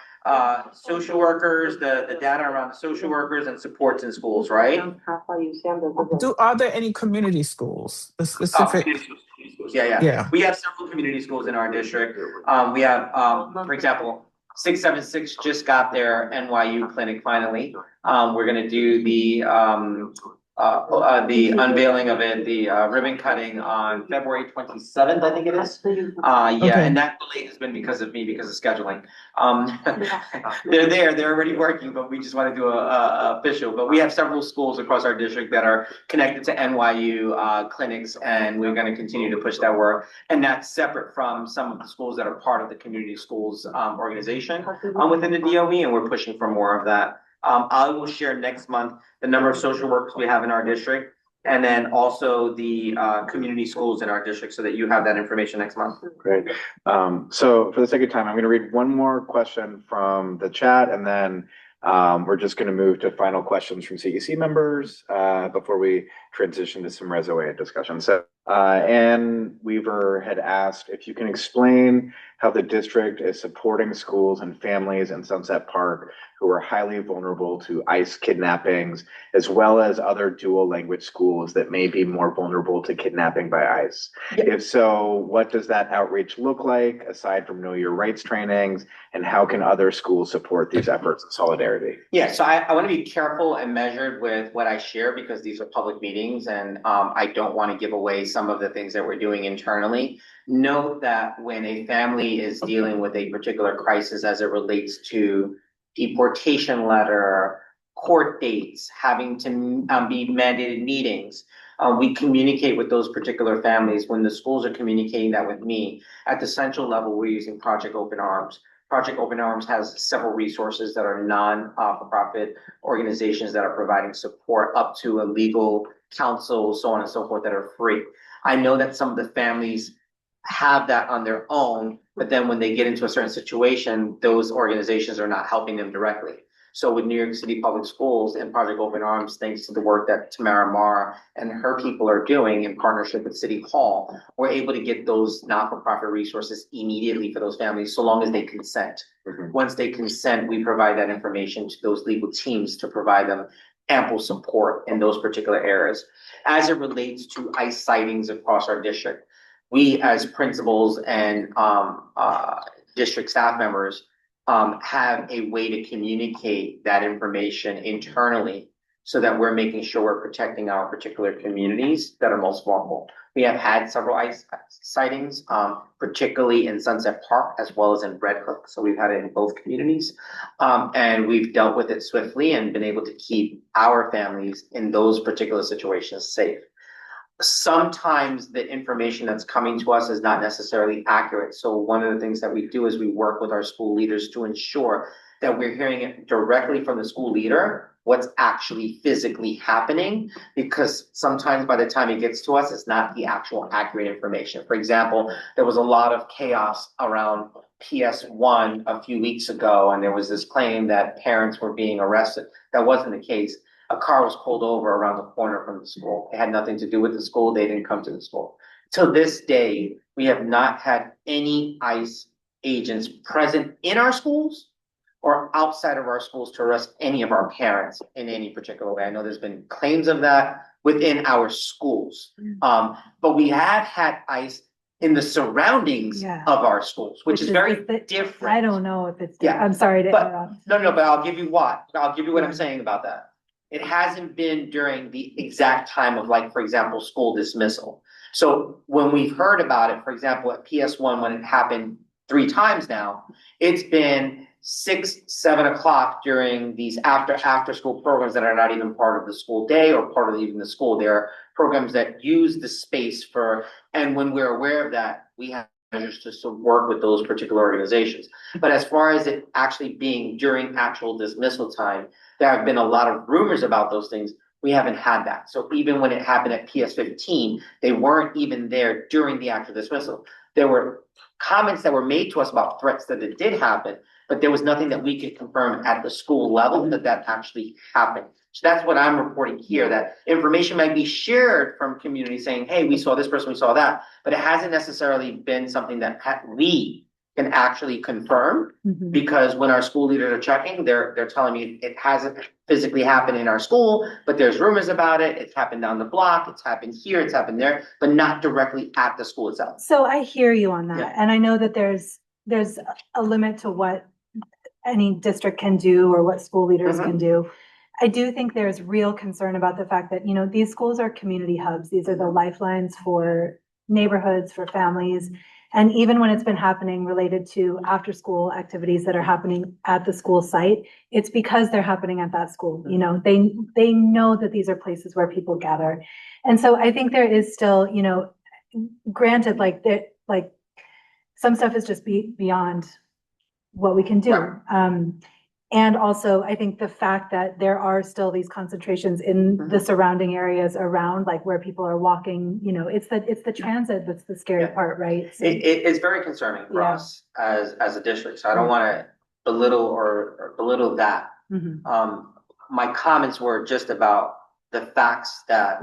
social workers, the data around the social workers and supports in schools, right? Are there any community schools? The specific. Yeah. We have several community schools in our district. We have, for example, 676 just got their NYU clinic finally. We're gonna do the unveiling of it, the ribbon cutting on February 27th, I think it is. And that delay has been because of me, because of scheduling. They're already working, but we just want to do a official. But we have several schools across our district that are connected to NYU clinics, and we're going to continue to push that work. And that's separate from some of the schools that are part of the community schools organization within the DOE, and we're pushing for more of that. I will share next month the number of social workers we have in our district, and then also the community schools in our district, so that you have that information next month. Great. So for the sake of time, I'm going to read one more question from the chat, and then we're just going to move to final questions from CEC members before we transition to some resume discussion. So Ann Weaver had asked if you can explain how the district is supporting schools and families in Sunset Park who are highly vulnerable to ICE kidnappings, as well as other dual language schools that may be more vulnerable to kidnapping by ICE. If so, what does that outreach look like aside from Know Your Rights trainings, and how can other schools support these efforts in solidarity? Yeah, so I want to be careful and measured with what I share, because these are public meetings, and I don't want to give away some some of the things that we're doing internally. Note that when a family is dealing with a particular crisis as it relates to deportation letter, court dates, having to be mandated meetings, we communicate with those particular families. When the schools are communicating that with me, at the central level, we're using Project Open Arms. Project Open Arms has several resources that are non-for-profit organizations that are providing support up to a legal counsel, so on and so forth, that are free. I know that some of the families have that on their own, but then when they get into a certain situation, those organizations are not helping them directly. So with New York City Public Schools and Project Open Arms, thanks to the work that Tamara Marr and her people are doing in partnership with City Hall, we're able to get those not-for-profit resources immediately for those families, so long as they consent. Once they consent, we provide that information to those legal teams to provide them ample support in those particular areas. As it relates to ICE sightings across our district, we as principals and district staff members have a way to communicate that information internally so that we're making sure we're protecting our particular communities that are most vulnerable. We have had several ICE sightings, particularly in Sunset Park as well as in Red Hook. So we've had it in both communities, and we've dealt with it swiftly and been able to keep our families in those particular situations safe. Sometimes the information that's coming to us is not necessarily accurate. So one of the things that we do is we work with our school leaders to ensure that we're hearing it directly from the school leader, what's actually physically happening, because sometimes by the time it gets to us, it's not the actual accurate information. For example, there was a lot of chaos around PS1 a few weeks ago, and there was this claim that parents were being arrested. That wasn't the case. A car was pulled over around the corner from the school. It had nothing to do with the school. They didn't come to the school. To this day, we have not had any ICE agents present in our schools or outside of our schools to arrest any of our parents in any particular way. I know there's been claims of that within our schools. But we have had ICE in the surroundings of our schools, which is very different. I don't know if it's, Yeah. I'm sorry to But interrupt. no, but I'll give you what. I'll give you what I'm saying about that. It hasn't been during the exact time of, like, for example, school dismissal. So when we've heard about it, for example, at PS1, when it happened 3 times now, it's been 6, 7 o'clock during these after school programs that are not even part of the school day or part of even the school. There are programs that use the space for, and when we're aware of that, we have measures to work with those particular organizations. But as far as it actually being during actual dismissal time, there have been a lot of rumors about those things. We haven't had that. So even when it happened at PS15, they weren't even there during the actual dismissal. There were comments that were made to us about threats that it did happen, but there was nothing that we could confirm at the school level that actually happened. So that's what I'm reporting here, that information might be shared from community saying, hey, we saw this person, we saw that, but it hasn't necessarily been something that we can actually confirm, because when our school leaders are checking, they're telling me it hasn't physically happened in our school, but there's rumors about it. It's happened down the block. It's happened here. It's happened there, but not directly at the school itself. So I hear you on that. Yeah. And I know that there's a limit to what any district can do or what school leaders can do. I do think there's real concern about the fact that, these schools are community hubs. These are the lifelines for neighborhoods, for families. And even when it's been happening related to after school activities that are happening at the school site, it's because they're happening at that school. They know that these are places where people gather. And so I think there is still, granted, like some stuff is just beyond what we can do. Right. And also, I think the fact that there are still these concentrations in the surrounding areas around, like where people are walking, it's the transit that's the scary part, right? So, it's very concerning for us as a district. So I don't want to belittle that. My comments were just about the facts that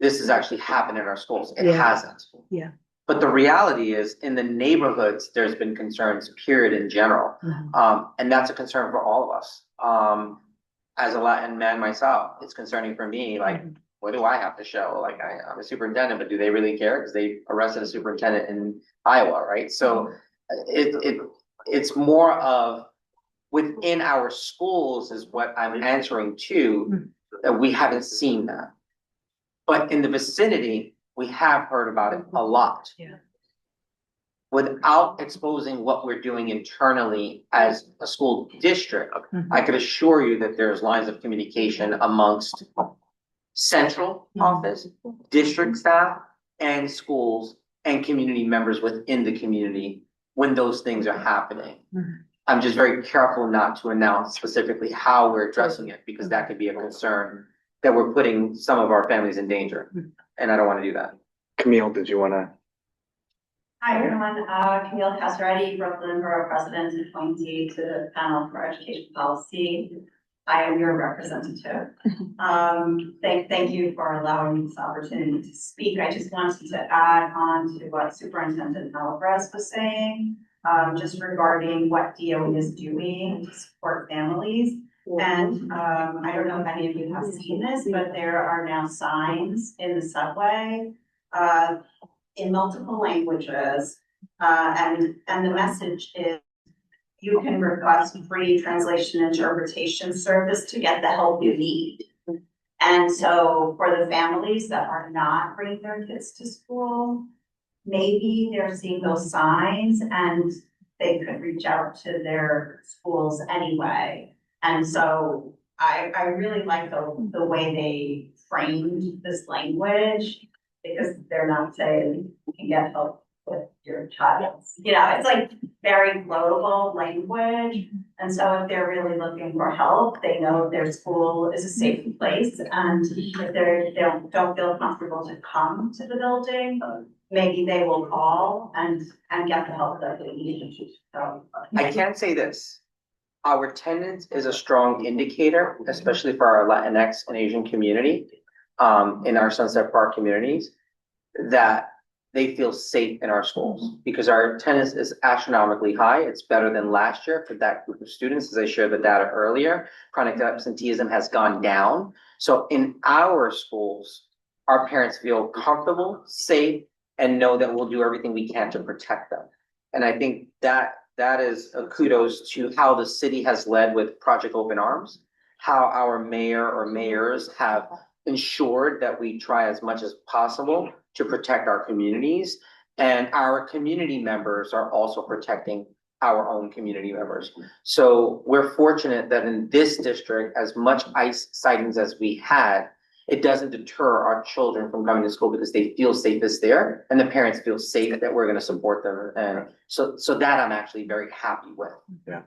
this has actually happened in our schools. It hasn't. Yeah. But the reality is, in the neighborhoods, there's been concerns, period, in general. And that's a concern for all of us. As a Latin man myself, it's concerning for me, like, what do I have to show? Like, I'm a superintendent, but do they really care? Because they arrested a superintendent in Iowa, right? So it's more of within our schools is what I'm answering to, that we haven't seen that. But in the vicinity, we have heard about it a lot. Yeah. Without exposing what we're doing internally as a school district, I could assure you that there's lines of communication amongst central office, district staff, and schools and community members within the community when those things are happening. I'm just very careful not to announce specifically how we're addressing it, because that could be a concern that we're putting some of our families in danger, and I don't want to do that. Camille, did you want to? Hi, everyone. Camille Casaretti, Brooklyn Borough President and appointee to the panel for education policy. I am your representative. Thank you for allowing me this opportunity to speak. I just wanted to add on to what Superintendent Alvarez was saying, just regarding what DOE is doing to support families. And I don't know if any of you have seen this, but there are now signs in the subway in multiple languages, and the message is you can request free translation interpretation service to get the help you need. And so for the families that are not bringing their kids to school, maybe they're seeing those signs and they could reach out to their schools anyway. And so I really like the way they framed this language, because they're not saying you can get help with your child. You know, it's like very global language. And so if they're really looking for help, they know their school is a safe place. And if they don't feel comfortable to come to the building, maybe they will call and get the help that they need. So I can say this. Our attendance is a strong indicator, especially for our Latinx and Asian community, in our Sunset Park communities, that they feel safe in our schools, because our attendance is astronomically high. It's better than last year for that group of students. As I shared the data earlier, chronic absenteeism has gone down. So in our schools, our parents feel comfortable, safe, and know that we'll do everything we can to protect them. And I think that is a kudos to how the city has led with Project Open Arms, how our mayor or mayors have ensured that we try as much as possible to protect our communities, and our community members are also protecting our own community members. So we're fortunate that in this district, as much ICE sightings as we had, it doesn't deter our children from coming to school, because they feel safest there and the parents feel safe that we're going to support them. And so that I'm actually very happy with. Yeah.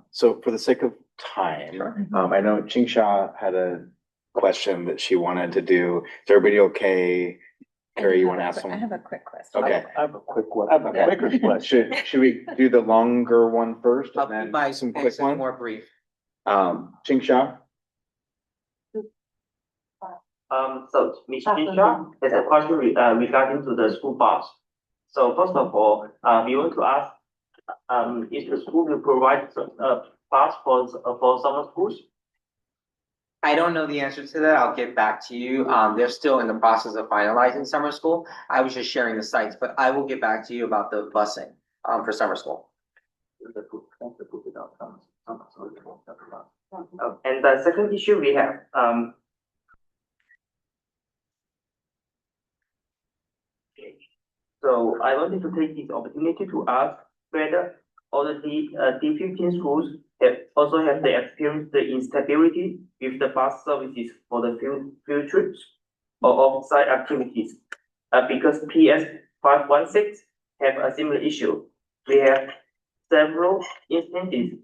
So for the sake of time, I know Chingsha had a question that she wanted to do. Is everybody okay? Carrie, you want to ask someone? I have a quick question. Okay. I have a quick one. I have a quicker question. Should we do the longer one first I'll and keep then my some quick answers ones? more brief. Chingsha? So Ms. Chisha has a question regarding to the school bus. So first of all, we want to ask, if the school will provide bus for summer schools? I don't know the answer to that. I'll get back to you. They're still in the process of finalizing summer school. I was just sharing the sites, but I will get back to you about the busing for summer school. And the second issue we have, so I wanted to take this opportunity to ask whether all the D15 schools also have the experience the instability with the bus services for the field trips or off-site activities. Because PS 516 have a similar issue. We have several instances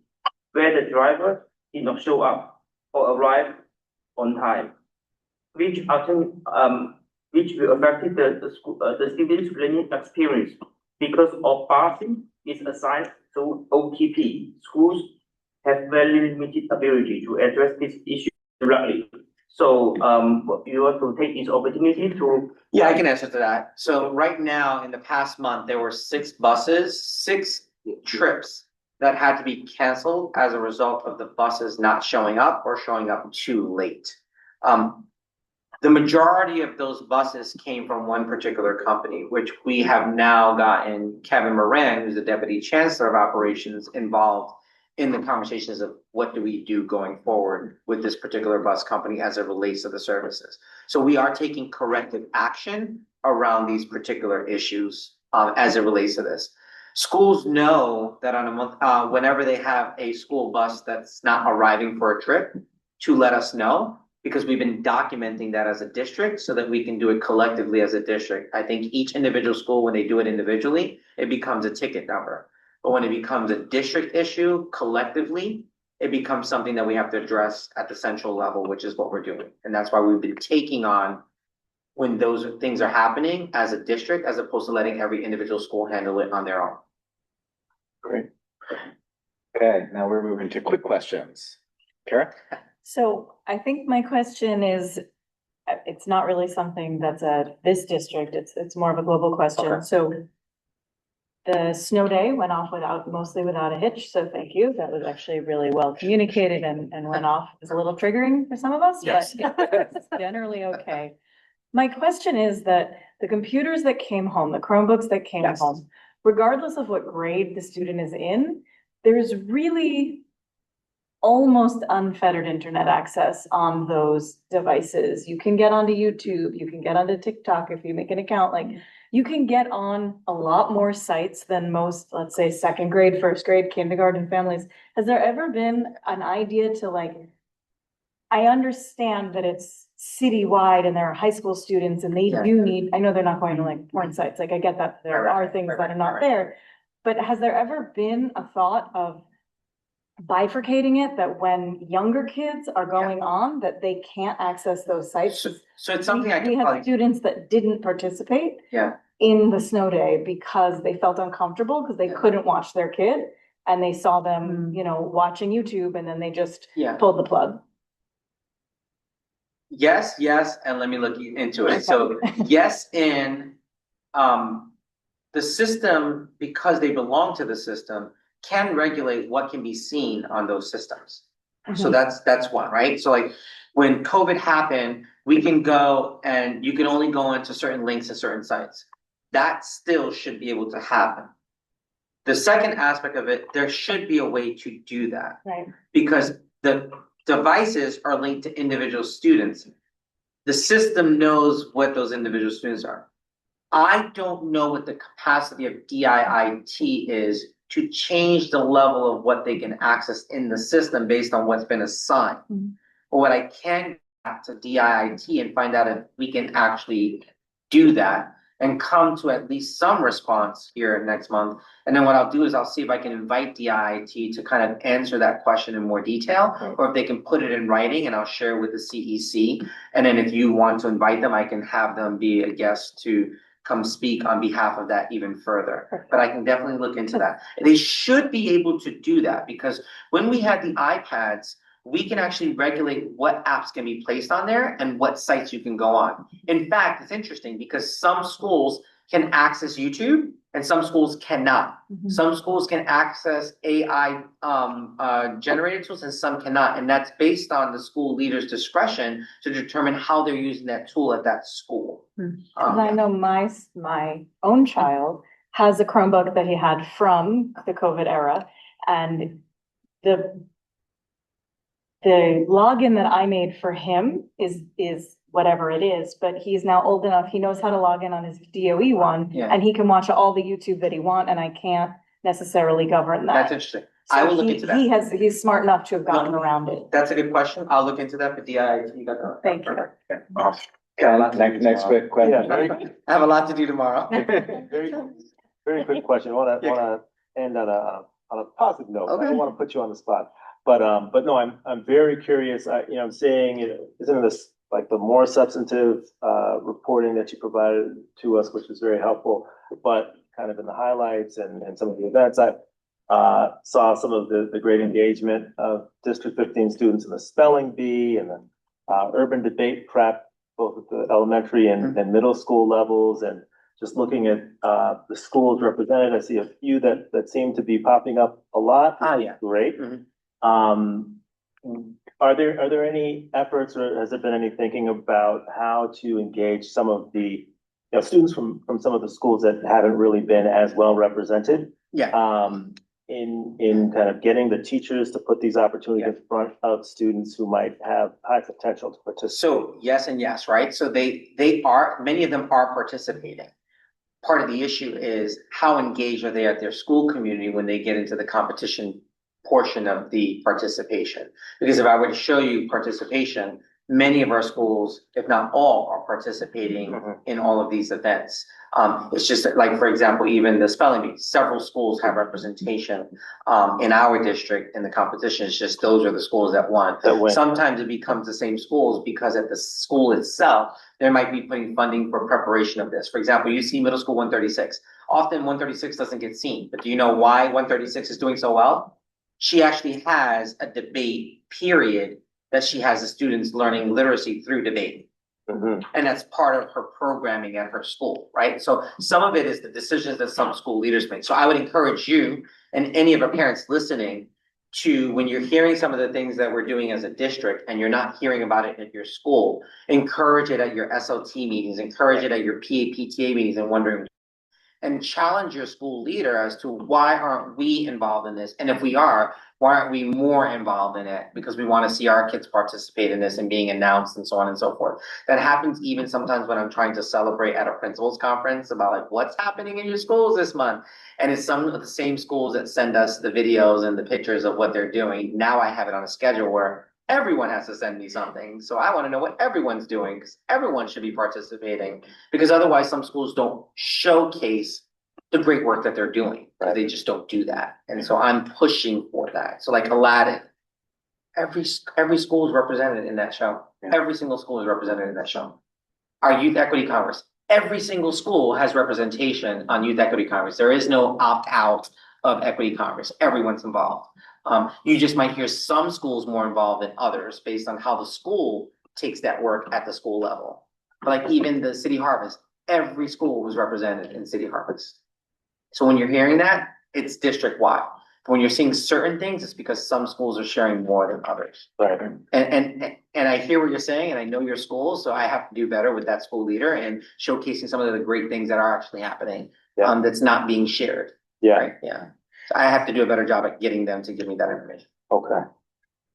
where the driver did not show up or arrive on time, which will affect the students' learning experience. Because of busing is assigned to OTP, schools have very limited ability to address this issue directly. So you want to take this opportunity to... Yeah, I can answer to that. So right now, in the past month, there were 6 trips that had to be canceled as a result of the buses not showing up or showing up too late. The majority of those buses came from one particular company, which we have now gotten Kevin Moran, who's the Deputy Chancellor of Operations, involved in the conversations of what do we do going forward with this particular bus company as it relates to the services. So we are taking corrective action around these particular issues as it relates to this. Schools know that on a month, whenever they have a school bus that's not arriving for a trip, to let us know, because we've been documenting that as a district so that we can do it collectively as a district. I think each individual school, when they do it individually, it becomes a ticket number. But when it becomes a district issue collectively, it becomes something that we have to address at the central level, which is what we're doing. And that's why we've been taking on when those things are happening as a district, as opposed to letting every individual school handle it on their own. Great. Okay, now we're moving to quick questions. Kara? So I think my question is, it's not really something that's at this district, it's more of a global question. Okay. So the snow day went off mostly without a hitch, so thank you. That was actually really well communicated and went off. It was a little triggering for some of us, but it's generally okay. My question is that the computers that came home, the Chromebooks that came home, regardless of what grade the student is in, there's really almost unfettered internet access on those devices. You can get onto YouTube, you can get onto TikTok if you make an account, like you can get on a lot more sites than most, let's say, second grade, first grade, kindergarten families. Has there ever been an idea to like, I understand that it's citywide and there are high school students and they do need, I know they're not going to like porn sites, like I get that there are things that are not there. But has there ever been a thought of bifurcating it, that when younger kids are going on, that they can't access those sites? So it's something I We can had probably, students that didn't participate yeah. in the snow day because they felt uncomfortable because they couldn't watch their kid and they saw them, you know, watching YouTube and then they just pulled the plug. Yes, and let me look into it. So yes, the system, because they belong to the system, can regulate what can be seen on those systems. So that's one, right? So like when COVID happened, we can go and you can only go into certain links and certain sites. That still should be able to happen. The second aspect of it, there should be a way to do that. Right. Because the devices are linked to individual students. The system knows what those individual students are. I don't know what the capacity of DIIT is to change the level of what they can access in the system based on what's been assigned. But what I can go back to DIIT and find out if we can actually do that and come to at least some response here next month. And then what I'll do is I'll see if I can invite DIIT to kind of answer that question in more detail, or if they can put it in writing and I'll share with the CEC. And then if you want to invite them, I can have them be a guest to come speak on behalf of that even further. But I can definitely look into that. They should be able to do that because when we had the iPads, we can actually regulate what apps can be placed on there and what sites you can go on. In fact, it's interesting because some schools can access YouTube and some schools cannot. Some schools can access AI generated tools and some cannot. And that's based on the school leader's discretion to determine how they're using that tool at that school. I know my own child has a Chromebook that he had from the COVID era, and the login that I made for him is whatever it is, but he's now old enough, he knows how to log in on his DOE one, and he can watch all the YouTube that he wants, and I can't necessarily govern that. That's interesting. I will look into that. He's smart enough to have gotten around it. That's a good question. I'll look into that for DIIT. You got that. Thank you. Okay, next quick question. I have a lot to do tomorrow. Very quick question. I wanna end on a positive note. I don't wanna put you on the spot. But no, I'm very curious. I'm saying, isn't this like the more substantive reporting that you provided to us, which was very helpful, but kind of in the highlights and some of the events, I saw some of the great engagement of District 15 students in the spelling bee and the urban debate prep, both at the elementary and middle school levels, and just looking at the schools represented. I see a few that seem to be popping up a lot. Great. Are there any efforts, or has there been any thinking about how to engage some of the students from some of the schools that haven't really been as well represented? in kind of getting the teachers to put these opportunities in front of students who might have high potential to participate? So yes and yes, right? So many of them are participating. Part of the issue is how engaged are they at their school community when they get into the competition portion of the participation? Because if I were to show you participation, many of our schools, if not all, are participating in all of these events. It's just that, like, for example, even the spelling bee, several schools have representation in our district in the competition. It's just those are the schools that won. Sometimes it becomes the same schools because at the school itself, there might be putting funding for preparation of this. For example, you see middle school 136. Often 136 doesn't get seen, but do you know why 136 is doing so well? She actually has a debate period that she has the students learning literacy through debate. And that's part of her programming at her school, right? So some of it is the decisions that some school leaders make. So I would encourage you and any of our parents listening to, when you're hearing some of the things that we're doing as a district and you're not hearing about it at your school, encourage it at your SLT meetings, encourage it at your PTA meetings and wondering, and challenge your school leader as to why aren't we involved in this? And if we are, why aren't we more involved in it? Because we want to see our kids participate in this and being announced and so on and so forth. That happens even sometimes when I'm trying to celebrate at a principal's conference about like what's happening in your schools this month. And it's some of the same schools that send us the videos and the pictures of what they're doing. Now I have it on a schedule where everyone has to send me something. So I want to know what everyone's doing because everyone should be participating, because otherwise some schools don't showcase the great work that they're doing. They just don't do that. And so I'm pushing for that. So like Aladdin, every school is represented in that show. Every single school is represented in that show. Our Youth Equity Congress, every single school has representation on Youth Equity Congress. There is no opt-out of Equity Congress. Everyone's involved. You just might hear some schools more involved than others based on how the school takes that work at the school level. But like even the City Harvest, every school was represented in City Harvest. So when you're hearing that, it's district-wide. When you're seeing certain things, it's because some schools are sharing more than others. Right. And I hear what you're saying, and I know your school, so I have to do better with that school leader and showcasing some of the great things that are actually happening that's not being shared. Yeah. Right? Yeah. So I have to do a better job at getting them to give me that information. Okay.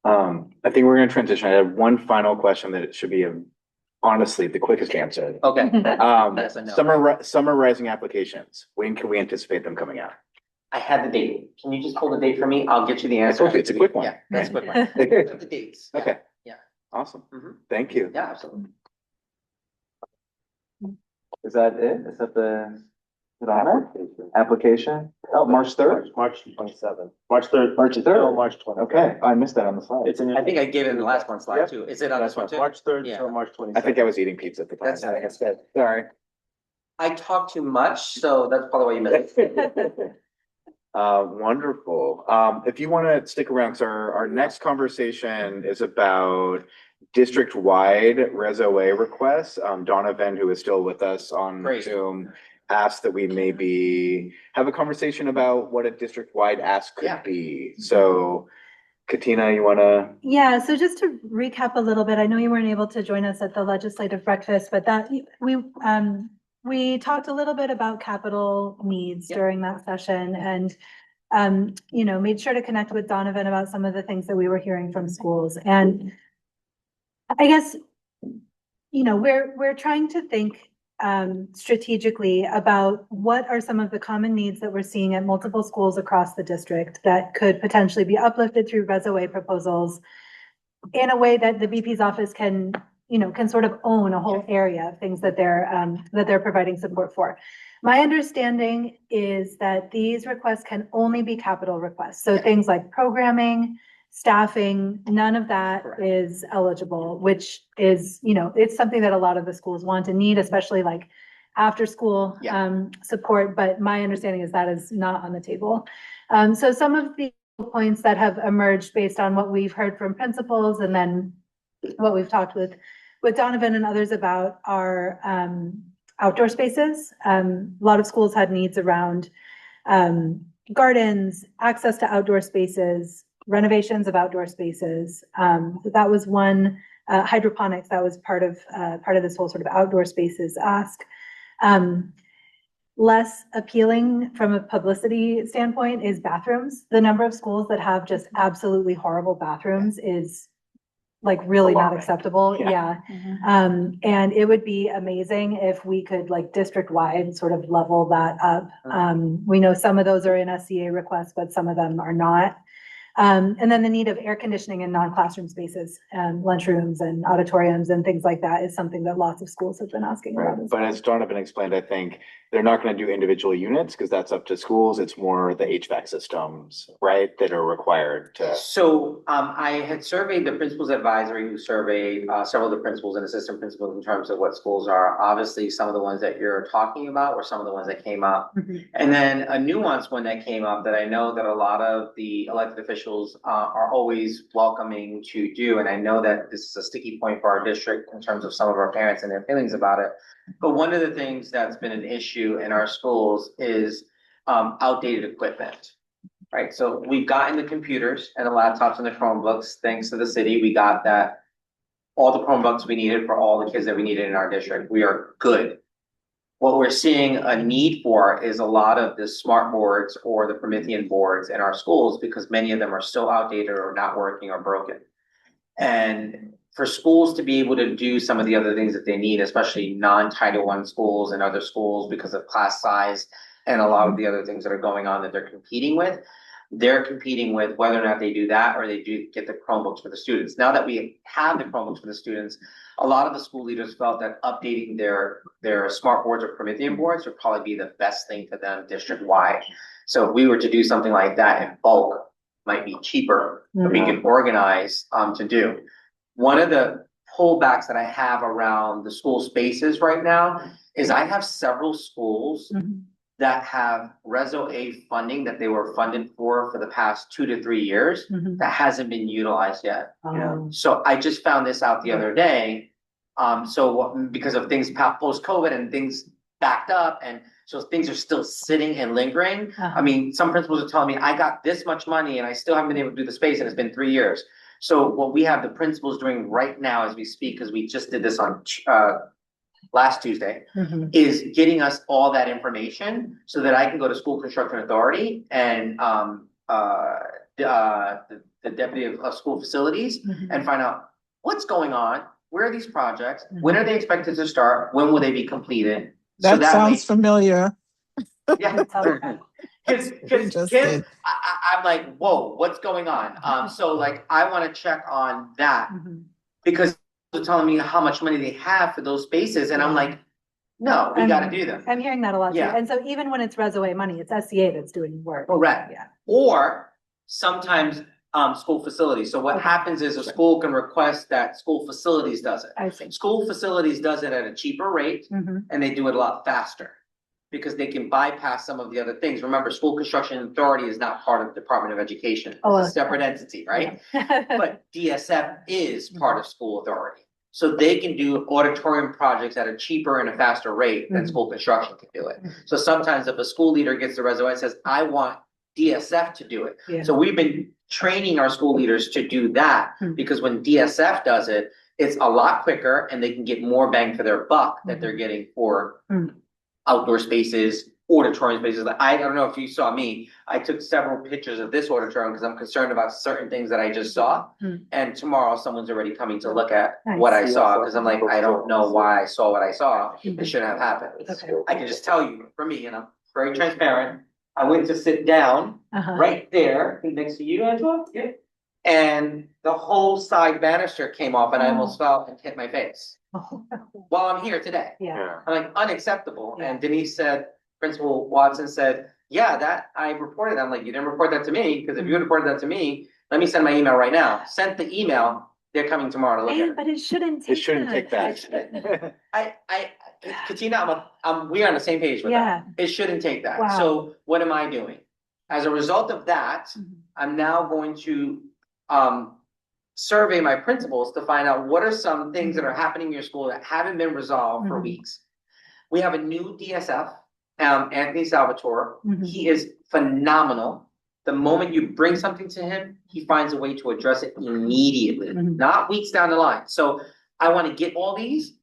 I think we're going to transition. I have one final question that it should be honestly the quickest answer. Okay. Summer Rising applications. When can we anticipate them coming out? I have the date. Can you just pull the date for me? I'll get you the answer. It's a quick one. Yeah, that's a quick one. I have the dates. Yeah. Okay. Yeah. Awesome. Thank you. Yeah, absolutely. Is that it? Is that the application? Oh, March 3rd? March 27th. March 3rd. March 3rd? No, March 27th. Okay, I missed that on the slide. It's in. I think I gave it in the last one slide too. Is it on this one too? March 3rd Yeah. till March 27th. I think I was eating pizza at the time. That's okay. That's good. Sorry. I talk too much, so that's probably why you missed it. Wonderful. If you want to stick around, because our next conversation is about district-wide Res-OA requests. Donovan, who is still with us on Zoom, asked that we maybe have a conversation about what a district-wide ask could be. So, Katina, you want to? Yeah, so just to recap a little bit, I know you weren't able to join us at the legislative breakfast, but that we talked a little bit about capital needs during that session and made sure to connect with Donovan about some of the things that we were hearing from schools. And I guess, we're trying to think strategically about what are some of the common needs that we're seeing at multiple schools across the district that could potentially be uplifted through Res-OA proposals in a way that the VP's office can sort of own a whole area of things that they're providing support for. My understanding is that these requests can only be capital requests. So things like programming, staffing, none of that is eligible, which is, it's something that a lot of the schools want and need, especially like after school support. But my understanding is that is not on the table. So some of the points that have emerged based on what we've heard from principals and then what we've talked with Donovan and others about are outdoor spaces. A lot of schools had needs around gardens, access to outdoor spaces, renovations of outdoor spaces. That was one. Hydroponics, that was part of this whole sort of outdoor spaces ask. less appealing from a publicity standpoint is bathrooms. The number of schools that have just absolutely horrible bathrooms is like really not acceptable. Yeah. And it would be amazing if we could like district-wide sort of level that up. We know some of those are in SCA requests, but some of them are not. And then the need of air conditioning in non-classroom spaces and lunchrooms and auditoriums and things like that is something that lots of schools have been asking about. Right. But as Donovan explained, I think they're not going to do individual units because that's up to schools. It's more the HVAC systems, right, that are required to. So I had surveyed the principals advisory who surveyed several of the principals and assistant principals in terms of what schools are. Obviously, some of the ones that you're talking about were some of the ones that came up. And then a nuanced one that came up that I know that a lot of the elected officials are always welcoming to do. And I know that this is a sticky point for our district in terms of some of our parents and their feelings about it. But one of the things that's been an issue in our schools is outdated equipment, right? So we've gotten the computers and the laptops and the Chromebooks, thanks to the city. We got that, all the Chromebooks we needed for all the kids that we needed in our district. We are good. What we're seeing a need for is a lot of the smart boards or the Promethean boards in our schools because many of them are still outdated or not working or broken. And for schools to be able to do some of the other things that they need, especially non-Title I schools and other schools because of class size and a lot of the other things that are going on that they're competing with whether or not they do that or they do get the Chromebooks for the students. Now that we have the Chromebooks for the students, a lot of the school leaders felt that updating their smart boards or Promethean boards would probably be the best thing for them district-wide. So if we were to do something like that in bulk, might be cheaper, but we can organize to do. One of the pullbacks that I have around the school spaces right now is I have several schools that have Reso A funding that they were funded for the past 2 to 3 years that hasn't been utilized yet. So I just found this out the other day. So because of things post-COVID and things backed up and so things are still sitting and lingering. I mean, some principals are telling me I got this much money and I still haven't been able to do the space and it's been 3 years. So what we have the principals doing right now as we speak, because we just did this on last Tuesday, is getting us all that information so that I can go to School Construction Authority and the Deputy of School Facilities and find out what's going on, where are these projects, when are they expected to start, when will they be completed? That sounds familiar. Yeah. Cause I'm like, whoa, what's going on? So like, I want to check on that because they're telling me how much money they have for those spaces. And I'm like, no, we got to do them. I'm hearing that a lot too. Yeah. And so even when it's Reso A money, it's SCA that's doing work. Correct. Yeah. Or sometimes school facilities. So what happens is a school can request that school facilities does it. I see. School facilities does it at a cheaper rate and they do it a lot faster because they can bypass some of the other things. Remember, School Construction Authority is not part of the Department of Education. It's a separate entity, right? But DSF is part of School Authority. So they can do auditorium projects at a cheaper and a faster rate than school construction can do it. So sometimes if a school leader gets the resume and says, I want DSF to do it. So we've been training our school leaders to do that because when DSF does it, it's a lot quicker and they can get more bang for their buck that they're getting for outdoor spaces, auditorium spaces. I don't know if you saw me, I took several pictures of this auditorium because I'm concerned about certain things that I just saw. And tomorrow someone's already coming to look at what I saw because I'm like, I don't know why I saw what I saw. It shouldn't have happened. I can just tell you, for me, and I'm very transparent, I went to sit down right there next to you, Angela. Yeah. And the whole side banister came off and I almost fell and hit my face while I'm here today. I'm like, unacceptable. And Denise said, Principal Watson said, yeah, that I reported. I'm like, you didn't report that to me because if you reported that to me, let me send my email right now. Sent the email. They're coming tomorrow to look at it. But it shouldn't take that. Katina, we are on the same page with that. It shouldn't take that. Wow. So what am I doing? As a result of that, I'm now going to survey my principals to find out what are some things that are happening in your school that haven't been resolved for weeks. We have a new DSF, Anthony Salvatore. He is phenomenal. The moment you bring something to him, he finds a way to address it immediately, not weeks down the line. So I want to get all these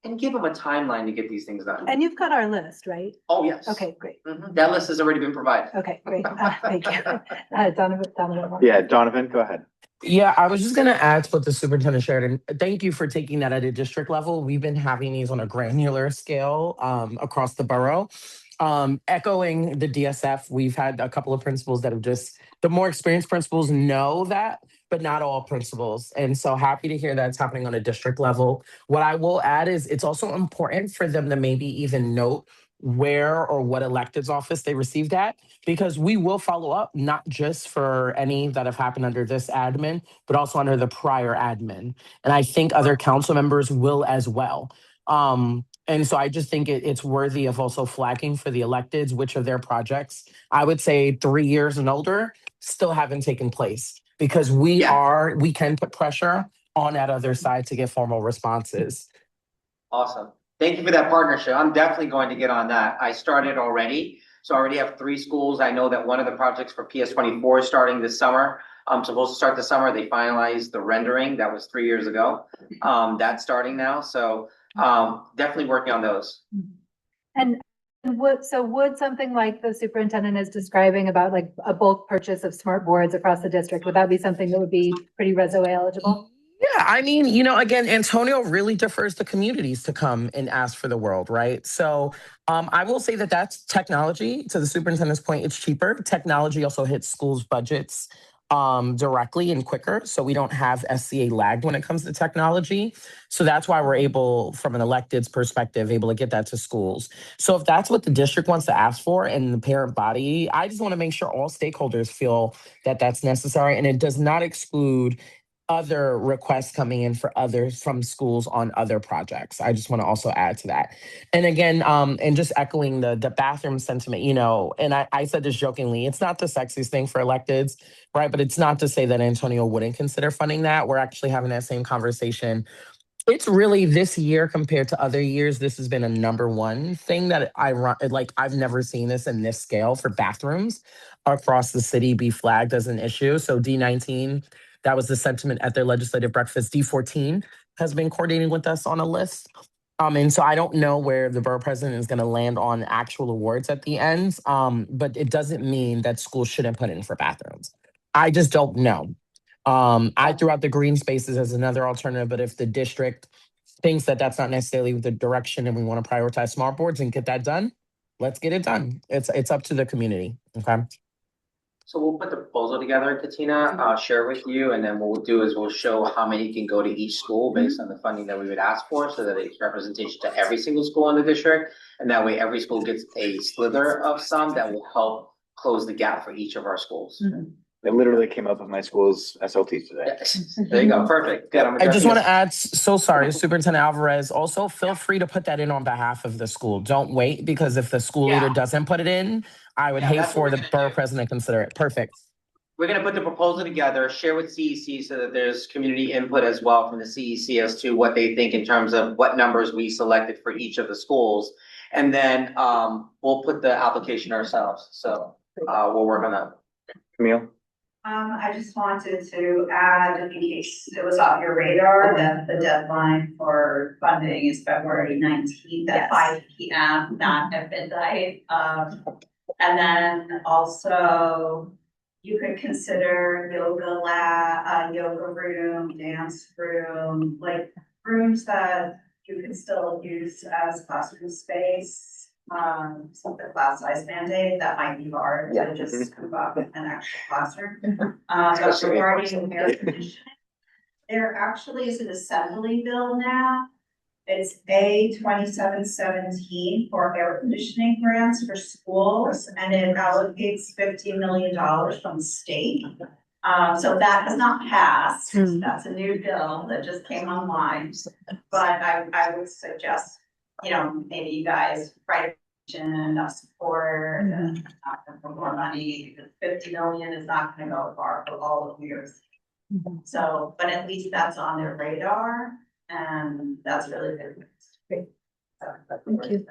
and give them a timeline to get these things done. And you've got our list, right? Oh, yes. Okay, great. That list has already been provided. Okay, great. Thank you. Donovan. Yeah, Donovan, go ahead. Yeah, I was just going to add to what the superintendent shared, and thank you for taking that at a district level. We've been having these on a granular scale across the borough. Echoing the DSF, we've had a couple of principals that have just, the more experienced principals know that, but not all principals. And so happy to hear that's happening on a district level. What I will add is it's also important for them to maybe even note where or what elected's office they received at, because we will follow up, not just for any that have happened under this admin, but also under the prior admin. And I think other council members will as well. And so I just think it's worthy of also flagging for the electeds, which of their projects, I would say 3 years and older, still haven't taken place, because we can put pressure on that other side to get formal responses. Awesome. Thank you for that partnership. I'm definitely going to get on that. I started already. So I already have 3 schools. I know that one of the projects for PS24 is starting this summer. I'm supposed to start this summer. They finalized the rendering. That was 3 years ago. That's starting now. So definitely working on those. And would something like the superintendent is describing about like a bulk purchase of smart boards across the district, would that be something that would be pretty reso eligible? Yeah, I mean, again, Antonio really defers to communities to come and ask for the world, right? So I will say that that's technology. To the superintendent's point, it's cheaper. Technology also hits schools' budgets directly and quicker. So we don't have SCA lagged when it comes to technology. So that's why we're able, from an elected's perspective, able to get that to schools. So if that's what the district wants to ask for and the parent body, I just want to make sure all stakeholders feel that that's necessary, and it does not exclude other requests coming in for others from schools on other projects. I just want to also add to that. And again, and just echoing the bathroom sentiment, and I said this jokingly, it's not the sexiest thing for electeds, right? But it's not to say that Antonio wouldn't consider funding that. We're actually having that same conversation. It's really, this year compared to other years, this has been a number one thing that I've never seen this in this scale for bathrooms across the city be flagged as an issue. So D19, that was the sentiment at their legislative breakfast. D14 has been coordinating with us on a list. And so I don't know where the borough president is going to land on actual awards at the end, but it doesn't mean that schools shouldn't put in for bathrooms. I just don't know. I threw out the green spaces as another alternative, but if the district thinks that that's not necessarily the direction and we want to prioritize smart boards and get that done, let's get it done. It's up to the community. Okay. So we'll put the proposal together, Katina, share with you, and then what we'll do is we'll show how many can go to each school based on the funding that we would ask for, so that it's representation to every single school in the district. And that way every school gets a slither of some that will help close the gap for each of our schools. It literally came up with my school's SLT today. Yes. There you go. Perfect. Good. I just want to add, so sorry, Superintendent Alvarez, also feel free to put that in on behalf of the school. Don't wait, because if the school leader doesn't put it in, I would hate for the borough president to consider it. Perfect. We're going to put the proposal together, share with CEC so that there's community input as well from the CEC as to what they think in terms of what numbers we selected for each of the schools. And then we'll put the application ourselves. So we'll work on that. Camille? I just wanted to add, in case it was off your radar, that the deadline for funding is February 19th at 5 p.m., not at midnight. And then also you could consider yoga room, dance room, like rooms that you can still use as classroom space. Some of the class size mandate that might be hard to just move up an actual classroom. But regarding air conditioning, there actually is an assembly bill now. It's A2717 for air conditioning grants for schools, and it allocates $50 million from the state. So that has not passed. That's a new bill that just came online. But I would suggest, maybe you guys write enough support and for more money, because 50 million is not going to go far for all of years. So, but at least that's on their radar, and that's really good. Great. Thank you.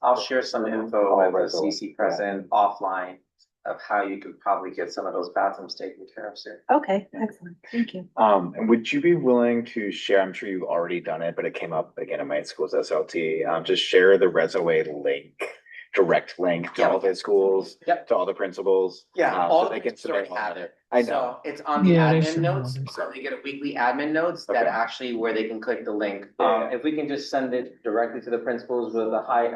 I'll share some info with the CC president offline of how you could probably get some of those bathrooms taken care of soon. Okay, excellent. Thank you. And would you be willing to share, I'm sure you've already done it, but it came up again in my school's SLT, just share the Resume link, direct link to all the schools, to all the principals. Yeah, so all they the can kids already submit have it. I know. So it's on the Yeah, they admin should notes, have it. so they get a weekly admin notes that Okay. actually where they can click the link. Yeah. If we can just send it directly to the principals with a high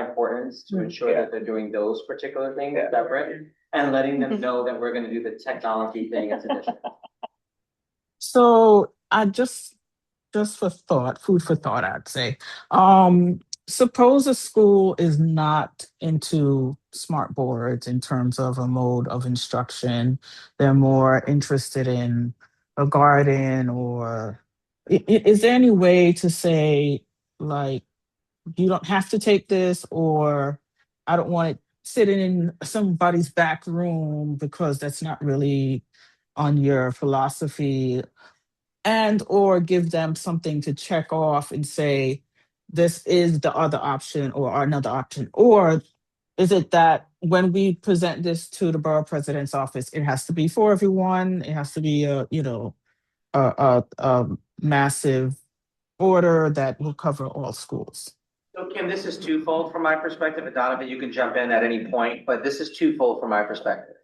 importance to ensure Yeah. that they're doing those particular things Yeah. separate and letting them know that we're gonna do the technology thing as a district. So I just for thought, food for thought, I'd say. Suppose a school is not into smart boards in terms of a mode of instruction. They're more interested in a garden or is there any way to say like you don't have to take this or I don't want it sitting in somebody's back room because that's not really on your philosophy and or give them something to check off and say this is the other option or another option or is it that when we present this to the borough president's office it has to be for everyone, it has to be a massive order that will cover all schools? So Kim, this is twofold from my perspective, and Donovan, you can jump in at any point, but this is twofold from my perspective.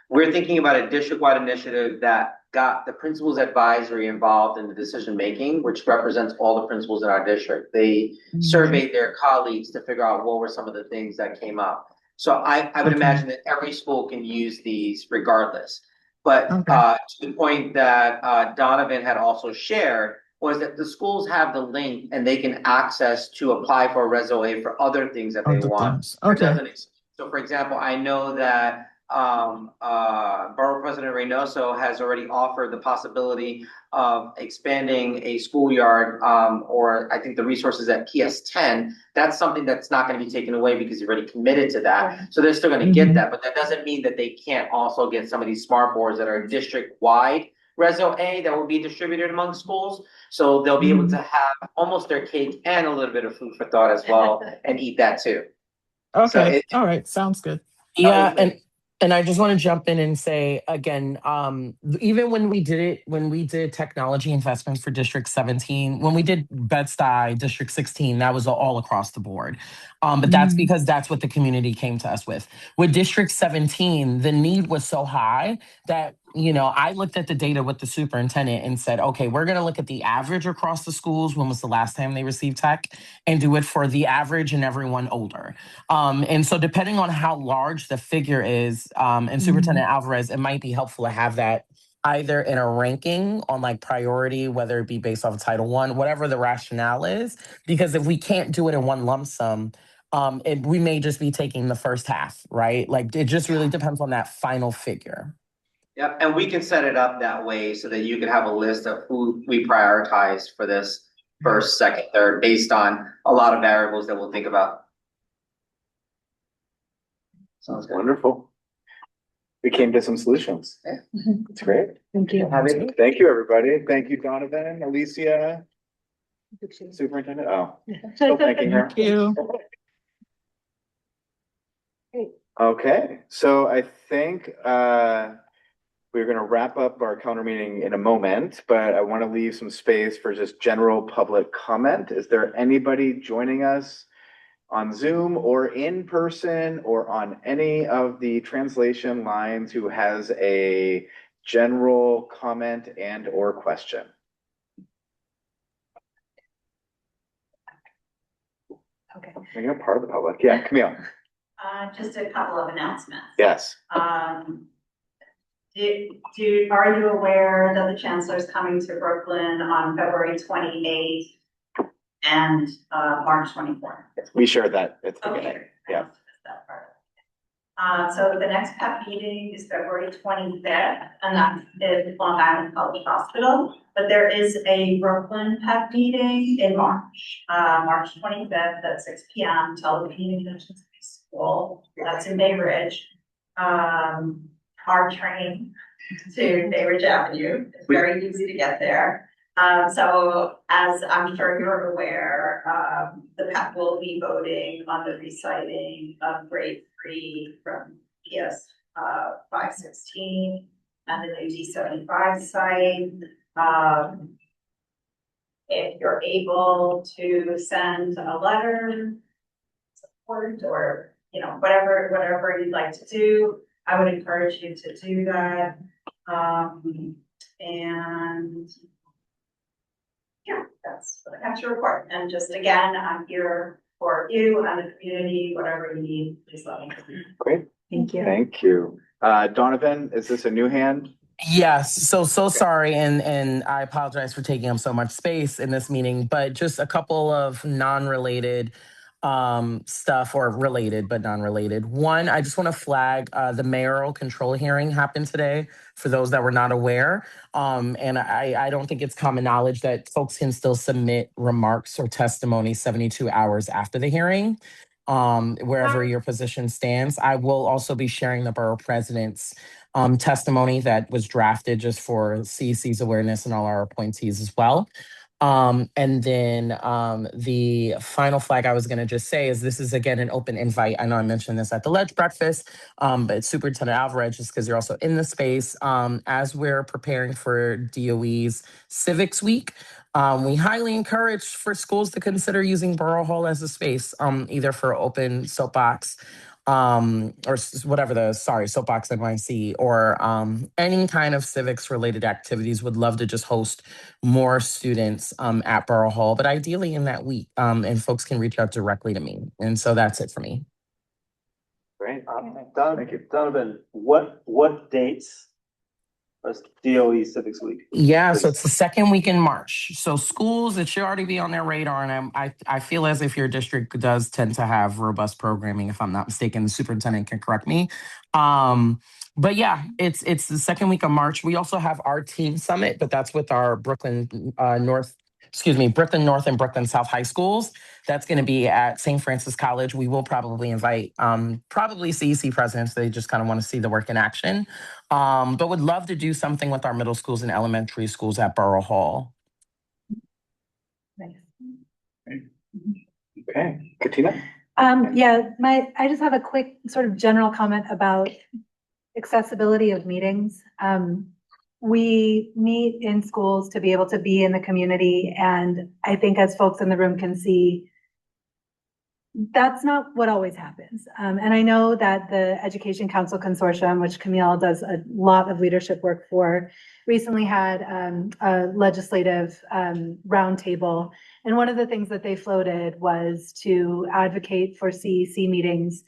We're thinking about a district-wide initiative that got the principals advisory involved in the decision-making, which represents all the principals in our district. They surveyed their colleagues to figure out what were some of the things that came up. So I would imagine that every school can use these regardless. But to the point that Donovan had also shared, was that the schools have the link and they can access to apply for a resume for other things that they Other want. things. Okay. So for example, I know that Borough President Reynoso has already offered the possibility of expanding a schoolyard, or I think the resources at PS10. That's something that's not going to be taken away because you've already committed to that. So they're still going to get that, but that doesn't mean that they can't also get some of these smart boards that are district-wide resume that will be distributed among schools. So they'll be able to have almost their cake and a little bit of food for thought as well and eat that too. Okay. All right. Sounds good. Yeah, and I just want to jump in and say again, even when we did technology investments for District 17, when we did Bed-Stuy District 16, that was all across the board. But that's because that's what the community came to us with. With District 17, the need was so high that I looked at the data with the superintendent and said, okay, we're going to look at the average across the schools. When was the last time they received tech? And do it for the average and everyone older. And so depending on how large the figure is, and Superintendent Alvarez, it might be helpful to have that either in a ranking on like priority, whether it be based off of Title I, whatever the rationale is, because if we can't do it in one lump sum, we may just be taking the first half, right? Like it just really depends on that final figure. Yeah, and we can set it up that way so that you can have a list of who we prioritize for this first, second, third, based on a lot of variables that we'll think about. Sounds good. We came to some solutions. Yeah. That's great. Thank you. Thank you, everybody. Thank you, Donovan, Alicia, Superintendent. Oh, still thanking her. Thank you. Okay, so I think we're going to wrap up our calendar meeting in a moment, but I want to leave some space for just general public comment. Is there anybody joining us on Zoom or in person or on any of the translation lines who has a general comment and or question? Okay. You're part of the public. Yeah, Camille. Just a couple of announcements. Yes. Are you aware that the Chancellor is coming to Brooklyn on February 28th and March 24th? We shared that at the beginning. Okay. Yeah. So the next PEP meeting is February 25th, and that's at Long Island College Hospital. But there is a Brooklyn PEP meeting in March, March 25th at 6 p.m. Telecommunications High School. That's in Bay Ridge. Our train to Bay Ridge Avenue. It's very easy to get there. So as I'm sure you're aware, the PEP will be voting on the reciting of grade 3 from PS 516 and the new D75 site. If you're able to send a letter, support, or whatever you'd like to do, I would encourage you to do that. And yeah, that's what I have to report. And just again, I'm here for you and the community, whatever you need, please let me know. Great. Thank you. Thank you. Donovan, is this a new hand? Yes, so sorry, and I apologize for taking up so much space in this meeting, but just a couple of non-related stuff, or related but non-related. One, I just want to flag the mayoral control hearing happened today for those that were not aware. And I don't think it's common knowledge that folks can still submit remarks or testimony 72 hours after the hearing, wherever your position stands. I will also be sharing the borough president's testimony that was drafted just for CEC's awareness and all our appointees as well. And then the final flag I was going to just say is this is, again, an open invite. I know I mentioned this at the Ledge Breakfast, but Superintendent Alvarez, just because you're also in the space, as we're preparing for DOE's Civics Week, we highly encourage for schools to consider using Borough Hall as a space, either for open soapbox, Soapbox NYC, or any kind of civics related activities. Would love to just host more students at Borough Hall, but ideally in that week, and folks can reach out directly to me. And so that's it for me. Great. Thank you. Donovan, what dates is DOE Civics Week? Yeah, so it's the second week in March. So schools, it should already be on their radar. And I feel as if your district does tend to have robust programming, if I'm not mistaken. The superintendent can correct me. But yeah, it's the second week of March. We also have our team summit, but that's with our Brooklyn North and Brooklyn South high schools. That's going to be at St. Francis College. We will probably invite probably CEC presidents. They just kind of want to see the work in action. But would love to do something with our middle schools and elementary schools at Borough Hall. Nice. Okay, Katina? I just have a quick sort of general comment about accessibility of meetings. We meet in schools to be able to be in the community, and I think as folks in the room can see, that's not what always happens. And I know that the Education Council Consortium, which Camille does a lot of leadership work for, recently had a legislative roundtable. And one of the things that they floated was to advocate for CEC meetings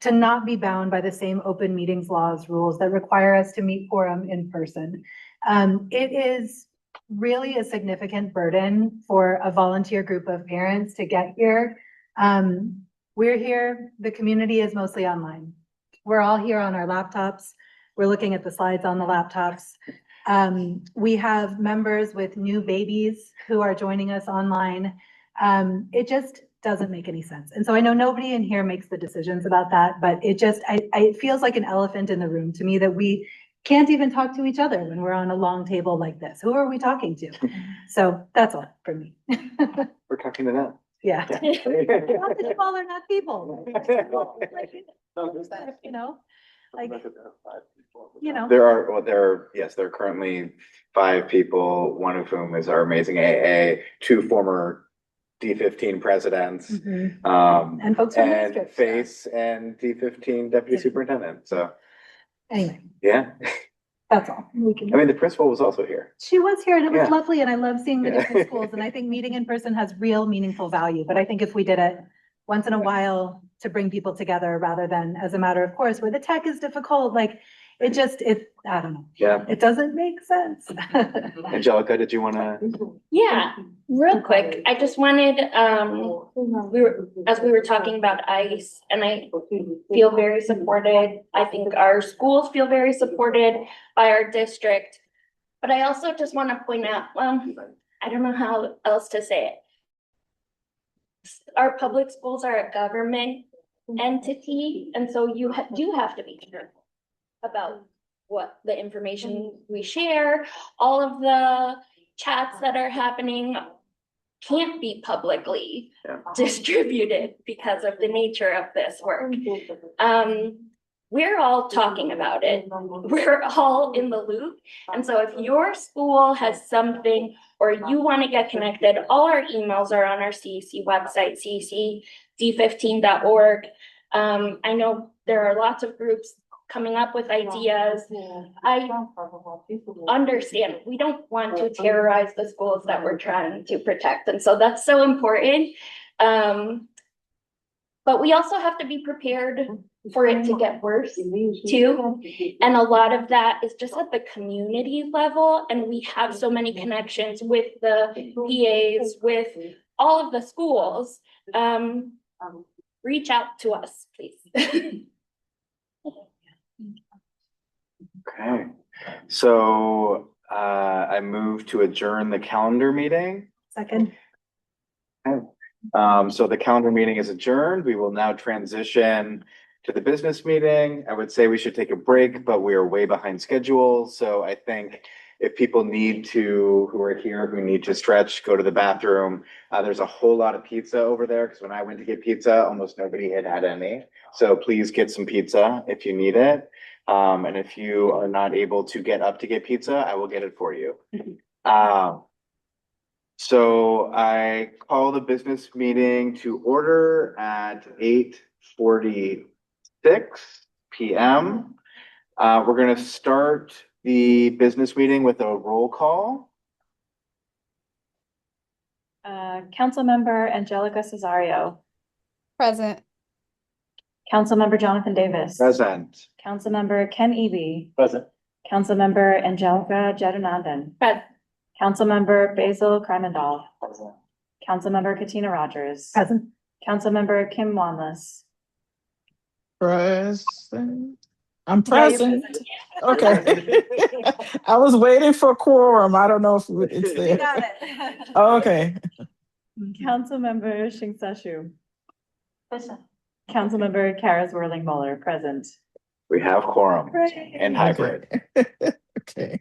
to not be bound by the same open meetings laws rules that require us to meet quorum in person. It is really a significant burden for a volunteer group of parents to get here. We're here, the community is mostly online. We're all here on our laptops. We're looking at the slides on the laptops. We have members with new babies who are joining us online. It just doesn't make any sense. And so I know nobody in here makes the decisions about that, but it feels like an elephant in the room to me that we can't even talk to each other when we're on a long table like this. Who are we talking to? So that's all for me. We're talking to them. Yeah. Not that you all are not people. There are currently 5 people, one of whom is our amazing AA, 2 former D15 presidents, and folks from the district. Face and D15 deputy superintendent. So anyway, yeah, that's all. The principal was also here. She was here, and it was lovely, and I love seeing the different schools. And I think meeting in person has real meaningful value. But I think if we did it once in a while to bring people together rather than as a matter of course, where the tech is difficult, I don't know. Yeah, it doesn't make sense. Angelica, did you want to? Yeah, real quick. I just wanted, as we were talking about ICE, and I feel very supported. I think our schools feel very supported by our district. But I also just want to point out, I don't know how else to say it. Our public schools are a government entity, and so you do have to be careful about what the information we share. All of the chats that are happening can't be publicly distributed because of the nature of this work. we're all talking about it. We're all in the loop. And so if your school has something or you want to get connected, all our emails are on our CEC website, cecd15.org. I know there are lots of groups coming up with ideas. I understand we don't want to terrorize the schools that we're trying to protect. And so that's so important. But we also have to be prepared for it to get worse too. And a lot of that is just at the community level. And we have so many connections with the PAs, with all of the schools. Reach out to us, please. Okay, so I move to adjourn the calendar meeting. Second. Okay. So the calendar meeting is adjourned. We will now transition to the business meeting. I would say we should take a break, but we are way behind schedule. So I think if people who are here, who need to stretch, go to the bathroom, there's a whole lot of pizza over there because when I went to get pizza, almost nobody had any. So please get some pizza if you need it. And if you are not able to get up to get pizza, I will get it for you. So I call the business meeting to order at 8:46 p.m. We're going to start the business meeting with a roll call. Councilmember Angelica Cesario. Present. Councilmember Jonathan Davis. Present. Councilmember Ken Eby. Present. Councilmember Angelica Jadunandan. Present. Councilmember Basil Kremendall. Present. Councilmember Katina Rogers. Present. Councilmember Kim Wanless. Present. I'm present. Okay. I was waiting for quorum. I don't know if it's there. Got it. Okay. Councilmember Shing Sashu. Councilmember Kara Swirling Muller, present. We have quorum Hooray. and hybrid. Okay.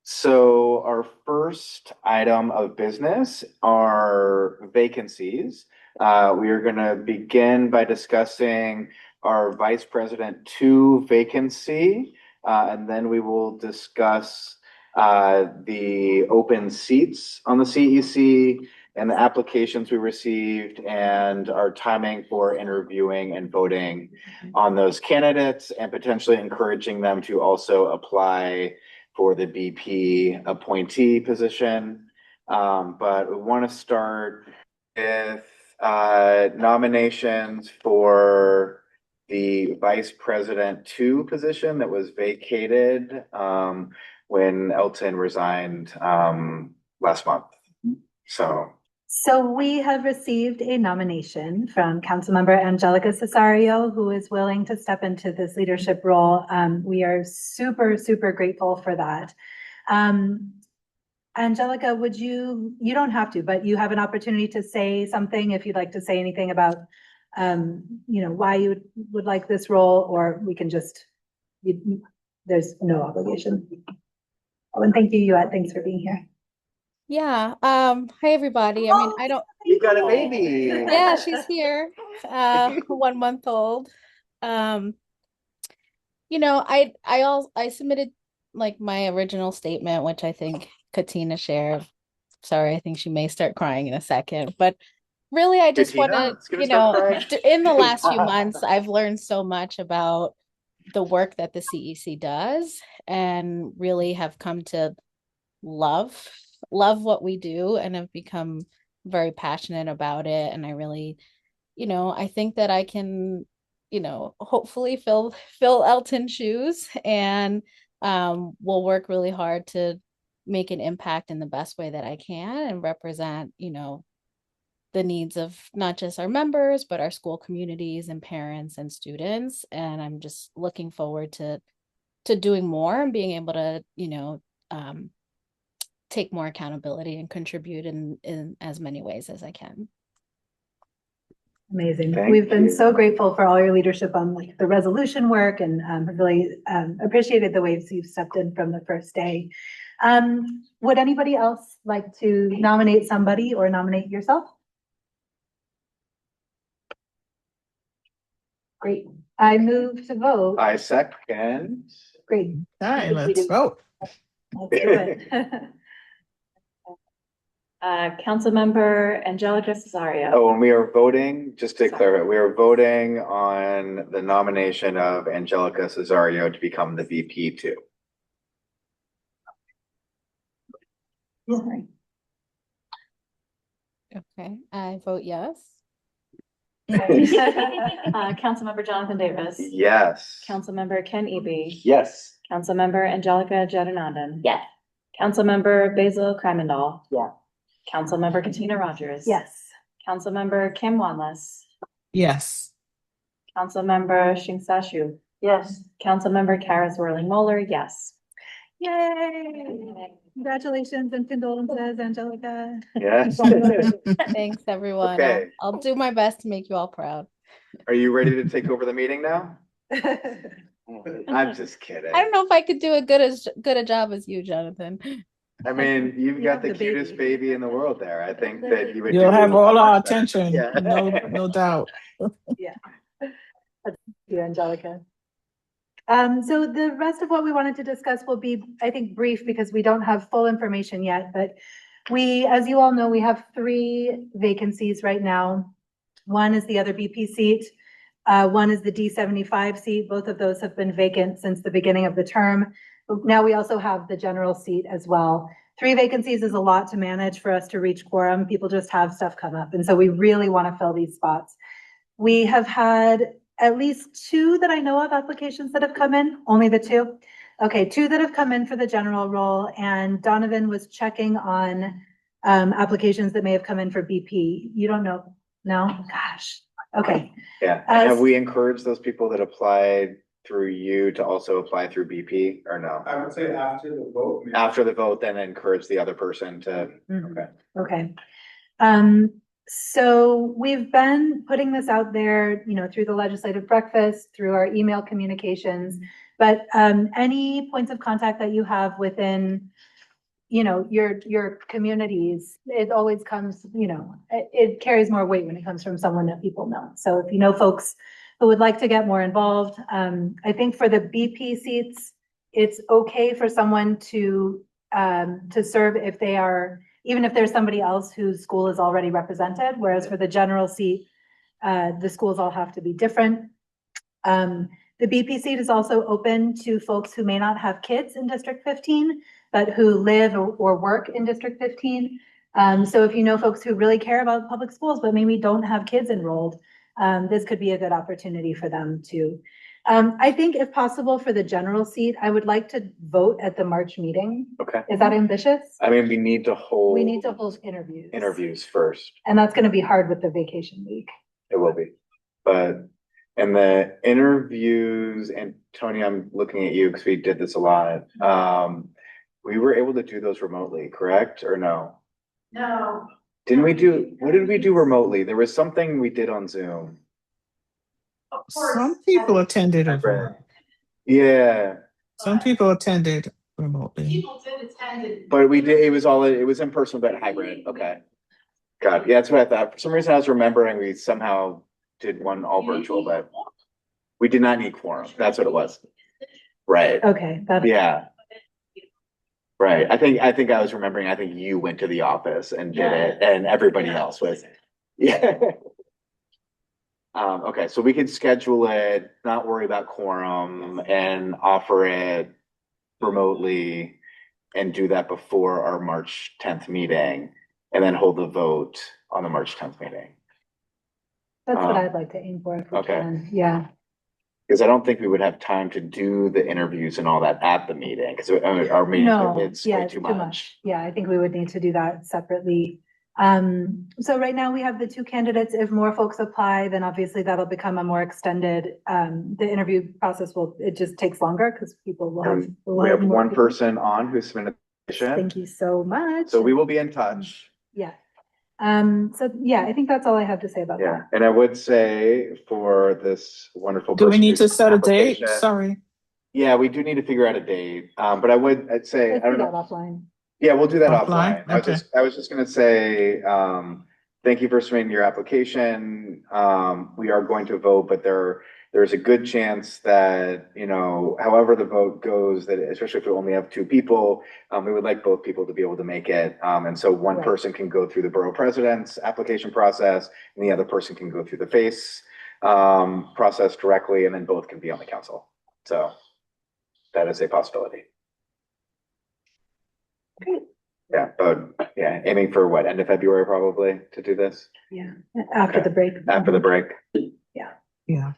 So our first item of business are vacancies. We are going to begin by discussing our Vice President 2 vacancy, and then we will discuss the open seats on the CEC and the applications we received and our timing for interviewing and voting on those candidates and potentially encouraging them to also apply for the BP appointee position. But we want to start with nominations for the Vice President 2 position that was vacated when Elton resigned last month. So we have received a nomination from Councilmember Angelica Cesario, who is willing to step into this leadership role. We are super, super grateful for that. Angelica, you don't have to, but you have an opportunity to say something if you'd like to say anything about, why you would like this role, or we can just, there's no obligation. Oh, and thank you, Yuat. Thanks for being here. Yeah. Hi, everybody. I mean, I don't. You got a baby. Yeah, she's here. 1 month old. I submitted like my original statement, which I think Katina shared. Sorry, I think she may start crying in a second, but really, I just want to, in the last few months, I've learned so much about the work that the CEC does and really have come to love what we do and have become very passionate about it. And I really, I think that I can, hopefully fill Elton's shoes, and we'll work really hard to make an impact in the best way that I can and represent, the needs of not just our members, but our school communities and parents and students. And I'm just looking forward to doing more and being able to, take more accountability and contribute in as many ways as I can. Amazing. We've been so grateful for all your leadership on the resolution work, and have really appreciated the ways you've stepped in from the first day. Would anybody else like to nominate somebody or nominate yourself? Great. I move to vote. I second. Great. Hi, let's vote. Let's do it. Councilmember Angelica Cesario. Oh, and we are voting, just to clarify, we are voting on the nomination of Angelica Cesario to become the VP too. Sorry. Okay, I vote yes. Councilmember Jonathan Davis. Yes. Councilmember Ken Eby. Yes. Councilmember Angelica Jagannatham. Yes. Councilmember Basil Kramendahl. Yeah. Councilmember Katina Rogers. Yes. Councilmember Kim Wanless. Yes. Councilmember Shing Sashu. Yes. Councilmember Kara Swirling Moeller, yes. Yay! Congratulations and condolences, Angelica. Yes. Thanks, everyone. Okay. I'll do my best to make you all proud. Are you ready to take over the meeting now? I'm just kidding. I don't know if I could do a good a job as you, Jonathan. I mean, you've You got have the the cutest baby in the world there. I think that you would You'll do have a all our much better. attention. Yeah. No doubt. Yeah. Thank you, Angelica. So the rest of what we wanted to discuss will be, I think, brief because we don't have full information yet, but we, as you all know, we have 3 vacancies right now. One is the other BP seat. One is the D75 seat. Both of those have been vacant since the beginning of the term. Now we also have the general seat as well. 3 vacancies is a lot to manage for us to reach quorum. People just have stuff come up. And so we really want to fill these spots. We have had at least 2 that I know of applications that have come in, only the 2. Okay, 2 that have come in for the general role, and Donovan was checking on applications that may have come in for BP. You don't know? No? Gosh. Okay. Yeah. Have we encouraged those people that applied through you to also apply through BP or no? I would say after the vote. maybe. After the vote, then encourage the other person to, Mhm. okay. Okay. So we've been putting this out there, through the legislative breakfast, through our email communications, but any points of contact that you have within, your communities, it always comes, it carries more weight when it comes from someone that people know. So if you know folks who would like to get more involved, I think for the BP seats, it's okay for someone to serve if they are, even if there's somebody else whose school is already represented, whereas for the general seat, the schools all have to be different. The BP seat is also open to folks who may not have kids in District 15, but who live or work in District 15. So if you know folks who really care about public schools, but maybe don't have kids enrolled, this could be a good opportunity for them too. I think if possible for the general seat, I would like to vote at the March meeting. Okay. Is that ambitious? I mean, we need to hold interviews first. And that's going to be hard with the vacation week. It will be. But, and the interviews, and Tony, I'm looking at you because we did this a lot. We were able to do those remotely, correct? Or no? No. What did we do remotely? There was something we did on Zoom. Some people attended over. Yeah. Some people attended remotely. People did attend it. But we did, it was in person, but hybrid. Okay. God, yeah, that's what I thought. For some reason I was remembering we somehow did one all virtual, but we did not need quorum. That's what it was. Right. Okay. Yeah. Right. I think I was remembering, I think you went to the office and did it and everybody else was. Yeah. Okay, so we can schedule it, not worry about quorum and offer it remotely and do that before our March 10th meeting and then hold the vote on the March 10th meeting. That's what I'd like to aim for if we Okay. can. Yeah. Because I don't think we would have time to do the interviews and all that at the meeting, because our meeting, it's way too much. Yeah, I think we would need to do that separately. So right now we have the 2 candidates. If more folks apply, then obviously that'll become a more extended, the interview process it just takes longer because people will have. We have one person on who submitted the petition. Thank you so much. So we will be in touch. Yeah. So yeah, I think that's all I have to say about Yeah, and I would say for this wonderful. Do we person need who to did set the a date? application- Sorry. Yeah, we do need to figure out a date, but I'd say, Let's I don't do know. that offline. Yeah, we'll do that Offline? offline. I was just gonna say, thank you for submitting your application. We are going to vote, but there's a good chance that, however the vote goes, that especially if we only have two people, we would like both people to be able to make it. And so one Right. person can go through the borough president's application process and the other person can go through the face process directly, and then both can be on the council. So that is a possibility. Great. Yeah, but yeah, aiming for what, end of February probably to do this? Yeah, after Okay. the break. After the break. Yeah. Yeah.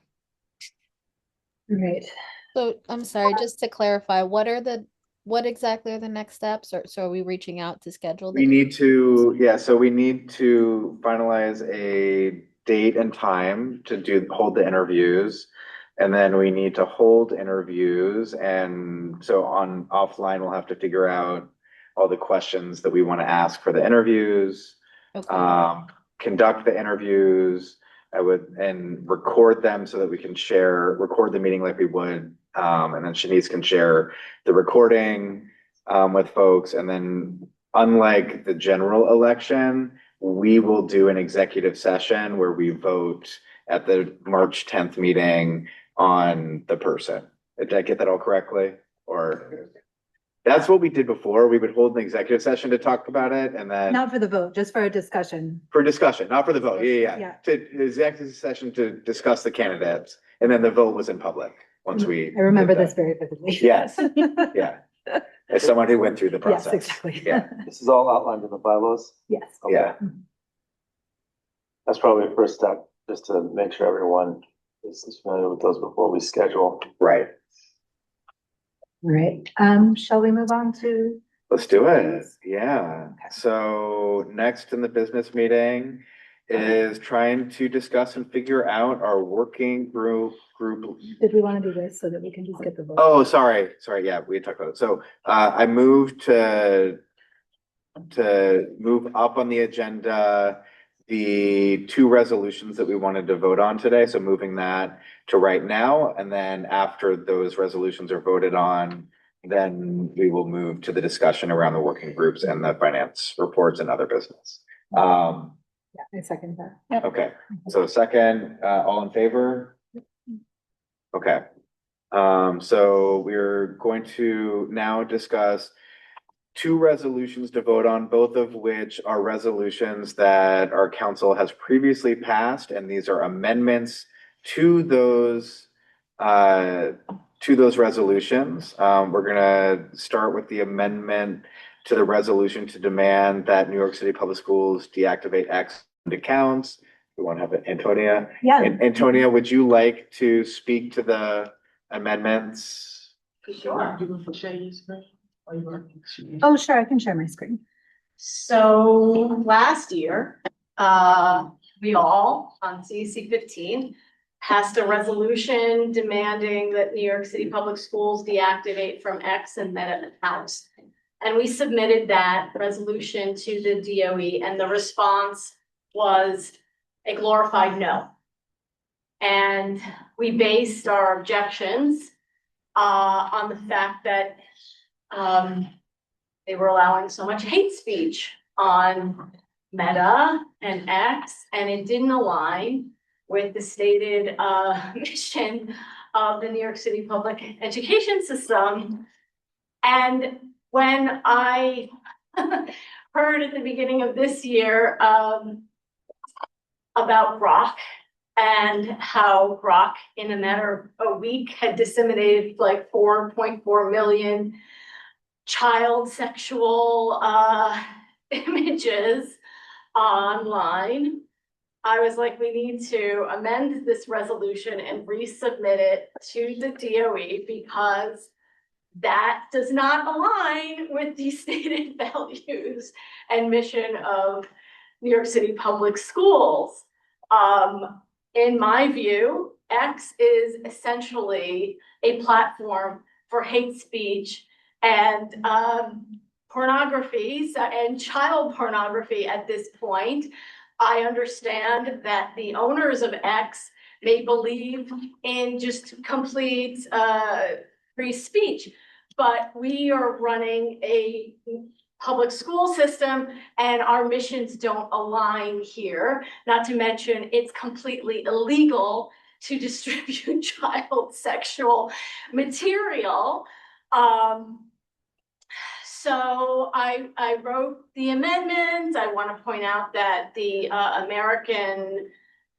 Right. So I'm sorry, just to clarify, what exactly are the next steps? Or so are we reaching out to schedule We the? need to, so we need to finalize a date and time to hold the interviews. And then we need to hold interviews. And so on offline, we'll have to figure out all the questions that we want to ask for the interviews. Okay. Conduct the interviews. And record them so that we can record the meeting like we would. And then Shanice can share the recording with folks. And then unlike the general election, we will do an executive session where we vote at the March 10th meeting on the person. Did I get that all correctly? Or that's what we did before. We would hold an executive session to talk about it and then Not for the vote, just for a discussion. for discussion, not for the vote. Yeah. Yeah. To executive session to discuss the candidates. And then the vote was in public once we. I remember did this very vividly. Yes. Yeah. As someone who went through the Yes, process. exactly. Yeah. This is all outlined in the bylaws. Yes. Yeah. That's probably a first step, just to make sure everyone is familiar with those before we schedule. Right. Right. Shall we move on to? Let's do it. Yeah. So next in the business meeting is trying to discuss and figure out our working group. Did we want to do this so that we can just get the vote? Oh, sorry. Yeah, we had talked about it. So I moved to move up on the agenda the two resolutions that we wanted to vote on today. So moving that to right now, and then after those resolutions are voted on, then we will move to the discussion around the working groups and the finance reports and other business. Yeah, I second that. Okay, so second, all in favor? Okay. So we're going to now discuss two resolutions to vote on, both of which are resolutions that our council has previously passed, and these are amendments to those resolutions. We're gonna start with the amendment to the resolution to demand that New York City Public Schools deactivate X accounts. We want to have it, Antonia. Yeah. Antonia, would you like to speak to the amendments? Sure. Oh, sure, I can share my screen. So last year, we all on CEC 15 passed a resolution demanding that New York City Public Schools deactivate from X and Meta accounts. And we submitted that resolution to the DOE, and the response was a glorified no. And we based our objections on the fact that they were allowing so much hate speech on Meta and X, and it didn't align with the stated mission of the New York City public education system. And when I heard at the beginning of this year about Grok and how Grok in a matter of a week had disseminated like 4.4 million child sexual images online, I was like, we need to amend this resolution and resubmit it to the DOE because that does not align with the stated values and mission of New York City Public Schools. In my view, X is essentially a platform for hate speech and pornography and child pornography at this point. I understand that the owners of X may believe in just complete free speech, but we are running a public school system and our missions don't align here. Not to mention it's completely illegal to distribute child sexual material. So I wrote the amendment. I want to point out that the American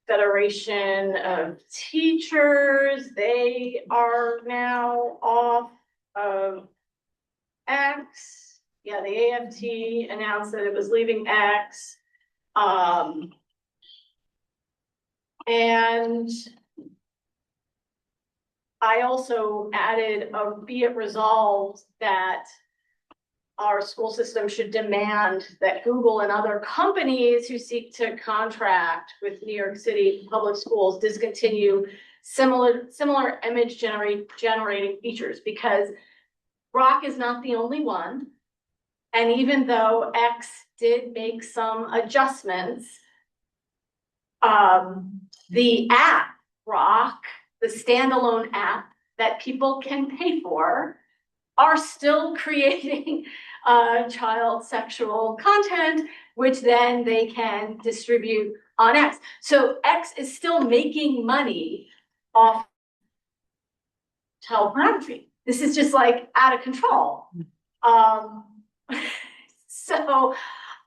Federation of Teachers, they are now off of X. Yeah, the AFT announced that it was leaving X. And I also added a be it resolved that our school system should demand that Google and other companies who seek to contract with New York City public schools discontinue similar image generating features, because Grok is not the only one. And even though X did make some adjustments, the app Grok, the standalone app that people can pay for, are still creating child sexual content, which then they can distribute on X. So X is still making money off child pornography. This is just like out of control. So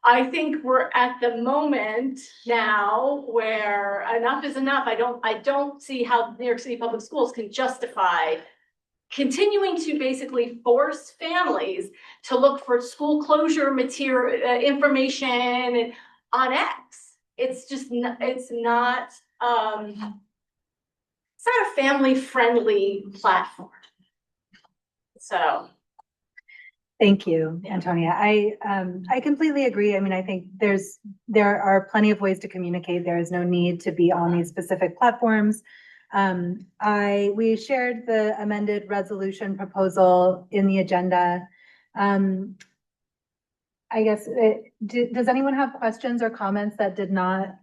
I think we're at the moment now where enough is enough. I don't see how New York City Public Schools can justify continuing to basically force families to look for school closure material information on X. It's just it's not a family-friendly platform. So thank you, Antonia. I completely agree. I mean, I think there are plenty of ways to communicate. There is no need to be on these specific platforms. We shared the amended resolution proposal in the agenda. I guess, does anyone have questions or comments that did not,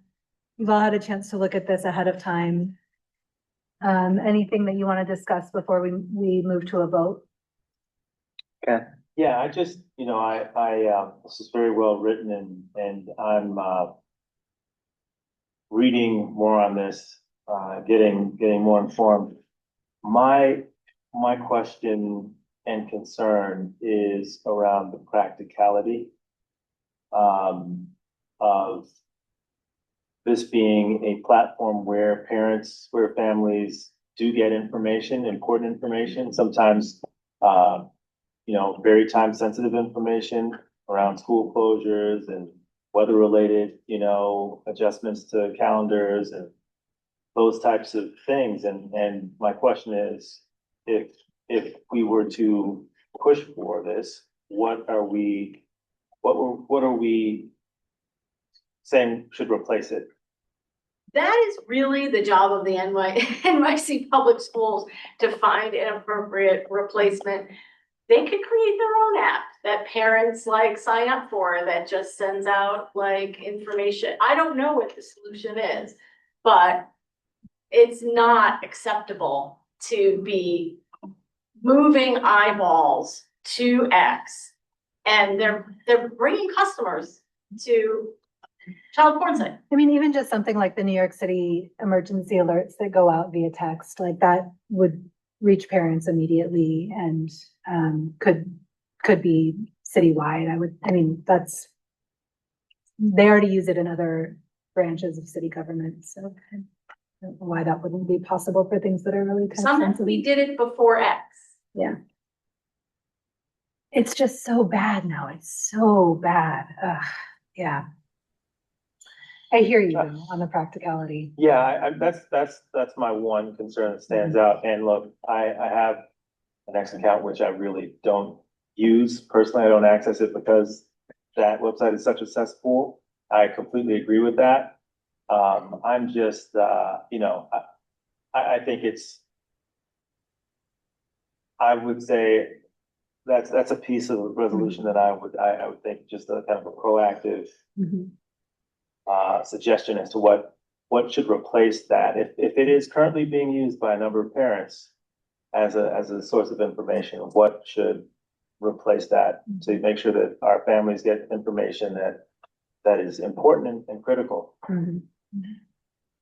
you've all had a chance to look at this ahead of time? Anything that you want to discuss before we move to a vote? Okay. Yeah, I just, this is very well written and I'm reading more on this, getting more informed. My question and concern is around the practicality of this being a platform where families do get information, important information, sometimes very time sensitive information around school closures and weather related, adjustments to calendars and those types of things. And my question is, if we were to push for this, what are we saying should replace it? that is really the job of the NYC Public Schools to find an appropriate replacement. They could create their own app that parents sign up for that just sends out information. I don't know what the solution is, but it's not acceptable to be moving eyeballs to X, and they're bringing customers to child porn site. I mean, even just something like the New York City emergency alerts that go out via text, that would reach parents immediately and could be citywide. They already use it in other branches of city government, so I don't know why that wouldn't be possible for things that are really Sometimes we did it before X. Yeah. It's just so bad now. It's so bad. Yeah. I hear you though, on the practicality. Yeah, that's my one concern that stands out. And look, I have an X account, which I really don't use. Personally, I don't access it because that website is such a cesspool. I completely agree with that. I'm just, I think I would say that's a piece of the resolution that I would think just a kind of a proactive suggestion as to what should replace that. If it is currently being used by a number of parents as a source of information, what should replace that to make sure that our families get information that is important and critical.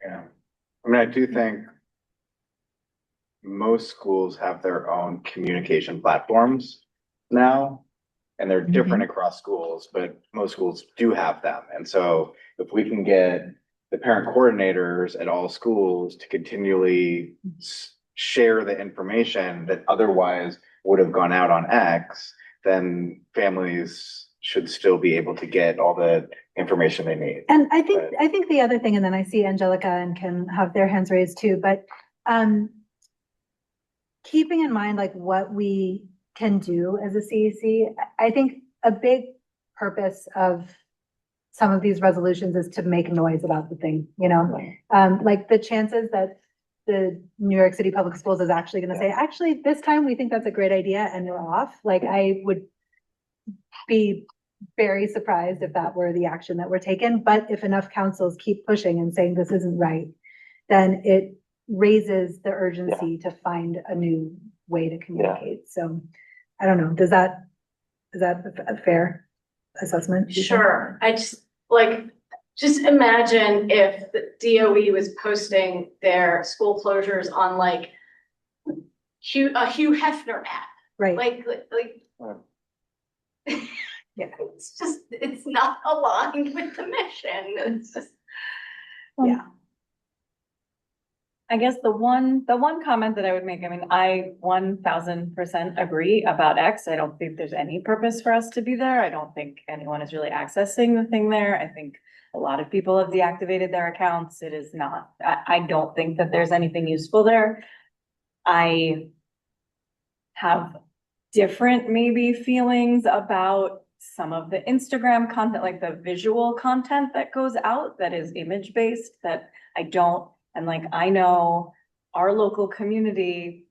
Yeah. I mean, I do think most schools have their own communication platforms now. And they're different across schools, but most schools do have them. And so if we can get the parent coordinators at all schools to continually share the information that otherwise would have gone out on X, then families should still be able to get all the information they need. And I think the other thing, and then I see Angelica and can have their hands raised too, but keeping in mind like what we can do as a CEC, I think a big purpose of some of these resolutions is to make noise about the thing, you know? Like the chances that the New York City Public Schools is actually going to say, actually, this time we think that's a great idea and we're off. Like I would be very surprised if that were the action that were taken. But if enough councils keep pushing and saying this isn't right, then it raises the urgency to find a new way to communicate. So I don't know, is that a fair assessment? Sure. I just imagine if the DOE was posting their school closures on like a Hugh Hefner app. Right. Like yeah, it's not aligned with the mission. It's just, yeah. I guess the one comment that I would make, I mean, I 1000% agree about X. I don't think there's any purpose for us to be there. I don't think anyone is really accessing the thing there. I think a lot of people have deactivated their accounts. It is not, I don't think that there's anything useful there. I have different maybe feelings about some of the Instagram content, like the visual content that goes out that is image based that I don't. And like, I know our local community,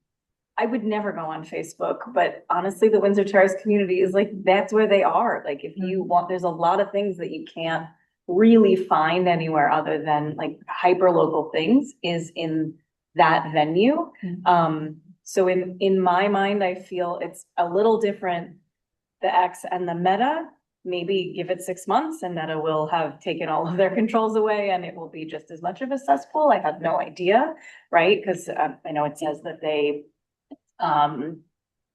I would never go on Facebook, but honestly, the Windsor Terrace community is like, that's where they are. Like if you want, there's a lot of things that you can't really find anywhere other than like hyper local things is in that venue. So in my mind, I feel it's a little different, the X and the Meta. Maybe give it 6 months and Meta will have taken all of their controls away and it will be just as much of a cesspool. I have no idea, right? Because I know it says that they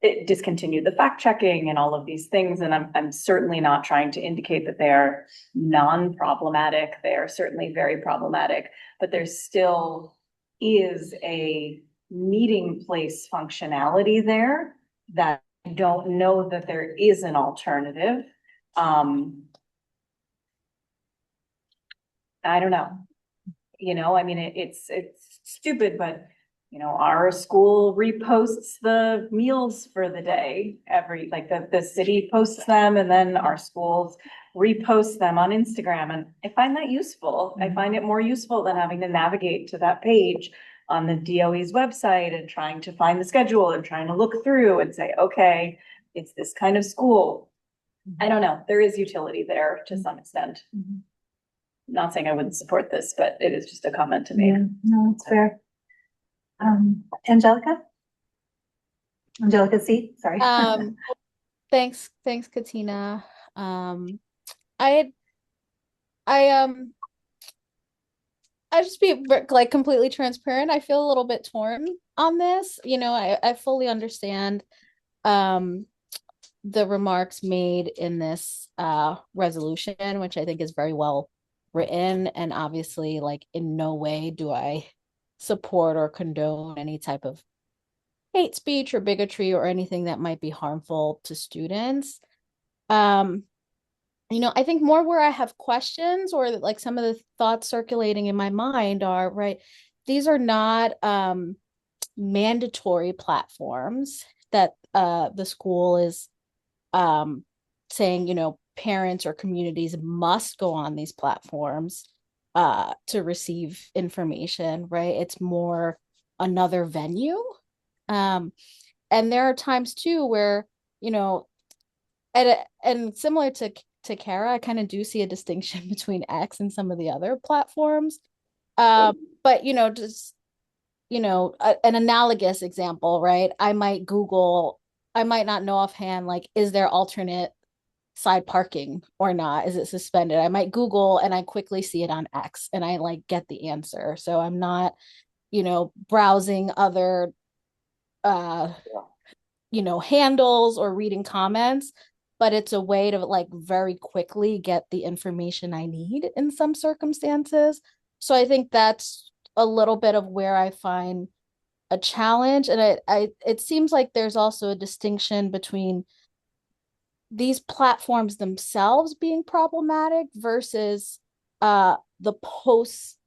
it discontinued the fact checking and all of these things. And I'm certainly not trying to indicate that they are non-problematic. They are certainly very problematic, but there still is a meeting place functionality there that I don't know that there is an alternative. I don't know, you know, I mean, it's stupid, but you know, our school reposts the meals for the day like the city posts them and then our schools repost them on Instagram. And I find that useful. I find it more useful than having to navigate to that page on the DOE's website and trying to find the schedule and trying to look through and say, okay, it's this kind of school. I don't know. There is utility there to some extent. Not saying I wouldn't support this, but it is just a comment to me. Yeah, no, it's fair. Angelica C, sorry. Thanks, Katina. I just be like completely transparent. I feel a little bit torn on this. You know, I fully understand the remarks made in this resolution, which I think is very well written. And obviously, like in no way do I support or condone any type of hate speech or bigotry or anything that might be harmful to students. You know, I think more where I have questions or like some of the thoughts circulating in my mind are, right, these are not mandatory platforms that the school is saying, you know, parents or communities must go on these platforms to receive information, right? It's more another venue. And there are times too where, you know, and similar to Kara, I kind of do see a distinction between X and some of the other platforms. But, you know, just, you know, an analogous example, right? I might not know offhand, like, is there alternate side parking or not? Is it suspended? I might Google and I quickly see it on X and I like get the answer. So I'm not, you know, browsing other uh handles or reading comments, but it's a way to like very quickly get the information I need in some circumstances. So I think that's a little bit of where I find a challenge. And it seems like there's also a distinction between these platforms themselves being problematic versus the posts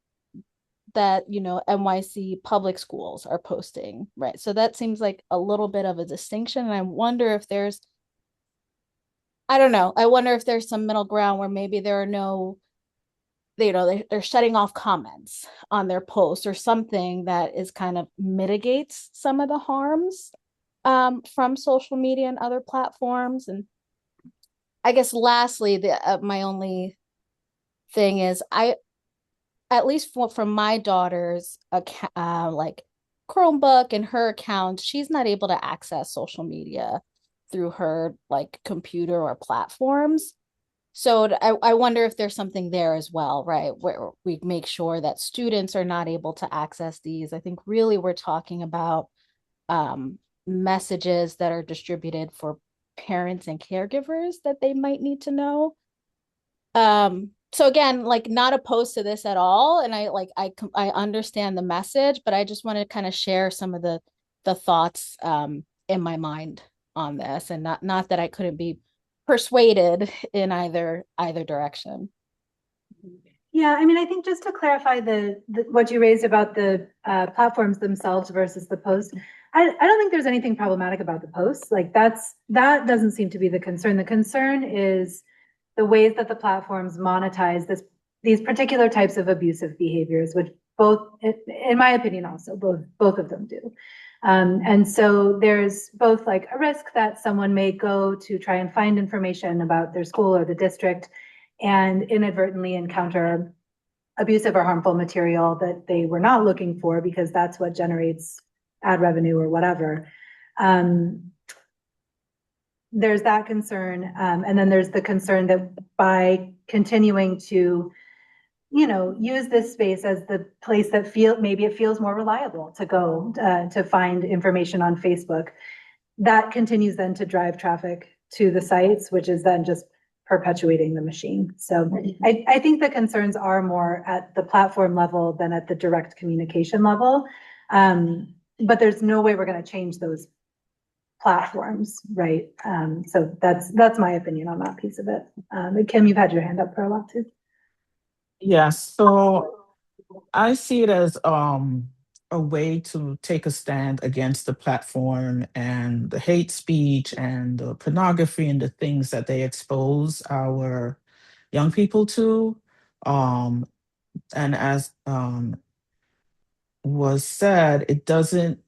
that NYC public schools are posting, right? So that seems like a little bit of a distinction. And I wonder if there's, I don't know, I wonder if there's some middle ground where maybe there are no, they're shutting off comments on their posts or something that is kind of mitigates some of the harms from social media and other platforms. And I guess lastly, my only thing is at least from my daughter's like Chromebook and her account, she's not able to access social media through her like computer or platforms. So I wonder if there's something there as well, right? Where we make sure that students are not able to access these. I think really we're talking about messages that are distributed for parents and caregivers that they might need to know. So again, like not opposed to this at all, and I understand the message, but I just want to kind of share some of the thoughts in my mind on this, and not that I couldn't be persuaded in either direction. Yeah, I mean, I think just to clarify what you raised about the platforms themselves versus the posts, I don't think there's anything problematic about the posts. Like that doesn't seem to be the concern. The concern is the ways that the platforms monetize these particular types of abusive behaviors, which both, in my opinion, also both of them do. And so there's both like a risk that someone may go to try and find information about their school or the district and inadvertently encounter abusive or harmful material that they were not looking for because that's what generates ad revenue or whatever. There's that concern. And then there's the concern that by continuing to, use this space as the place that maybe it feels more reliable to go to find information on Facebook, that continues then to drive traffic to the sites, which is then just perpetuating the machine. So I think the concerns are more at the platform level than at the direct communication level. But there's no way we're going to change those platforms, right? So that's my opinion on that piece of it. Kim, you've had your hand up for a while too. Yes, so I see it as a way to take a stand against the platform and the hate speech and the pornography and the things that they expose our young people to. And as was said, it doesn't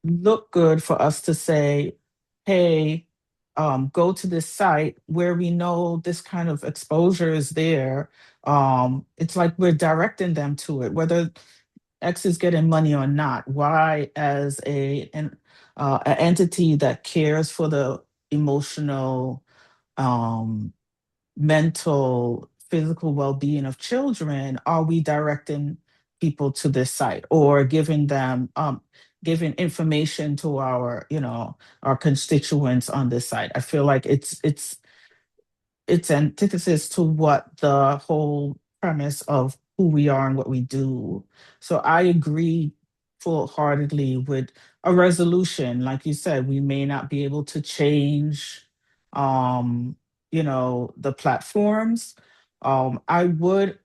look good for us to say, hey, go to this site where we know this kind of exposure is there. It's like we're directing them to it, whether X is getting money or not. Y, as an entity that cares for the emotional, mental, physical well-being of children, are we directing people to this site or giving them giving information to our constituents on this site? I feel like it's antithesis to what the whole premise of who we are and what we do. So I agree full-heartedly with a resolution. Like you said, we may not be able to change the platforms. I would,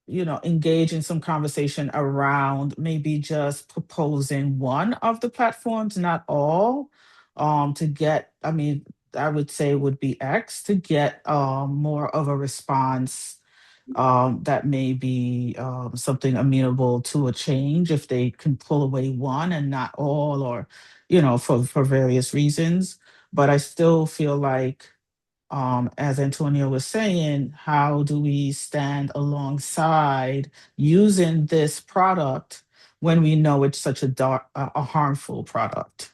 engage in some conversation around maybe just proposing one of the platforms, not all, to get, I mean, I would say would be X to get more of a response that may be something amenable to a change if they can pull away one and not all, or, for various reasons. But I still feel like, as Antonio was saying, how do we stand alongside using this product when we know it's such a harmful product?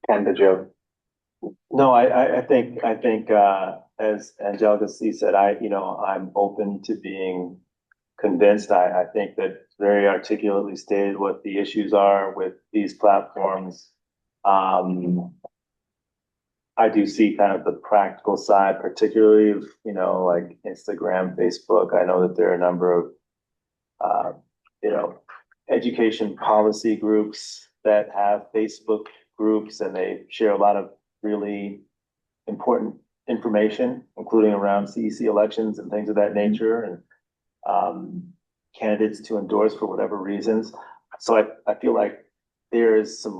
Ken, the joke. No, I think as Angelica C said, I'm open to being convinced. I think that very articulately stated what the issues are with these platforms. I do see kind of the practical side, particularly of, like Instagram, Facebook. I know that there are a number of, education policy groups that have Facebook groups, and they share a lot of really important information, including around CEC elections and things of that nature, and candidates to endorse for whatever reasons. So I feel like there's some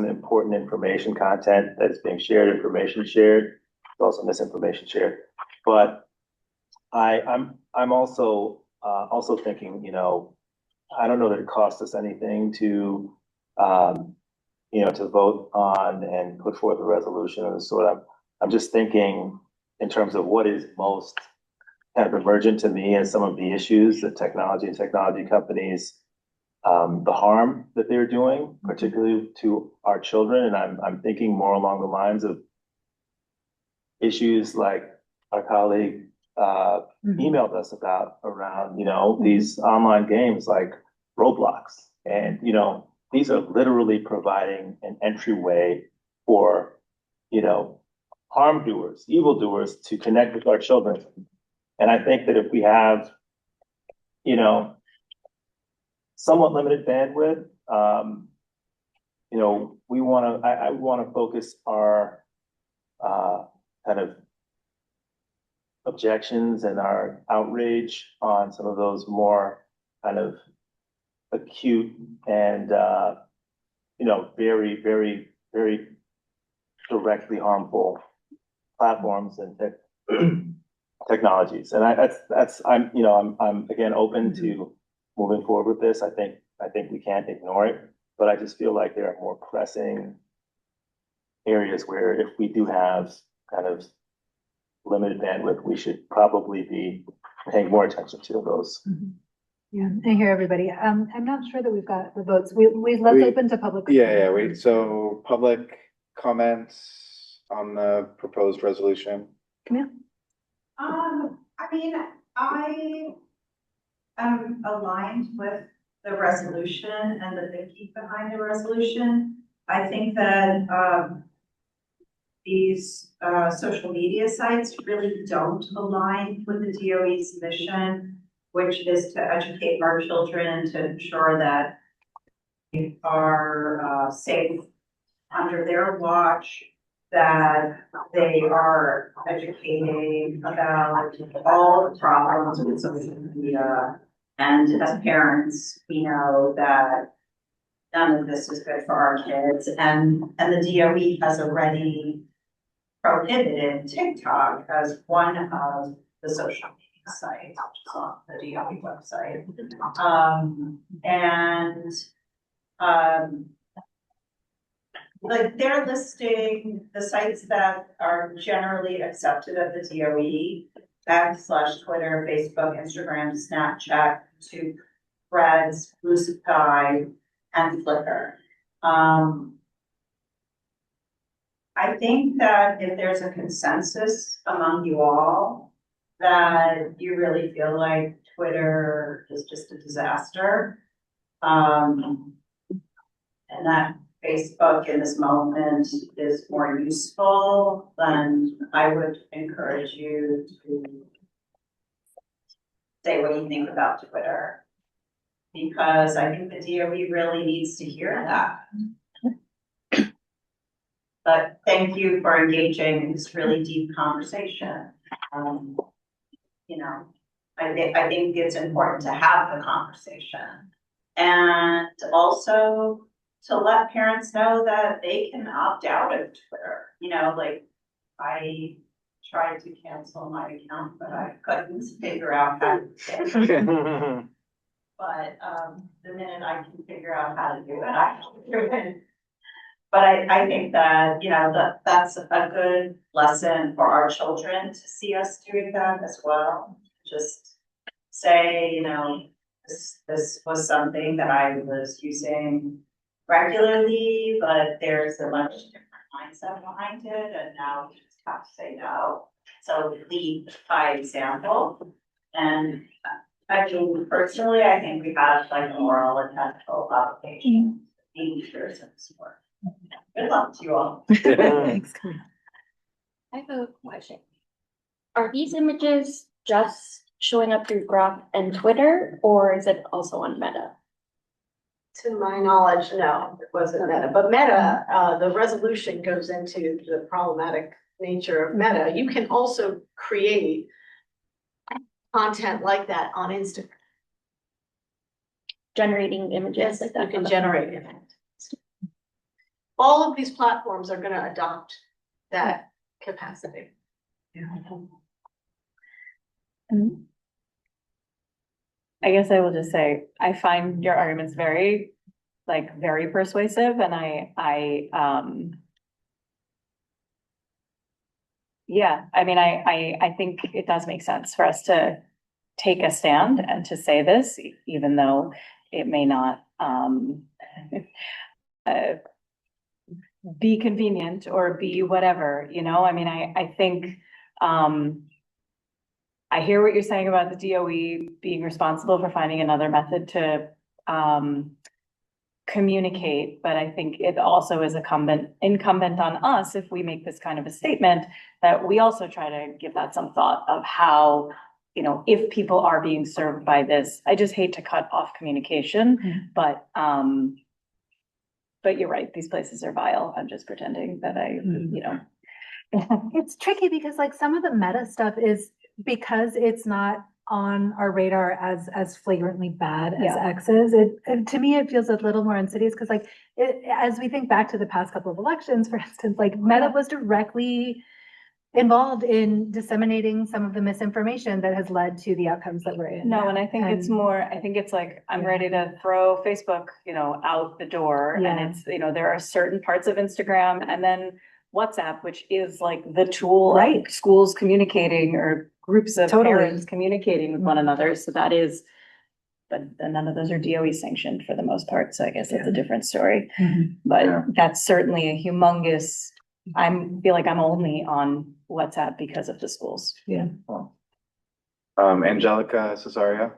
important information content that is being shared, information shared, there's also misinformation shared. But I'm also thinking, I don't know that it costs us anything to to vote on and put forth a resolution of the sort. I'm just thinking in terms of what is most kind of emergent to me as some of the issues that technology and technology companies, the harm that they're doing, particularly to our children. And I'm thinking more along the lines of issues like our colleague emailed us about around, these online games like Roblox. And, these are literally providing an entryway for, harm doers, evildoers to connect with our children. And I think that if we have, somewhat limited bandwidth, I want to focus our kind of objections and our outrage on some of those more kind of acute and very, very, very directly harmful platforms and technologies. And I'm again open to moving forward with this. I think we can't ignore it, but I just feel like there are more pressing areas where if we do have kind of limited bandwidth, we should probably be paying more attention to those. Yeah, I hear everybody. I'm not sure that we've got the votes. Let's open to public. So public comments on the proposed resolution. Camille? I am aligned with the resolution and the thinking behind the resolution. I think that these social media sites really don't align with the DOE's mission, which is to educate our children to ensure that they are safe under their watch, that they are educating about all the problems with social media. And as parents, we know that none of this is good for our kids. And the DOE has already prohibited TikTok as one of the social media sites, which is on the DOE website. Like they're listing the sites that are generally accepted at the DOE, /Twitter, Facebook, Instagram, Snapchat, YouTube, Threads, Blue Sky, and Flickr. I think that if there's a consensus among you all that you really feel like Twitter is just a disaster, and that Facebook in this moment is more useful, then I would encourage you to say what you think about Twitter, because I think the DOE really needs to hear that. But thank you for engaging in this really deep conversation. I think it's important to have the conversation, and also to let parents know that they can opt out of Twitter. Like I tried to cancel my account, but I couldn't figure out how to do it. But the minute I can figure out how to do it, I can do it. But I think that, that's a good lesson for our children to see us doing that as well. Just say, this was something that I was using regularly, but there's a much different mindset behind it, and now we just have to say no. So lead by example. And I mean, personally, I think we have like a moral and ethical obligation to be leaders in this work. Good luck to you all. Thanks. I have a question. Are these images just showing up through Grok and Twitter, or is it also on Meta? To my knowledge, no, it wasn't Meta, but Meta, the resolution goes into the problematic nature of Meta. You can also create content like that on Instagram. Generating images like that. You can generate images. All of these platforms are gonna adopt that capacity. I guess I will just say, I find your arguments very, very persuasive, and yeah, I mean, I think it does make sense for us to take a stand and to say this, even though it may not, be convenient or be whatever, you know, I mean, I think, I hear what you're saying about the DOE being responsible for finding another method to communicate, but I think it also is incumbent on us, if we make this kind of a statement, that we also try to give that some thought of how, you know, if people are being served by this, I just hate to cut off communication, but you're right, these places are vile. I'm just pretending that you know. It's tricky because like some of the meta stuff is because it's not on our radar as flagrantly bad as X is. To me, it feels a little more insidious because like as we think back to the past couple of elections, for instance, like Meta was directly involved in disseminating some of the misinformation that has led to the outcomes that we're in. No, and I think it's more, I think it's like, I'm ready to throw Facebook, you know, out the door. And it's, you know, there are certain parts of Instagram and then WhatsApp, which is like the tool, of schools communicating or groups of parents communicating with one another. So that is, but none of those are DOE sanctioned for the most part. So I guess that's a different story. But that's certainly a humongous, feel like I'm only on WhatsApp because of the schools. Yeah. Angelica Cesario.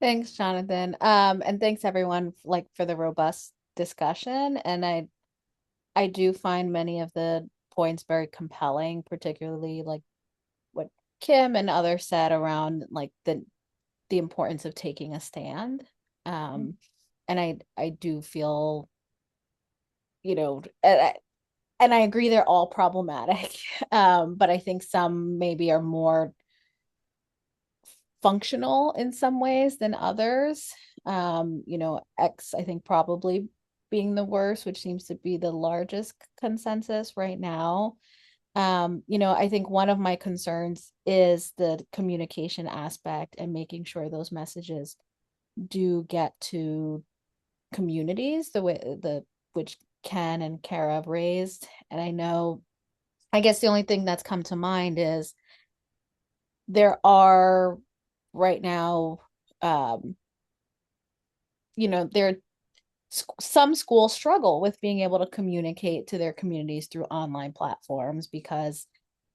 Thanks, Jonathan. And thanks everyone for the robust discussion. And I do find many of the points very compelling, particularly like what Kim and others said around like the importance of taking a stand. And I do feel, you know, and I agree they're all problematic. But I think some maybe are more functional in some ways than others. You know, X, I think probably being the worst, which seems to be the largest consensus right now. You know, I think one of my concerns is the communication aspect and making sure those messages do get to communities the way which Ken and Kara have raised. And I guess the only thing that's come to mind is there are right now, you know, some schools struggle with being able to communicate to their communities through online platforms because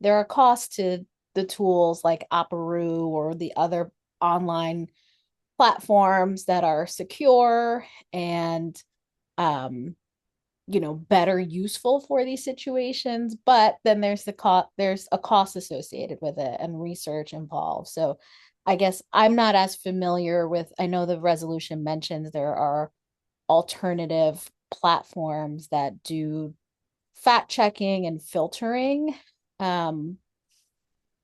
there are costs to the tools like Aparu or the other online platforms that are secure and you know, better useful for these situations, but then there's a cost associated with it and research involved. So I guess I'm not as familiar with, I know the resolution mentions there are alternative platforms that do fact checking and filtering,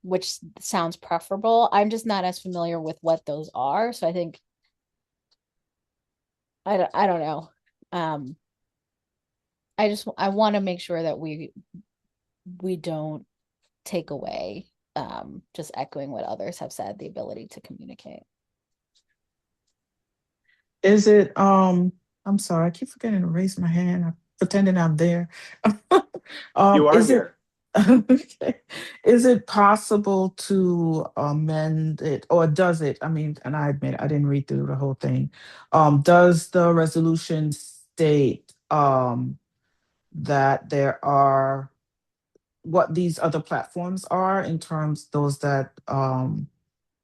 which sounds preferable. I'm just not as familiar with what those are. So I think, I don't know. I want to make sure that we don't take away, just echoing what others have said, the ability to communicate. Is it, I'm sorry, I keep forgetting to raise my hand. I'm pretending I'm there. You are here. Okay. Is it possible to amend it, or does it? I mean, and I admit I didn't read through the whole thing. Does the resolution state that there are what these other platforms are in terms those that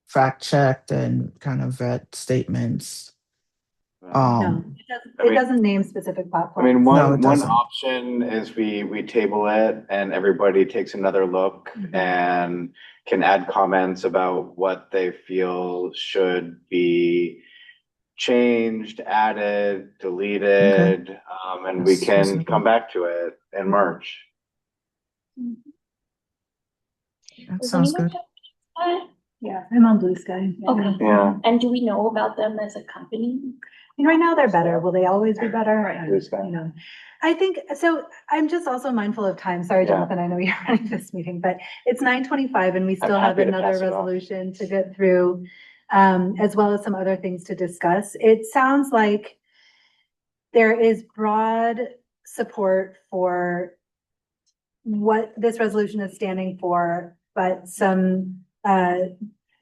fact checked and kind of vet statements. No, it doesn't name specific I mean, platforms. No, it one doesn't. option is we table it and everybody takes another look and can add comments about what they feel should be changed, added, deleted, and we That's can reasonable. come back to it in March. That Does sounds anyone good. have- Yeah, I'm on Blue Sky. Okay. Yeah. And do we know about them as a company? And right now they're better. Will they always be better? Blue Sky. You know, I think, so I'm just also mindful of time. Sorry, Yeah. Jonathan, I know you're running this meeting, but it's 9:25 and we still have happy to another pass it off. resolution to get through, as well as some other things to discuss. It sounds like there is broad support for what this resolution is standing for, but some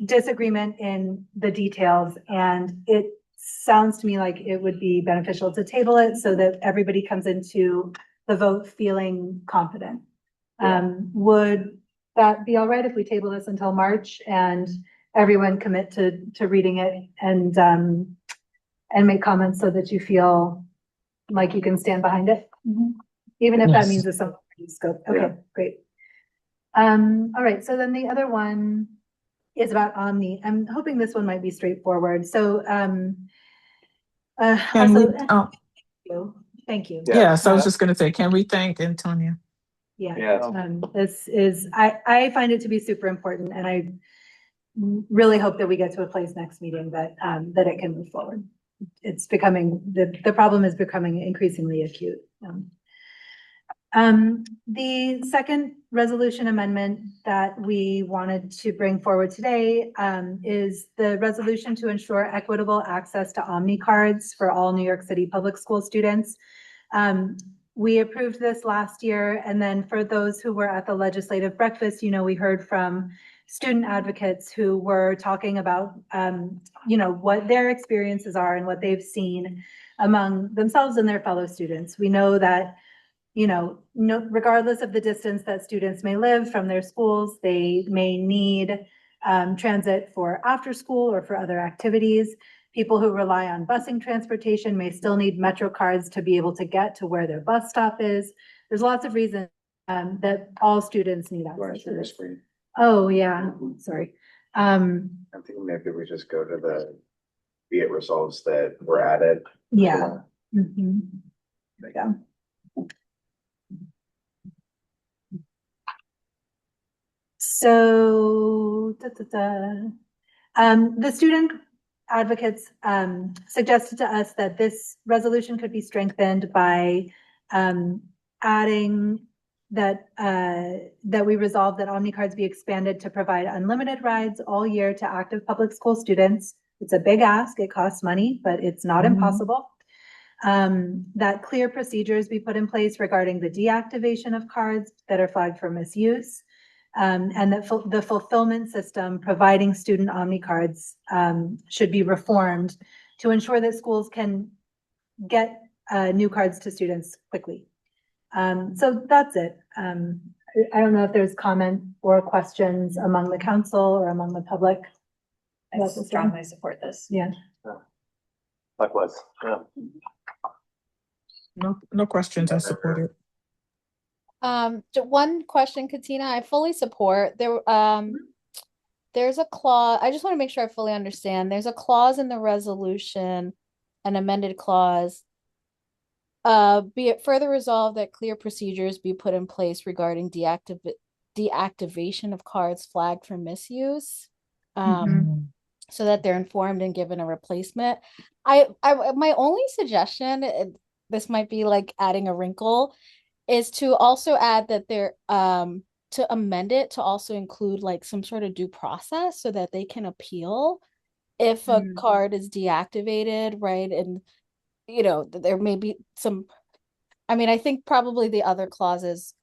disagreement in the details. And it sounds to me like it would be beneficial to table it so that everybody comes into the vote feeling confident. Would that be all right if we table this until March and everyone commit to reading it and make comments so that you feel like you can stand behind it? Even if that Yes. means it's some scope. Okay, Yeah. great. All right, so then the other one is about Omni. I'm hoping this one might be straightforward. So, Can also, we, thank you. yes, I was just gonna say, can we thank Antonia? Yeah, Yes. this is, I find it to be super important and I really hope that we get to a place next meeting that, that it can move forward. It's becoming, the problem is becoming increasingly acute. The second resolution amendment that we wanted to bring forward today is the resolution to ensure equitable access to Omni cards for all New York City public school students. We approved this last year, and then for those who were at the legislative breakfast, you know, we heard from student advocates who were talking about, you know, what their experiences are and what they've seen among themselves and their fellow students. We know that, you know, regardless of the distance that students may live from their schools, they may need transit for after school or for other activities. People who rely on busing transportation may still need Metro cards to be able to get to where their bus stop is. There's lots of reasons that all students need access to this. Oh, yeah, sorry. I'm thinking maybe we just go to the be it results that were added. Yeah. There we go. So, the student advocates suggested to us that this resolution could be strengthened by adding that that we resolve that Omni cards be expanded to provide unlimited rides all year to active public school students. It's a big ask, it costs money, but it's not impossible. That clear procedures be put in place regarding the deactivation of cards that are flagged for misuse. And that the fulfillment system providing student Omni cards should be reformed to ensure that schools can get new cards to students quickly. So that's it. I don't know if there's comment or questions among the council or among the public. I strongly support this. Yeah. Likewise, yeah. No questions, I support it. One question, Katina, I fully support. There's a clause, I just want to make sure I fully understand. There's a clause in the resolution, an amended clause. Be it further resolved that clear procedures be put in place regarding deactivation of cards flagged for misuse. So that they're informed and given a replacement. My only suggestion, this might be like adding a wrinkle, is to also add that they're to amend it to also include like some sort of due process so that they can appeal if a card is deactivated, right? And you know, there may be some, I mean, I think probably the other clauses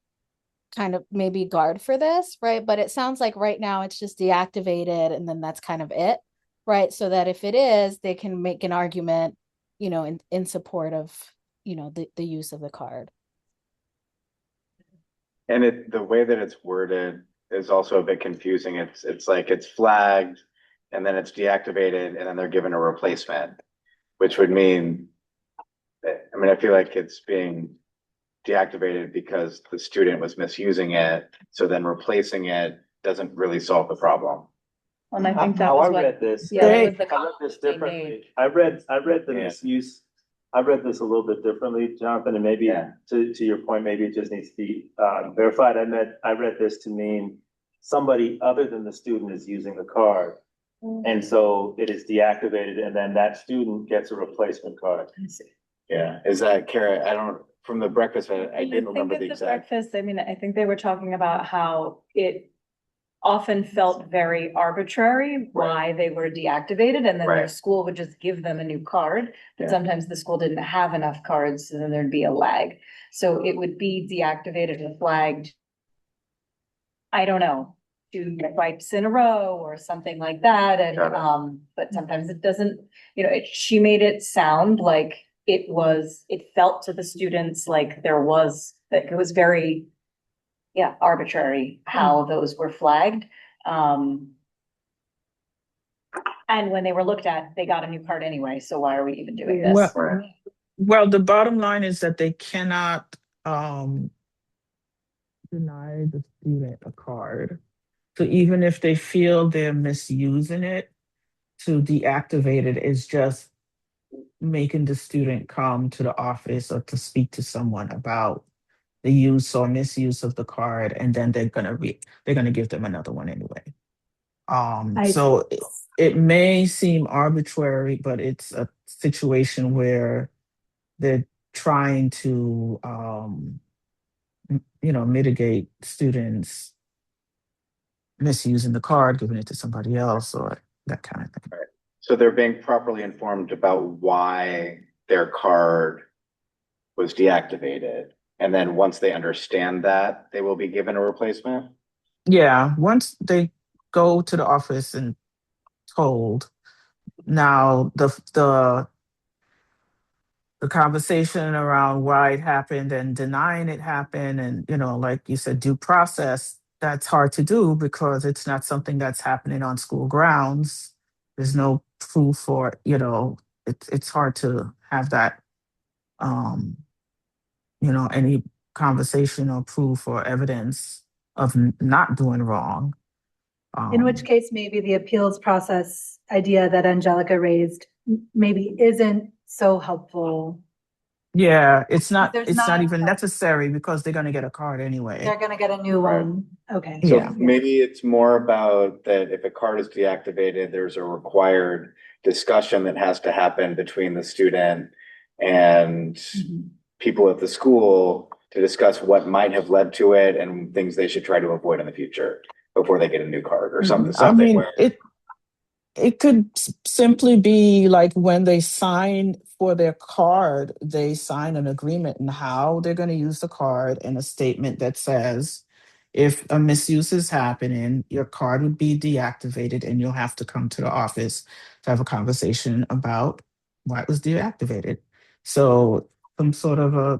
kind of maybe guard for this, right? But it sounds like right now it's just deactivated and then that's kind of it, right? So that if it is, they can make an argument, you know, in support of, you know, the use of the card. And the way that it's worded is also a bit confusing. It's like it's flagged and then it's deactivated and then they're given a replacement, which would mean, I mean, I feel like it's being deactivated because the student was misusing it. So then replacing it doesn't really solve the problem. And I think that How was I what. read this, Yeah, that was the I read this comment they differently. made. I read the misuse. I read this a little bit differently, Jonathan, and maybe to your point, maybe it just needs to be verified. I read this to mean somebody other than the student is using the card. And so it is deactivated and then that student gets a replacement card. I see. Yeah. Is that Kara? I don't, from the breakfast, I didn't remember the exact. Breakfast, I mean, I think they were talking about how it often felt very arbitrary why they were deactivated, and then their school would just give them a new card. But sometimes the school didn't have enough cards, so then there'd be a lag. So it would be deactivated and flagged, I don't know, 2 wipes in a row or something like that. And, but sometimes it doesn't, you know, she made it sound like it felt to the students like there was, like it was very, arbitrary how those were flagged. And when they were looked at, they got a new card anyway. So why are we even doing this? Well, the bottom line is that they cannot deny the student a card. So even if they feel they're misusing it, to deactivate it is just making the student come to the office or to speak to someone about the use or misuse of the card, and then they're gonna give them another one anyway. So it may seem arbitrary, but it's a situation where they're trying to mitigate students misusing the card, giving it to somebody else, or that kind of thing. Right. So they're being properly informed about why their card was deactivated. And then once they understand that, they will be given a replacement? Yeah, once they go to the office and told, now the conversation around why it happened and denying it happened, and like you said, due process, that's hard to do because it's not something that's happening on school grounds. There's no proof for, it's hard to have that any conversation or proof or evidence of not doing wrong. In which case, maybe the appeals process idea that Angelica raised maybe isn't so helpful. Yeah, it's not even necessary because they're going to get a card anyway. They're going to get a new one. Okay. So maybe it's more about that if a card is deactivated, there's a required discussion that has to happen between the student and people at the school to discuss what might have led to it and things they should try to avoid in the future before they get a new card or something. I mean, it could simply be like when they sign for their card, they sign an agreement on how they're going to use the card and a statement that says, if a misuse is happening, your card would be deactivated and you'll have to come to the office to have a conversation about why it was deactivated. So some sort of a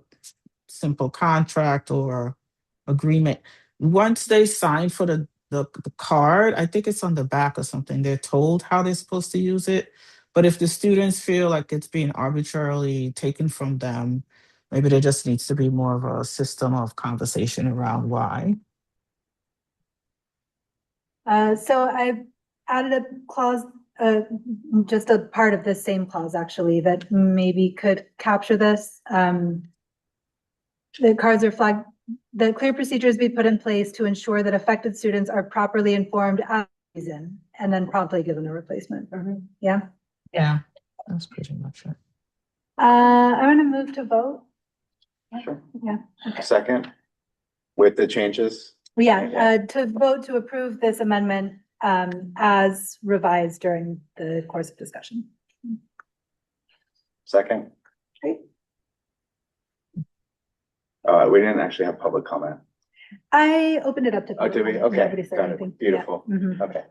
simple contract or agreement. Once they sign for the card, I think it's on the back or something, they're told how they're supposed to use it. But if the students feel like it's being arbitrarily taken from them, maybe there just needs to be more of a system of conversation around why. So I added a clause, just a part of this same clause actually, that maybe could capture this. The cards are flagged. The clear procedures be put in place to ensure that affected students are properly informed as reason, and then promptly given a replacement. Yeah. Yeah, that's pretty much it. I'm going to move to vote. Sure. Yeah. Okay. Second, with the changes? Yeah, to vote to approve this amendment as revised during the course of discussion. Second. Great. We didn't actually have public comment. I opened it up to. Oh, did we? Okay, Nobody said got anything. it. Beautiful. Yeah. Okay.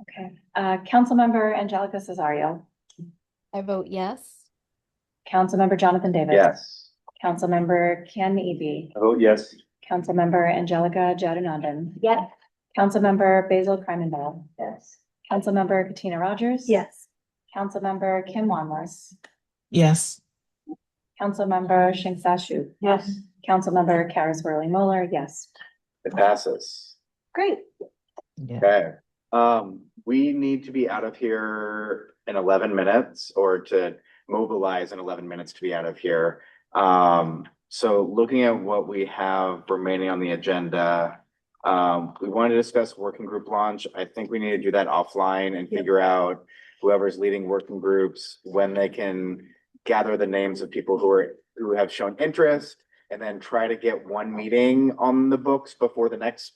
Okay, Councilmember Angelica Cesario. I vote yes. Councilmember Jonathan Davis. Yes. Councilmember Ken Eby. I vote yes. Councilmember Angelica Jadunonden. Yes. Councilmember Basil Krimenbell. Yes. Councilmember Katina Rogers. Yes. Councilmember Kim Wanless. Yes. Councilmember Shingsa Shu. Yes. Councilmember Karis Worley Moeller, yes. It passes. Great. Okay, we need to be out of here in 11 minutes or to mobilize in 11 minutes to be out of here. So looking at what we have remaining on the agenda, we want to discuss working group launch. I think we need to do that offline and figure out whoever's leading working groups, when they can gather the names of people who have shown interest, and then try to get one meeting on the books before the next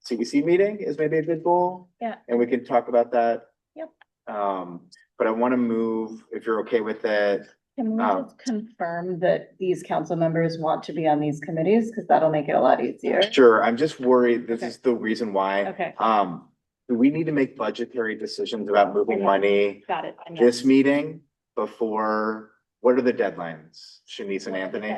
CEC meeting is maybe a good goal. Yeah. And we can talk about that. Yep. But I want to move, if you're okay with it. Can we just confirm that these council members want to be on these committees? Because that'll make it a lot easier. Sure, I'm just worried, this is the reason why. Okay. We need to make budgetary decisions about moving money Got it. this meeting before, what are the deadlines, Shanice and Anthony?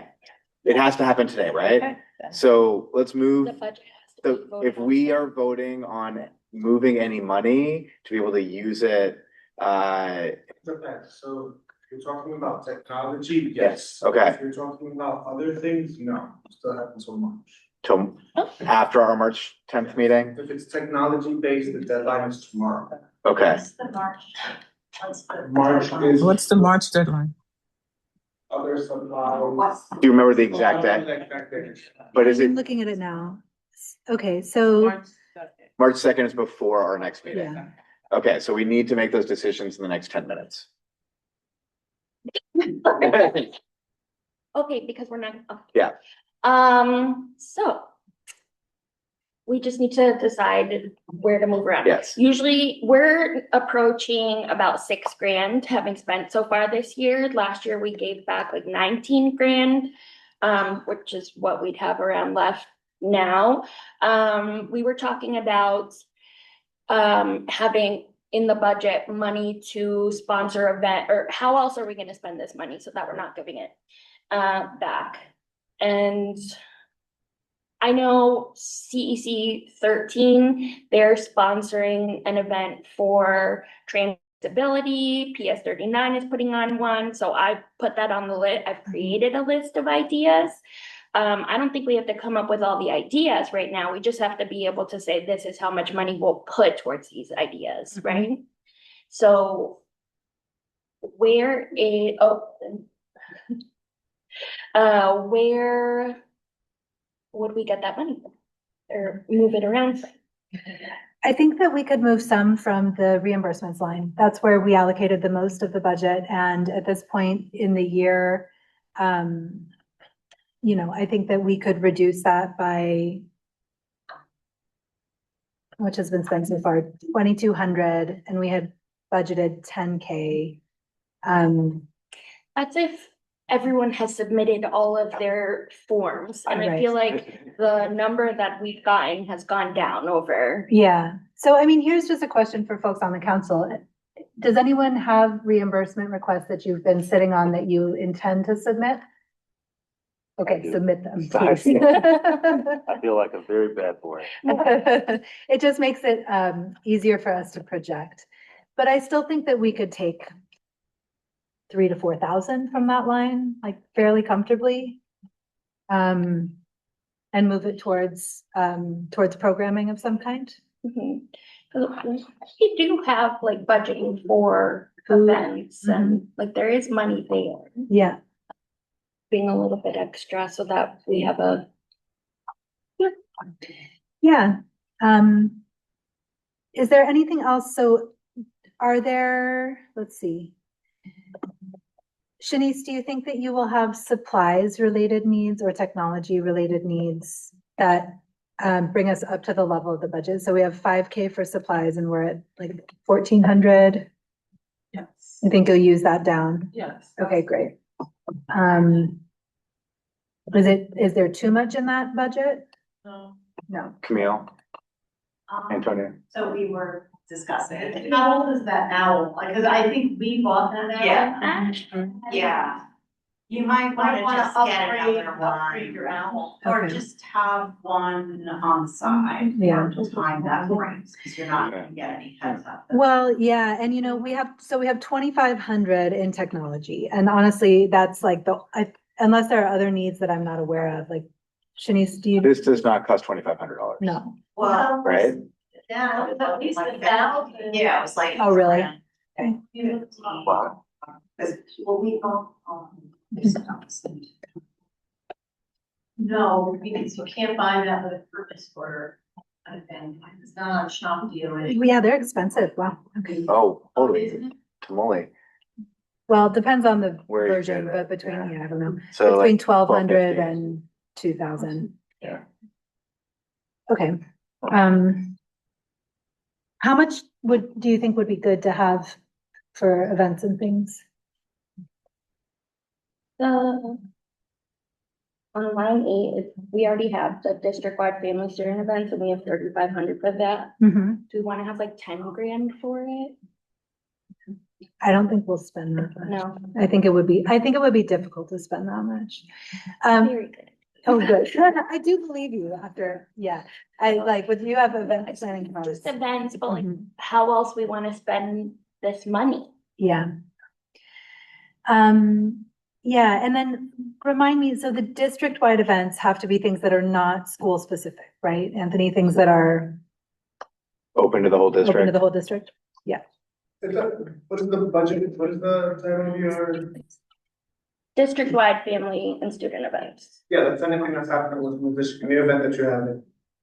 It has to happen today, right? Okay. So let's move. The budget has to be voted If on we today. are voting on moving any money to be able to use it, So if you're talking about technology, Yes, yes. okay. If you're talking about other things, no, still have until March. till after our March 10th meeting, If it's technology based, the deadline is tomorrow. okay. What's the March? March is. What's the March deadline? Other supplies. Do you remember the exact day? But is I'm it, looking at it now. Okay, so, March 2nd is before our next meeting? yeah. Okay, so we need to make those decisions in the next 10 minutes. Okay, because we're not. Okay. Yeah. So we just need to decide where to move around. Yes. Usually we're approaching about $6,000 having spent so far this year. Last year we gave back like 19 grand, which is what we'd have around left now. We were talking about having in the budget money to sponsor event, or how else are we gonna spend this money so that we're not giving it back? And I know CEC 13, they're sponsoring an event for transability. PS 39 is putting on one. So I put that on the list. I've created a list of ideas. I don't think we have to come up with all the ideas right now. We just have to be able to say, this is how much money we'll put towards these ideas, right? So where would we get that money from? Or move it around from? I think that we could move some from the reimbursements line. That's where we allocated the most of the budget. And at this point in the year, you know, I think that we could reduce that by, which has been spent so far, 2,200, and we had budgeted 10K. That's if everyone has submitted all of their forms, and I feel like the number that we've gotten has gone down over. Yeah. So, I mean, here's just a question for folks on the council. Does anyone have reimbursement requests that you've been sitting on that you intend to submit? Okay, submit them, please. I feel like a very bad boy. It just makes it easier for us to project. But I still think that we could take 3,000 to 4,000 from that line, like fairly comfortably. And move it towards programming of some kind. We do have like budgeting for events and like there is money there. Yeah. Being a little bit extra so that we have a. Yeah. Is there anything else? So are there, let's see. Shanice, do you think that you will have supplies related needs or technology related needs that bring us up to the level of the budget? So we have 5K for supplies and we're at like 1,400. Yes. I think you'll use that down. Yes. Okay, great. Is there too much in that budget? No. No. Camille, Antonio. So we were discussing, how old is that owl? Like, cause I think we bought that owl. Yeah. You might wanna just get upgrade another one, your owl. or Okay. just have one on the side Yeah. for the time that brings, because you're not gonna get any heads up. Well, yeah, and we have 2,500 in technology, and honestly, that's like unless there are other needs that I'm not aware of, like Shanice, do you? This does not cost $2,500. No. Well, Right? Yeah, it was at least 1,000. yeah, it was like. Oh, really? Okay. Wow. Well, we all, No, because you can't buy that with a purchase order. Kind of thing. It's not on shop deal. Yeah, they're expensive. Wow. Okay. Oh, holy Isn't it? tamale. Well, it depends on the Where you version, get but it, between, yeah. I don't know, So between like 1,200 $1,250. and 2,000. Yeah. Okay. How much do you think would be good to have for events and things? On line 8, we already have the district-wide family student events, and we have 3,500 for that. Mm-hmm. Do we wanna have like 10 grand for it? I don't think we'll spend that much. No. I think it would be difficult to spend that much. Very good. Oh, good. I do believe you after, yeah. I like, with you have event planning. Just events, but like, Mhm. how else we wanna spend this money? Yeah. Yeah, and then remind me, so the district-wide events have to be things that are not school-specific, right, Anthony? Things that are Open to the whole open to district. the whole district? Yeah. What is the budget, what is the time of your? District-wide family and student events. Yeah, that's anything that's happening with this, any event that you have,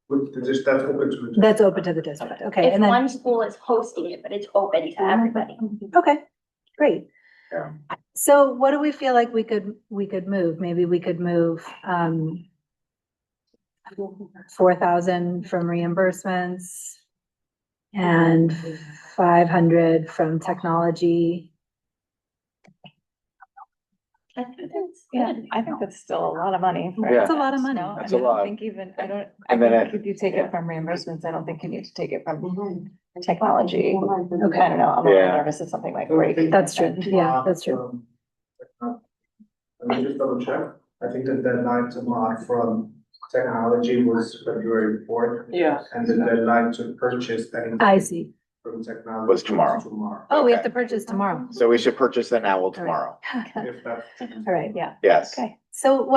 with the, just that's open to. That's open to the district, okay, If and then, one school is hosting it, but it's open to everybody. okay, great. Yeah. So what do we feel like we could move? Maybe we could move, 4,000 from reimbursements and 500 from technology. I think that's still a lot of money. for Yeah. That's a lot of money. No, That's I a lot. don't think even, I And then think if you take it from reimbursements, I don't think you need to take it from technology. Okay, I don't know, I'm a little Yeah. nervous if something might break. That's true, yeah, that's true. Let me just double check, I think the deadline to mod from technology was February 4th. Yeah. And the deadline to purchase anything I see. from technology. Was tomorrow. Oh, we have Okay. to purchase tomorrow. So we should purchase an owl tomorrow. If that's. All right, yeah. Yes. Okay, so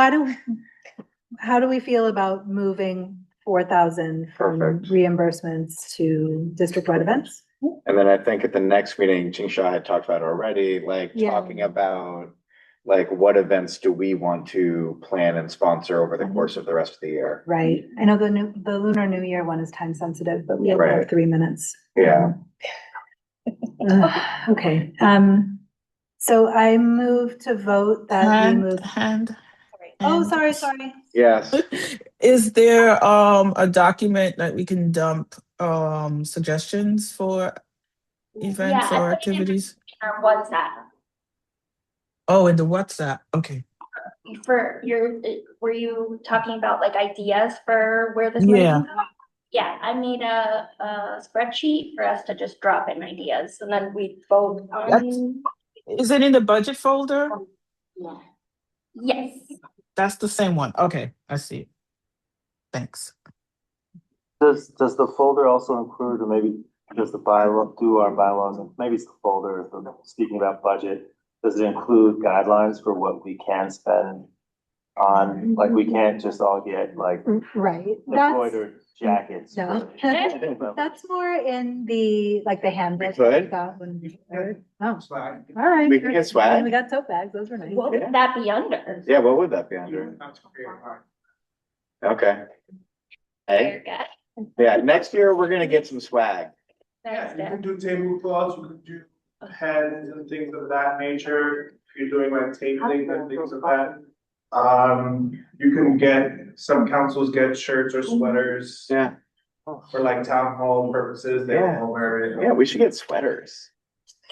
how do we feel about moving 4,000 from Perfect. reimbursements to district-wide events? And then I think at the next meeting, Jingsha had talked about already, like Yeah. talking about like what events do we want to plan and sponsor over the course of the rest of the year? Right, I know the Lunar New Year one is time sensitive, but we have Right. like 3 minutes. Yeah. Okay, so I move to vote that we move. Oh, sorry. Yes. Is there a document that we can dump suggestions for events Yeah, I or put it in activities? our WhatsApp. Oh, in the WhatsApp. Okay. Were you talking about like ideas for where this money Yeah. can go? Yeah, I made a spreadsheet for us to just drop in ideas and then we vote on. Is it in the budget folder? Yes. That's the same one. Okay, I see it. Thanks. Does the folder also include, or maybe does the bylaw, do our bylaws, and maybe it's the folder, speaking about budget, does it include guidelines for what we can spend on, like, we can't just all get like Right. embroidered jackets. No. for- That's more in the handbook. We that could. got when we started. Oh, Swag. all right. We can get swag? And we got tote bags, those were nice. What would that be under? Yeah, what would that be under? Okay. Hey, yeah, next year we're gonna get some swag. Yeah, you can do tablecloths, you can do pens and things of that nature, if you're doing like taping and things of that. You can some councils get shirts or sweaters. Yeah. For like town hall purposes, they Yeah. all wear it. Yeah, we should get sweaters.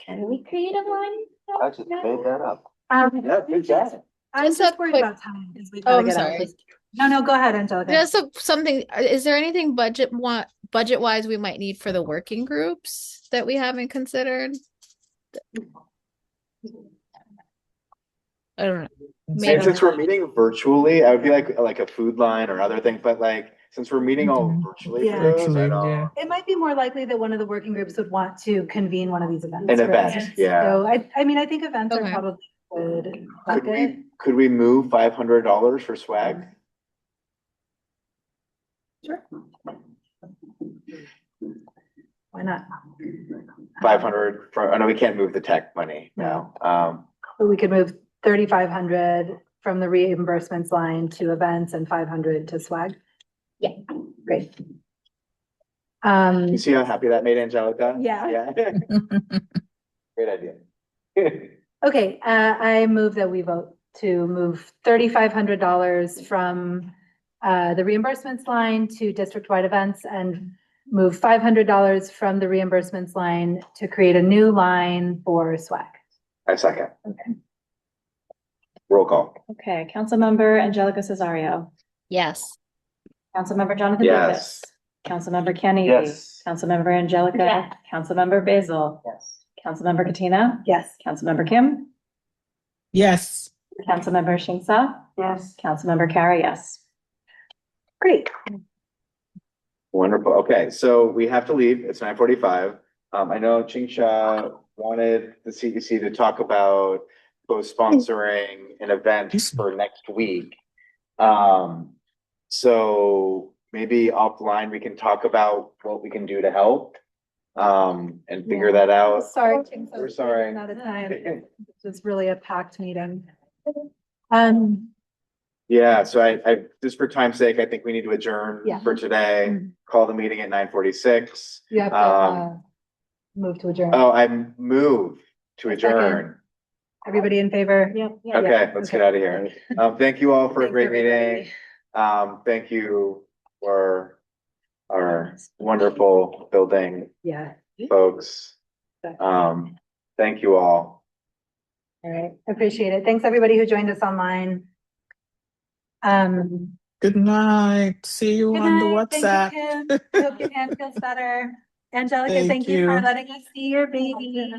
Can we create a line? I just made that up. Yeah, good job. I'm just worried about time because we Oh, gotta I'm get out. sorry. No, go ahead, Angelica. Just something, is there anything budget wise we might need for the working groups that we haven't considered? I don't know. And since we're meeting virtually, I would be like a food line or other thing, but like, since we're meeting all virtually for Yeah. those, I don't. It might be more likely that one of the working groups would want to convene one of these events. An for event, instance. yeah. So I mean, I think events are probably good. Could we move $500 for swag? Sure. Why not? 500 for, I know we can't move the tech money now. But we could move 3,500 from the reimbursements line to events and 500 to swag. Yeah. Great. You see how happy that made Angelica? Yeah. Yeah. Great idea. Okay, I move that we vote to move $3,500 from the reimbursements line to district-wide events and move $500 from the reimbursements line to create a new line for swag. I second. Okay. Roll call. Okay, Councilmember Angelica Cesario. Yes. Councilmember Jonathan Yes. Lucas. Councilmember Kenny. Yes. Councilmember Angelica. Yeah. Councilmember Basil. Yes. Councilmember Katina. Yes. Councilmember Kim. Yes. Councilmember Shingsa. Yes. Councilmember Carey, yes. Great. Wonderful. Okay, so we have to leave. It's 9:45. I know Chingsha wanted the CEC to talk about co-sponsoring an event for next week. So maybe offline we can talk about what we can do to help and figure that out. Sorry, We're sorry. Not a time. This is really a packed meeting. Yeah, so I just for time's sake, I think we need to adjourn Yeah. for today. Call the meeting at 9:46. You have to move to adjourn. Oh, I move to A second. adjourn. Everybody in favor? Yep. Okay, let's get out of here. Thank you all for a Thanks, great everybody. meeting. Thank you for our wonderful building Yeah. folks. Thank you all. All right. Appreciate it. Thanks, everybody who joined us online. Good night. See you Good on the night. Thank WhatsApp. you, Kim. I hope your hand feels better. Angelica, Thank thank you for you. letting us see your baby.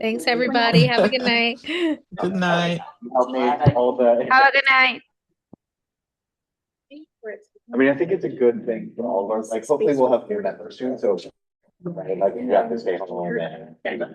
Thanks, everybody. Have a good night. Good night. Help me all the. Have a good night. I mean, I think it's a good thing for all of us. Like, hopefully we'll have internet soon, so. Right, like, you have to stay home and.